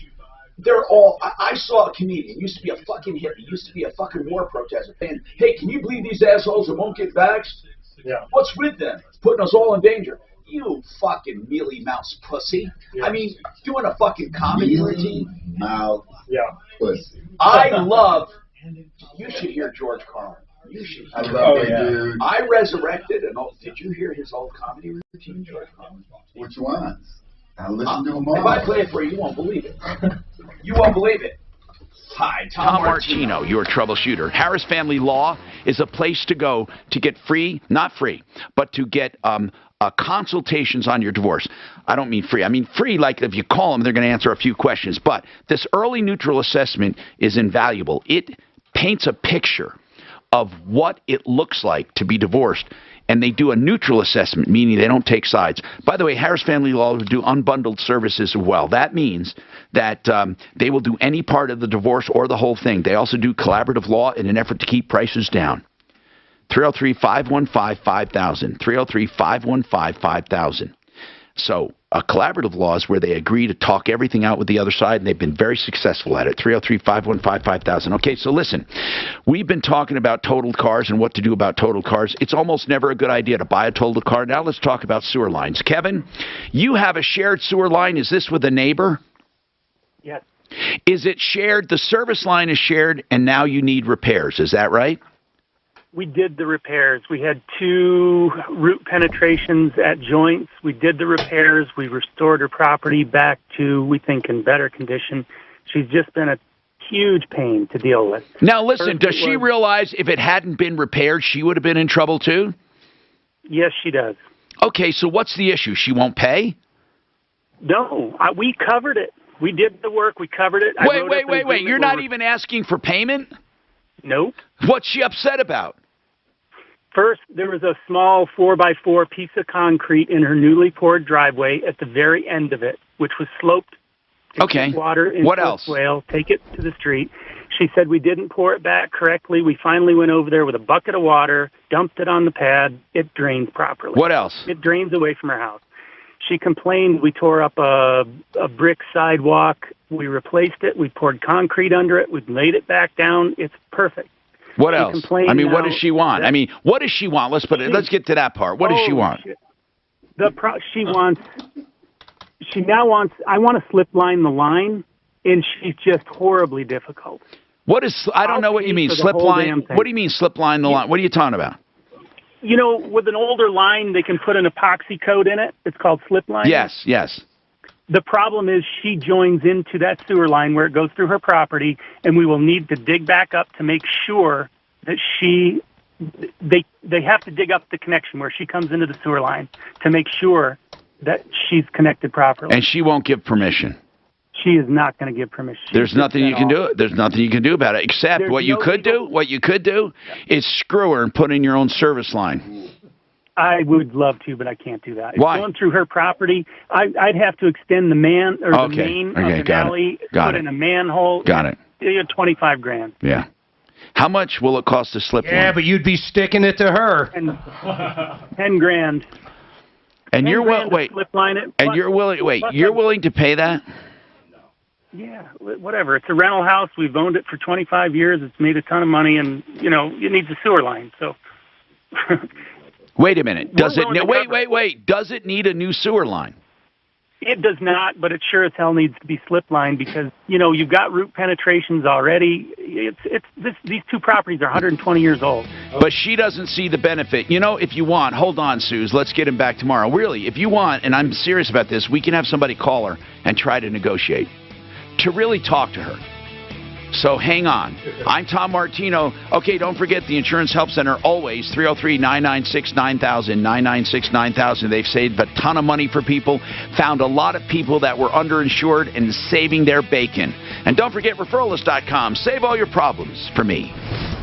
they're all. I saw a comedian, used to be a fucking hippie, used to be a fucking war protester, saying, hey, can you believe these assholes that won't get vaxxed? Yeah. What's with them? It's putting us all in danger. You fucking mealy mouse pussy. Yeah. I mean, doing a fucking comedy routine. Mouth. Yeah. Pussy. I love. You should hear George Carlin. You should. I love that dude. I resurrected an old. Did you hear his old comedy routine, George Carlin? Which ones? I listen to them all. If I play it for you, you won't believe it. You won't believe it. Hi, Tom Martino, your troubleshooter. Harris Family Law is a place to go to get not free, but to get consultations on your divorce. I don't mean free. I mean free, like if you call them, they're going to answer a few questions. But this early neutral assessment is invaluable. It paints a picture of what it looks like to be divorced. And they do a neutral assessment, meaning they don't take sides. By the way, Harris Family Law will do unbundled services as well. That means that they will do any part of the divorce or the whole thing. They also do collaborative law in an effort to keep prices down. 303-515-5000. 303-515-5000. So a collaborative law is where they agree to talk everything out with the other side, and they've been very successful at it. 303-515-5000. Okay, so listen, we've been talking about totaled cars and what to do about totaled cars. It's almost never a good idea to buy a totaled car. Now let's talk about sewer lines. Kevin, you have a shared sewer line. Is this with a neighbor? Yes. Is it shared? The service line is shared, and now you need repairs. Is that right? We did the repairs. We had 2 root penetrations at joints. We did the repairs. We restored her property back to, we think, in better condition. She's just been a huge pain to deal with. Now, listen, does she realize if it hadn't been repaired, she would have been in trouble too? Yes, she does. Okay, so what's the issue? She won't pay? No, we covered it. We did the work. We covered it. Wait. You're not even asking for payment? Nope. What's she upset about? First, there was a small 4x4 piece of concrete in her newly poured driveway at the very end of it, which was sloped. Okay. Water into What else? A swale, take it to the street. She said we didn't pour it back correctly. We finally went over there with a bucket of water, dumped it on the pad. It drains properly. What else? It drains away from her house. She complained we tore up a brick sidewalk. We replaced it. We poured concrete under it. We laid it back down. It's perfect. What else? I mean, what does she want? What does she want? Let's get to that part. What does she want? She now wants, I want to slip line the line, and she's just horribly difficult. What is, I don't know what you mean, slip line. What do you mean slip line the line? What are you talking about? You know, with an older line, they can put an epoxy coat in it. It's called slip line. Yes, yes. The problem is she joins into that sewer line where it goes through her property, and we will need to dig back up to make sure that they have to dig up the connection where she comes into the sewer line to make sure that she's connected properly. And she won't give permission. She is not going to give permission. There's nothing you can do. There's nothing you can do about it, except what you could do is screw her and put in your own service line. I would love to, but I can't do that. Why? It's going through her property. I'd have to extend the main of the alley, put in a manhole. Got it. $25,000. Yeah. How much will it cost to slip one? Yeah, but you'd be sticking it to her. $10,000. And you're you're willing to pay that? Yeah, whatever. It's a rental house. We've owned it for 25 years. It's made a ton of money, and it needs a sewer line. So. Wait a minute. Does it? Wait. Does it need a new sewer line? It does not, but it sure as hell needs to be slip line because you've got root penetrations already. These two properties are 120 years old. But she doesn't see the benefit. If you want, hold on, Suze. Let's get him back tomorrow. Really, if you want, and I'm serious about this, we can have somebody call her and try to negotiate, to really talk to her. So hang on. I'm Tom Martino. Okay, don't forget the Insurance Help Center, always 303-996-9000, 996-9000. They've saved a ton of money for people, found a lot of people that were underinsured and saving their bacon. And don't forget referralist.com. Save all your problems for me.